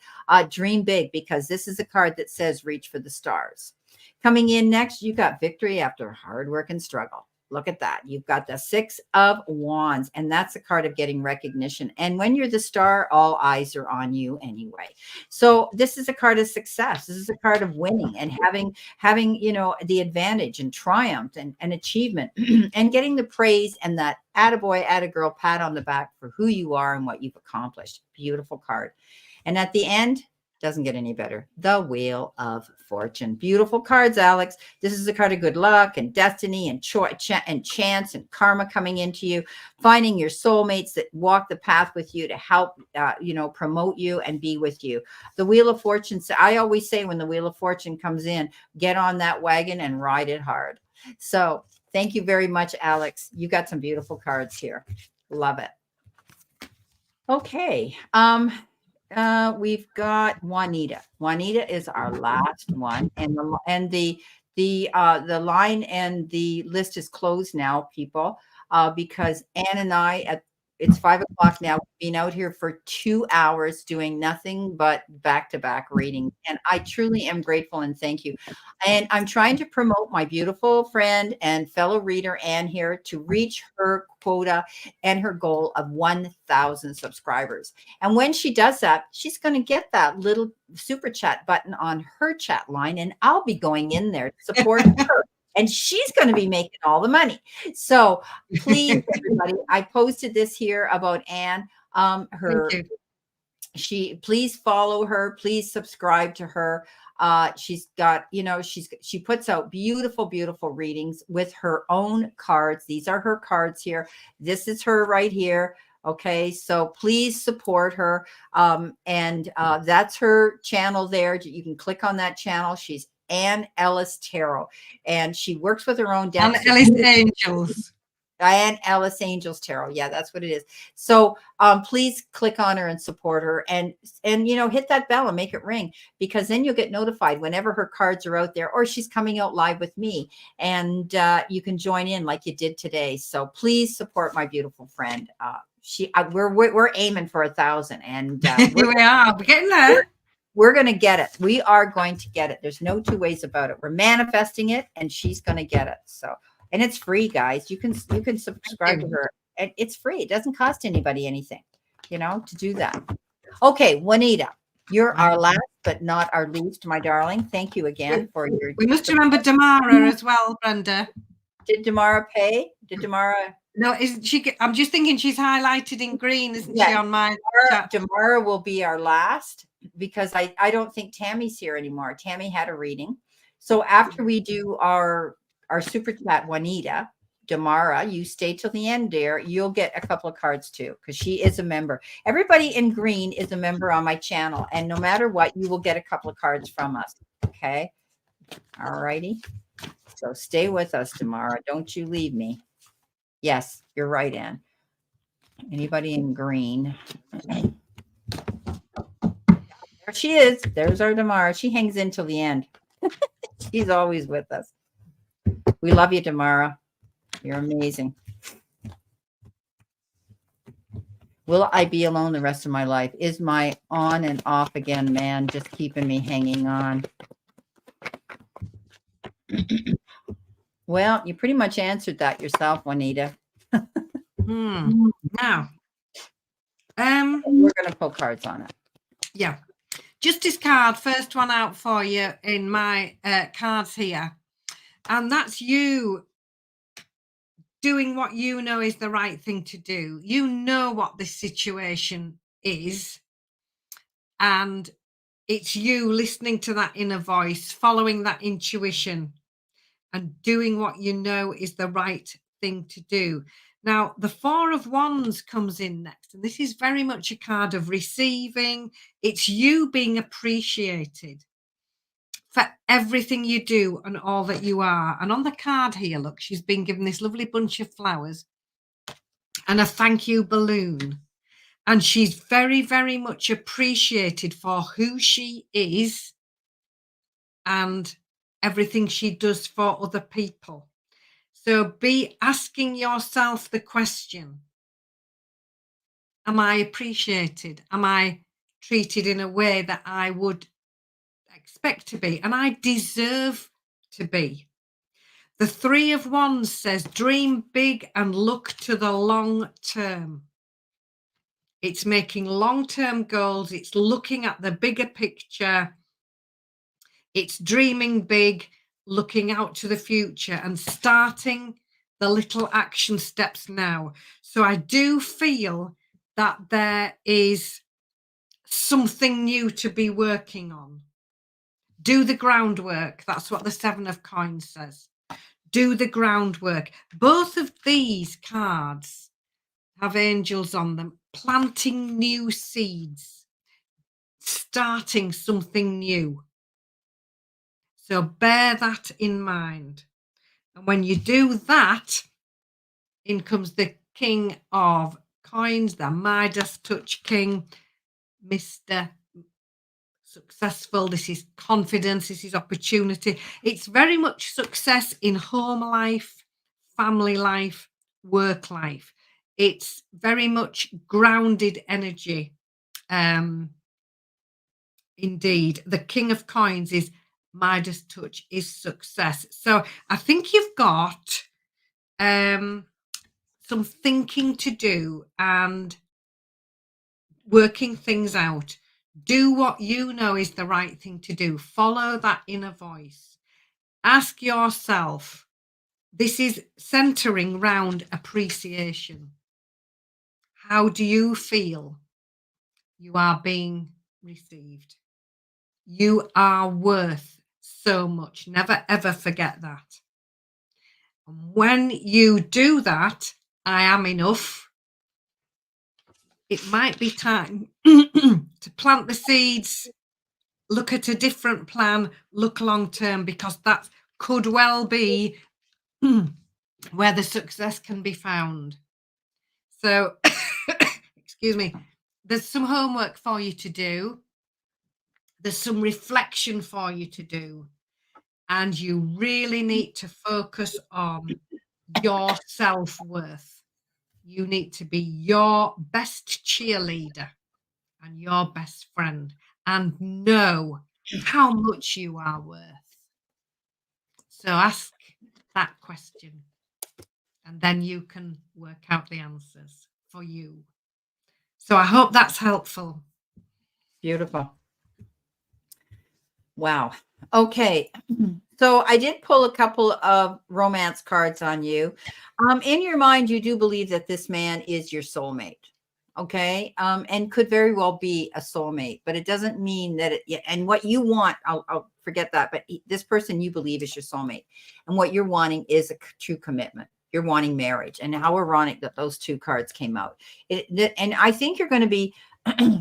Dream big, because this is a card that says reach for the stars. Coming in next, you got victory after hard work and struggle. Look at that. You've got the Six of Wands, and that's a card of getting recognition. And when you're the star, all eyes are on you anyway. So this is a card of success. This is a card of winning and having the advantage and triumph and achievement and getting the praise and that attaboy, attagirl pat on the back for who you are and what you've accomplished. Beautiful card. And at the end, doesn't get any better. The Wheel of Fortune. Beautiful cards, Alex. This is a card of good luck and destiny and chance and karma coming into you, finding your soulmates that walk the path with you to help, promote you and be with you. The Wheel of Fortune. I always say when the Wheel of Fortune comes in, get on that wagon and ride it hard. So thank you very much, Alex. You got some beautiful cards here. Love it. Okay. We've got Juanita. Juanita is our last one, and the line and the list is closed now, people, because Ann and I it's 5 o'clock now. We've been out here for 2 hours doing nothing but back-to-back reading. And I truly am grateful and thank you. And I'm trying to promote my beautiful friend and fellow reader, Ann, here, to reach her quota and her goal of 1,000 subscribers. And when she does that, she's going to get that little super chat button on her chat line, and I'll be going in there to support her. And she's going to be making all the money. So please, everybody, I posted this here about Ann. Please follow her. Please subscribe to her. She's got, she puts out beautiful, beautiful readings with her own cards. These are her cards here. This is her right here. Okay, so please support her. And that's her channel there. You can click on that channel. She's and ELLIS Tarot. And she works with her own deck. And ELLIS Angels. And ELLIS Angels Tarot. Yeah, that's what it is. So please click on her and support her, and hit that bell and make it ring, because then you'll get notified whenever her cards are out there, or she's coming out live with me, and you can join in like you did today. So please support my beautiful friend. We're aiming for 1,000, and We're getting there. We're going to get it. We are going to get it. There's no two ways about it. We're manifesting it, and she's going to get it. So. And it's free, guys. You can subscribe to her, and it's free. It doesn't cost anybody anything, to do that. Okay, Juanita, you're our last but not our least, my darling. Thank you again for your. We must remember Damara as well, Brenda. Did Damara pay? Did Damara? No, isn't she? I'm just thinking she's highlighted in green, isn't she, on my chat? Damara will be our last, because I don't think Tammy's here anymore. Tammy had a reading, so after we do our super chat, Juanita, Damara, you stay till the end, dear. You'll get a couple of cards too, because she is a member. Everybody in green is a member on my channel, and no matter what, you will get a couple of cards from us. Okay. All righty. So stay with us, Damara. Don't you leave me. Yes, you're right, Ann. Anybody in green? There she is. There's our Damara. She hangs in till the end. She's always with us. We love you, Damara. You're amazing. Will I be alone the rest of my life? Is my on and off again man just keeping me hanging on? Well, you pretty much answered that yourself, Juanita. Now, we're going to pull cards on it. Yeah. Justice card, first one out for you in my cards here. And that's you doing what you know is the right thing to do. You know what this situation is. And it's you listening to that inner voice, following that intuition, and doing what you know is the right thing to do. Now, the Four of Wands comes in next, and this is very much a card of receiving. It's you being appreciated for everything you do and all that you are. And on the card here, look, she's been given this lovely bunch of flowers and a thank you balloon. And she's very, very much appreciated for who she is and everything she does for other people. So be asking yourself the question, am I appreciated? Am I treated in a way that I would expect to be? And I deserve to be. The Three of Wands says, dream big and look to the long term. It's making long-term goals. It's looking at the bigger picture. It's dreaming big, looking out to the future and starting the little action steps now. So I do feel that there is something new to be working on. Do the groundwork. That's what the Seven of Coins says. Do the groundwork. Both of these cards have angels on them, planting new seeds, starting something new. So bear that in mind. And when you do that, in comes the King of Coins, the Midas Touch King, Mr. Successful. This is confidence. This is opportunity. It's very much success in home life, family life, work life. It's very much grounded energy. Indeed, the King of Coins is Midas Touch, is success. So I think you've got some thinking to do and working things out. Do what you know is the right thing to do. Follow that inner voice. Ask yourself, this is centering round appreciation. How do you feel you are being received? You are worth so much. Never, ever forget that. And when you do that, I am enough. It might be time to plant the seeds look at a different plan, look long term, because that could well be where the success can be found. So, excuse me, there's some homework for you to do. There's some reflection for you to do. And you really need to focus on your self-worth. You need to be your best cheerleader and your best friend and know how much you are worth. So ask that question, and then you can work out the answers for you. So I hope that's helpful. Beautiful. Wow. Okay. So I did pull a couple of romance cards on you. In your mind, you do believe that this man is your soulmate. Okay. And could very well be a soulmate, but it doesn't mean that and what you want, I'll forget that, but this person you believe is your soulmate. And what you're wanting is a true commitment. You're wanting marriage. And how ironic that those two cards came out. And I think you're going to be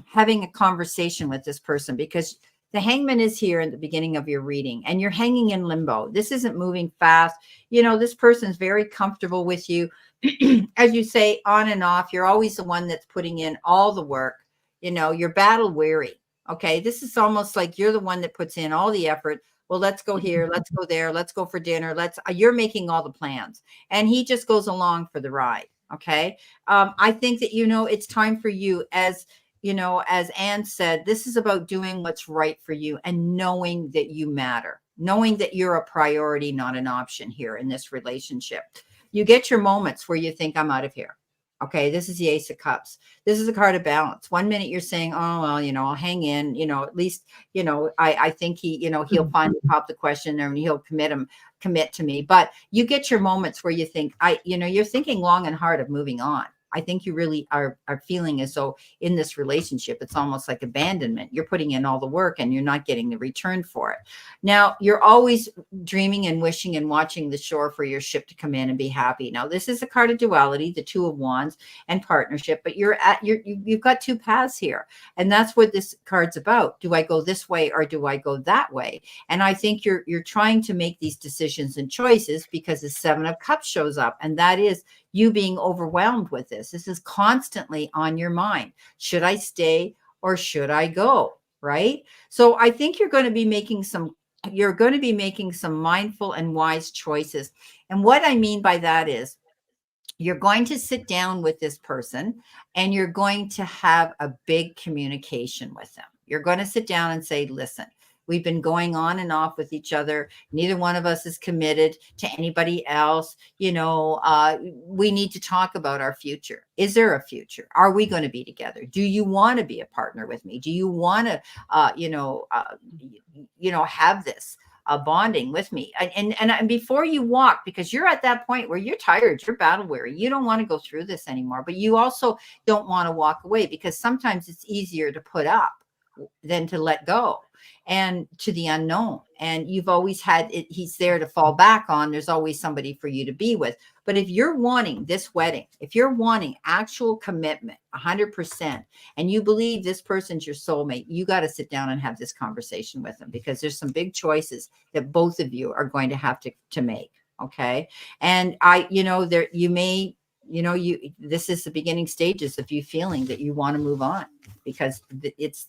having a conversation with this person, because the Hangman is here at the beginning of your reading and you're hanging in limbo. This isn't moving fast. You know, this person's very comfortable with you. As you say, on and off, you're always the one that's putting in all the work. You know, you're battle weary. Okay. This is almost like you're the one that puts in all the effort. Well, let's go here. Let's go there. Let's go for dinner. You're making all the plans, and he just goes along for the ride. Okay. I think that, you know, it's time for you, as you know, as Anne said, this is about doing what's right for you and knowing that you matter, knowing that you're a priority, not an option here in this relationship. You get your moments where you think, I'm out of here. Okay, this is the Ace of Cups. This is a card of balance. One minute you're saying, oh, well, you know, I'll hang in, you know, at least, you know, I think he, you know, he'll finally pop the question and he'll commit to me. But you get your moments where you think, you know, you're thinking long and hard of moving on. I think you really are feeling as though in this relationship, it's almost like abandonment. You're putting in all the work and you're not getting the return for it. Now, you're always dreaming and wishing and watching the shore for your ship to come in and be happy. Now, this is a card of duality, the Two of Wands, and partnership, but you've got two paths here. And that's what this card's about. Do I go this way or do I go that way? And I think you're trying to make these decisions and choices because the Seven of Cups shows up, and that is you being overwhelmed with this. This is constantly on your mind. Should I stay or should I go? Right? So I think you're going to be making some mindful and wise choices. And what I mean by that is you're going to sit down with this person and you're going to have a big communication with them. You're going to sit down and say, listen, we've been going on and off with each other. Neither one of us is committed to anybody else. You know, we need to talk about our future. Is there a future? Are we going to be together? Do you want to be a partner with me? Do you want to, have this bonding with me? And before you walk, because you're at that point where you're tired, you're battle weary, you don't want to go through this anymore, but you also don't want to walk away, because sometimes it's easier to put up than to let go and to the unknown. And you've always had it, he's there to fall back on. There's always somebody for you to be with. But if you're wanting this wedding, if you're wanting actual commitment 100%, and you believe this person's your soulmate, you got to sit down and have this conversation with them, because there's some big choices that both of you are going to have to make. Okay. And this is the beginning stages of you feeling that you want to move on, because it's,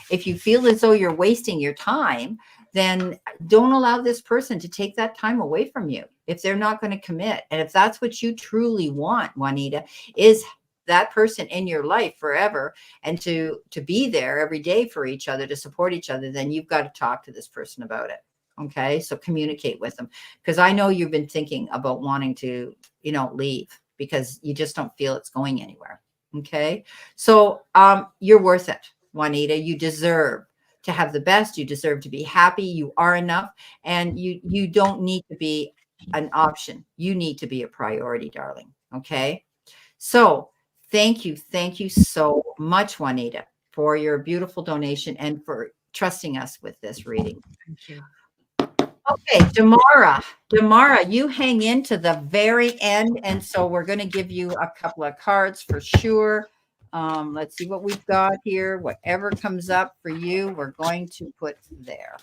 if you feel as though you're wasting your time, then don't allow this person to take that time away from you if they're not going to commit. And if that's what you truly want, Juanita, is that person in your life forever, and to be there every day for each other, to support each other, then you've got to talk to this person about it. Okay. So communicate with them, because I know you've been thinking about wanting to, leave, because you just don't feel it's going anywhere. Okay. So you're worth it, Juanita. You deserve to have the best. You deserve to be happy. You are enough, and you don't need to be an option. You need to be a priority, darling. Okay. So thank you so much, Juanita, for your beautiful donation and for trusting us with this reading. Thank you. Okay, Damara, you hang in to the very end, and so we're going to give you a couple of cards for sure. Let's see what we've got here. Whatever comes up for you, we're going to put there.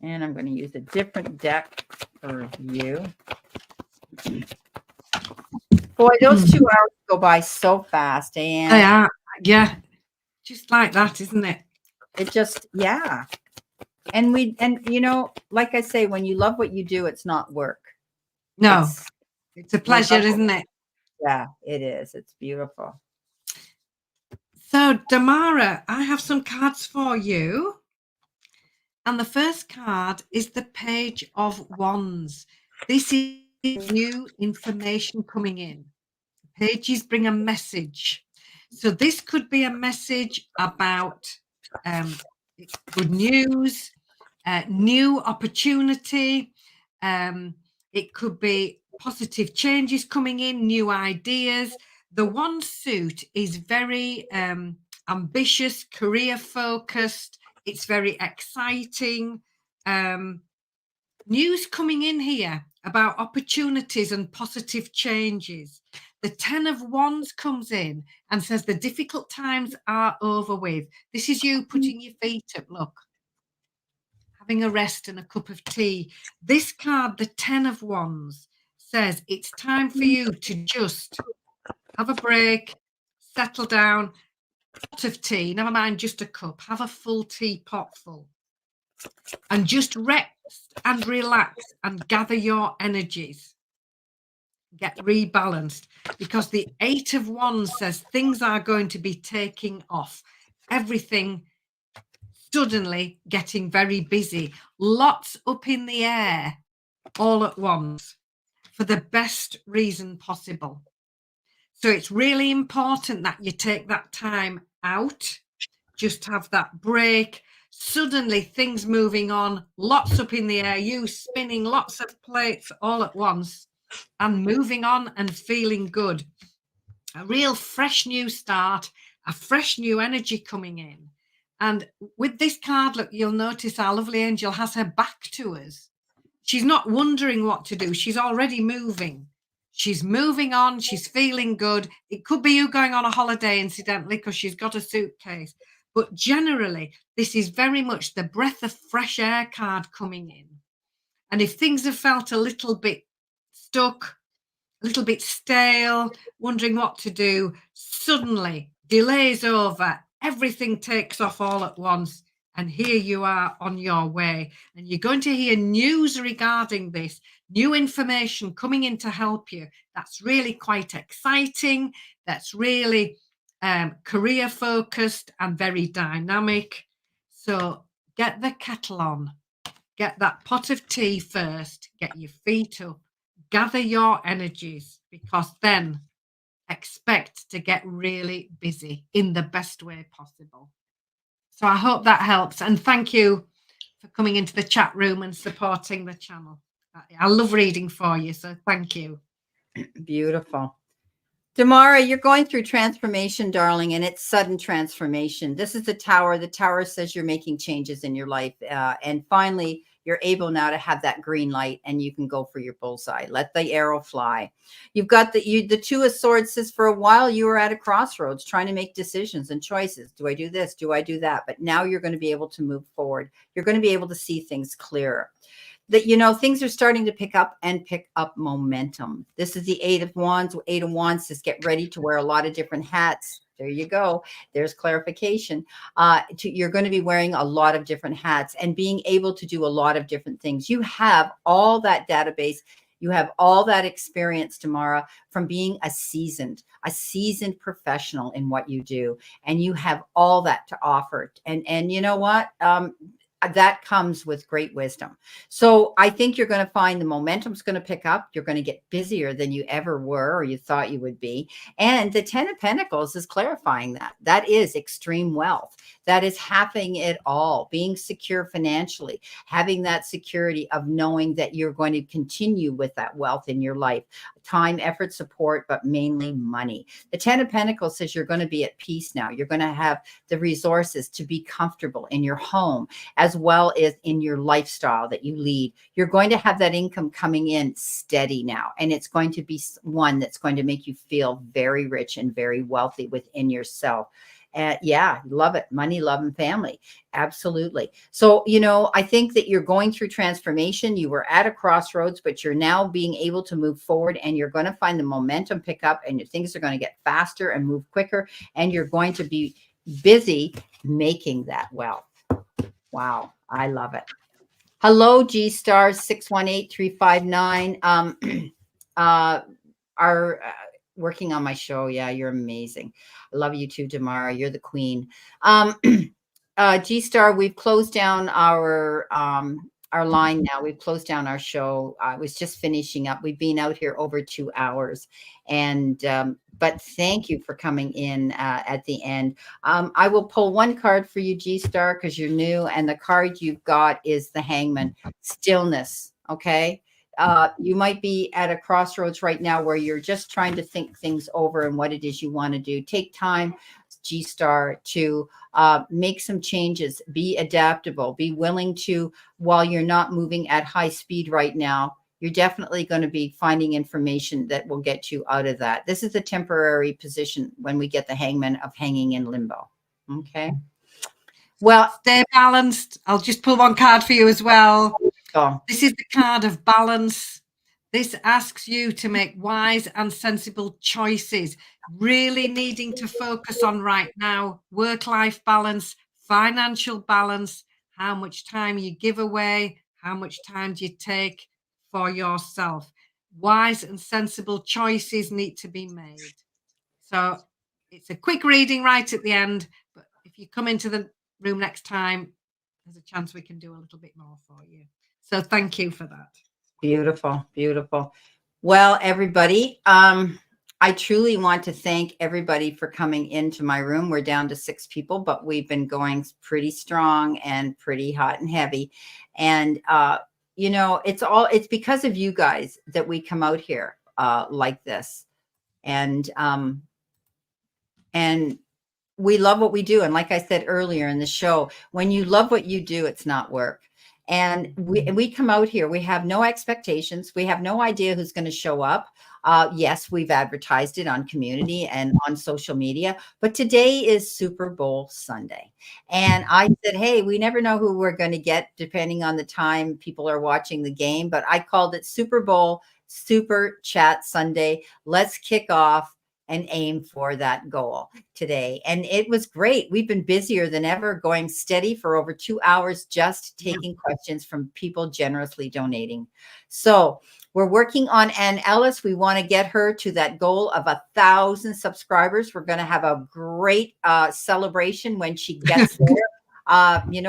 And I'm going to use a different deck for you. Boy, those 2 hours go by so fast. And they are. Yeah. Just like that, isn't it? It just, yeah. And you know, like I say, when you love what you do, it's not work. No, it's a pleasure, isn't it? Yeah, it is. It's beautiful. So, Damara, I have some cards for you. And the first card is the Page of Wands. This is new information coming in. Pages bring a message. So this could be a message about good news, new opportunity. It could be positive changes coming in, new ideas. The Wand suit is very ambitious, career focused. It's very exciting. News coming in here about opportunities and positive changes. The 10 of Wands comes in and says the difficult times are over with. This is you putting your feet up, look, having a rest and a cup of tea. This card, the 10 of Wands, says it's time for you to just have a break, settle down, pot of tea, never mind just a cup, have a full teapot full, and just rest and relax and gather your energies. Get rebalanced, because the 8 of Wands says things are going to be taking off. Everything suddenly getting very busy. Lots up in the air all at once for the best reason possible. So it's really important that you take that time out, just have that break. Suddenly things moving on, lots up in the air, you spinning lots of plates all at once and moving on and feeling good. A real fresh new start, a fresh new energy coming in. And with this card, look, you'll notice our lovely angel has her back to us. She's not wondering what to do. She's already moving. She's moving on. She's feeling good. It could be you going on a holiday, incidentally, because she's got a suitcase. But generally, this is very much the breath of fresh air card coming in. And if things have felt a little bit stuck, a little bit stale, wondering what to do, suddenly delays over, everything takes off all at once, and here you are on your way. And you're going to hear news regarding this, new information coming in to help you. That's really quite exciting. That's really career focused and very dynamic. So get the kettle on, get that pot of tea first, get your feet up, gather your energies, because then expect to get really busy in the best way possible. So I hope that helps. And thank you for coming into the chat room and supporting the channel. I love reading for you. So thank you. Beautiful. Damara, you're going through transformation, darling, and it's sudden transformation. This is the Tower. The Tower says you're making changes in your life. And finally, you're able now to have that green light and you can go for your bullseye. Let the arrow fly. You've got the Two of Swords says for a while you were at a crossroads trying to make decisions and choices. Do I do this? Do I do that? But now you're going to be able to move forward. You're going to be able to see things clearer. That, you know, things are starting to pick up momentum. This is the Eight of Wands. Eight of Wands says get ready to wear a lot of different hats. There you go. There's clarification. You're going to be wearing a lot of different hats and being able to do a lot of different things. You have all that database. You have all that experience, Tamara, from being a seasoned professional in what you do. And you have all that to offer. And you know what? That comes with great wisdom. So I think you're going to find the momentum's going to pick up. You're going to get busier than you ever were or you thought you would be. And the 10 of Pentacles is clarifying that. That is extreme wealth. That is having it all, being secure financially, having that security of knowing that you're going to continue with that wealth in your life. time, effort, support, but mainly money. The 10 of Pentacles says you're going to be at peace now. You're going to have the resources to be comfortable in your home as well as in your lifestyle that you lead. You're going to have that income coming in steady now, and it's going to be one that's going to make you feel very rich and very wealthy within yourself. Yeah, love it. Money, love, and family. Absolutely. So, I think that you're going through transformation. You were at a crossroads, but you're now being able to move forward, and you're going to find the momentum pick up, and things are going to get faster and move quicker, and you're going to be busy making that wealth. Wow. I love it. Hello, G stars 618359. Are working on my show. Yeah, you're amazing. I love you too, Damara. You're the queen. G Star, we've closed down our line now. We've closed down our show. I was just finishing up. We've been out here over 2 hours, and but thank you for coming in at the end. I will pull one card for you, G Star, because you're new, and the card you've got is the Hangman. Stillness. Okay. You might be at a crossroads right now where you're just trying to think things over and what it is you want to do. Take time, G Star, to make some changes, be adaptable, be willing to, while you're not moving at high speed right now, you're definitely going to be finding information that will get you out of that. This is a temporary position when we get the Hangman of hanging in limbo. Okay. Well, stay balanced. I'll just pull one card for you as well. Oh. This is the card of balance. This asks you to make wise and sensible choices, really needing to focus on right now, work-life balance, financial balance, how much time you give away, how much time do you take for yourself. Wise and sensible choices need to be made. So it's a quick reading right at the end, but if you come into the room next time, there's a chance we can do a little bit more for you. So thank you for that. Beautiful, beautiful. Well, everybody, I truly want to thank everybody for coming into my room. We're down to 6 people, but we've been going pretty strong and pretty hot and heavy. And, it's because of you guys that we come out here like this. And we love what we do. And like I said earlier in the show, when you love what you do, it's not work. And we come out here, we have no expectations. We have no idea who's going to show up. Yes, we've advertised it on community and on social media, but today is Super Bowl Sunday. And I said, hey, we never know who we're going to get depending on the time people are watching the game, but I called it Super Bowl Super Chat Sunday. Let's kick off and aim for that goal today. And it was great. We've been busier than ever, going steady for over 2 hours, just taking questions from people generously donating. So we're working on ELLIS. We want to get her to that goal of 1,000 subscribers. We're going to have a great celebration when she gets there.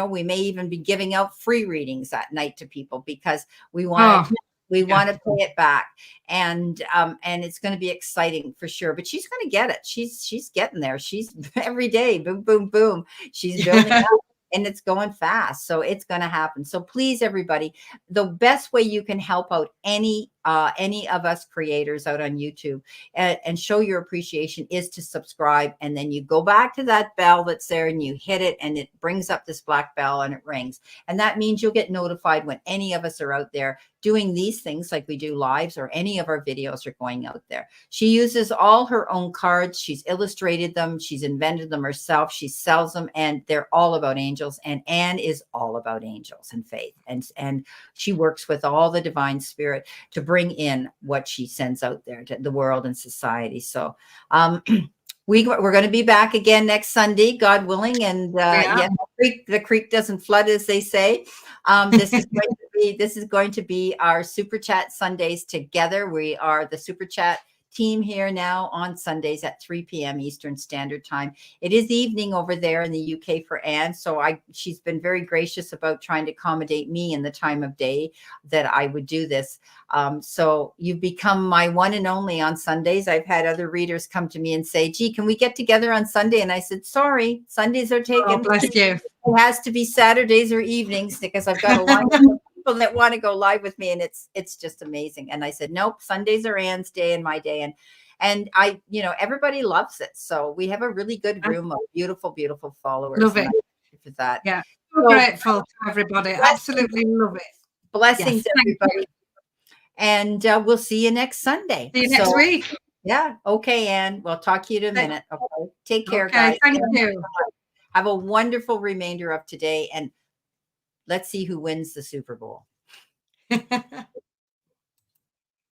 We may even be giving out free readings at night to people because we want to want to pay it back, and it's going to be exciting for sure. But she's going to get it. She's getting there. She's every day, boom, boom, boom. She's building up, and it's going fast. So it's going to happen. So please, everybody, the best way you can help out any of us creators out on YouTube and show your appreciation is to subscribe. And then you go back to that bell that's there and you hit it, and it brings up this black bell and it rings. And that means you'll get notified when any of us are out there doing these things, like we do lives, or any of our videos are going out there. She uses all her own cards. She's illustrated them. She's invented them herself. She sells them, and they're all about angels. And Anne is all about angels and faith. And she works with all the divine spirit to bring in what she sends out there to the world and society. So we're going to be back again next Sunday, God willing. And the creek doesn't flood, as they say. This is going to be our Super Chat Sundays together. We are the Super Chat team here now on Sundays at 3 p.m. Eastern Standard Time. It is evening over there in the UK for Anne, so she's been very gracious about trying to accommodate me in the time of day that I would do this. So you've become my one and only on Sundays. I've had other readers come to me and say, gee, can we get together on Sunday? And I said, sorry, Sundays are taken. Oh, bless you. It has to be Saturdays or evenings because I've got a lot of people people that want to go live with me, and it's just amazing. And I said, nope, Sundays are Anne's day and my day, and I, everybody loves it. So we have a really good room of beautiful, beautiful followers. Love it. And I thank you for that. Yeah, so grateful to everybody. Absolutely love it. Blessings, Yes, everybody. And we'll see you next Sunday. See you next week. Yeah. Okay, Anne. We'll talk to you in a minute. Okay. Take care, Okay, guys. thank you. Have a wonderful remainder of today, and let's see who wins the Super Bowl.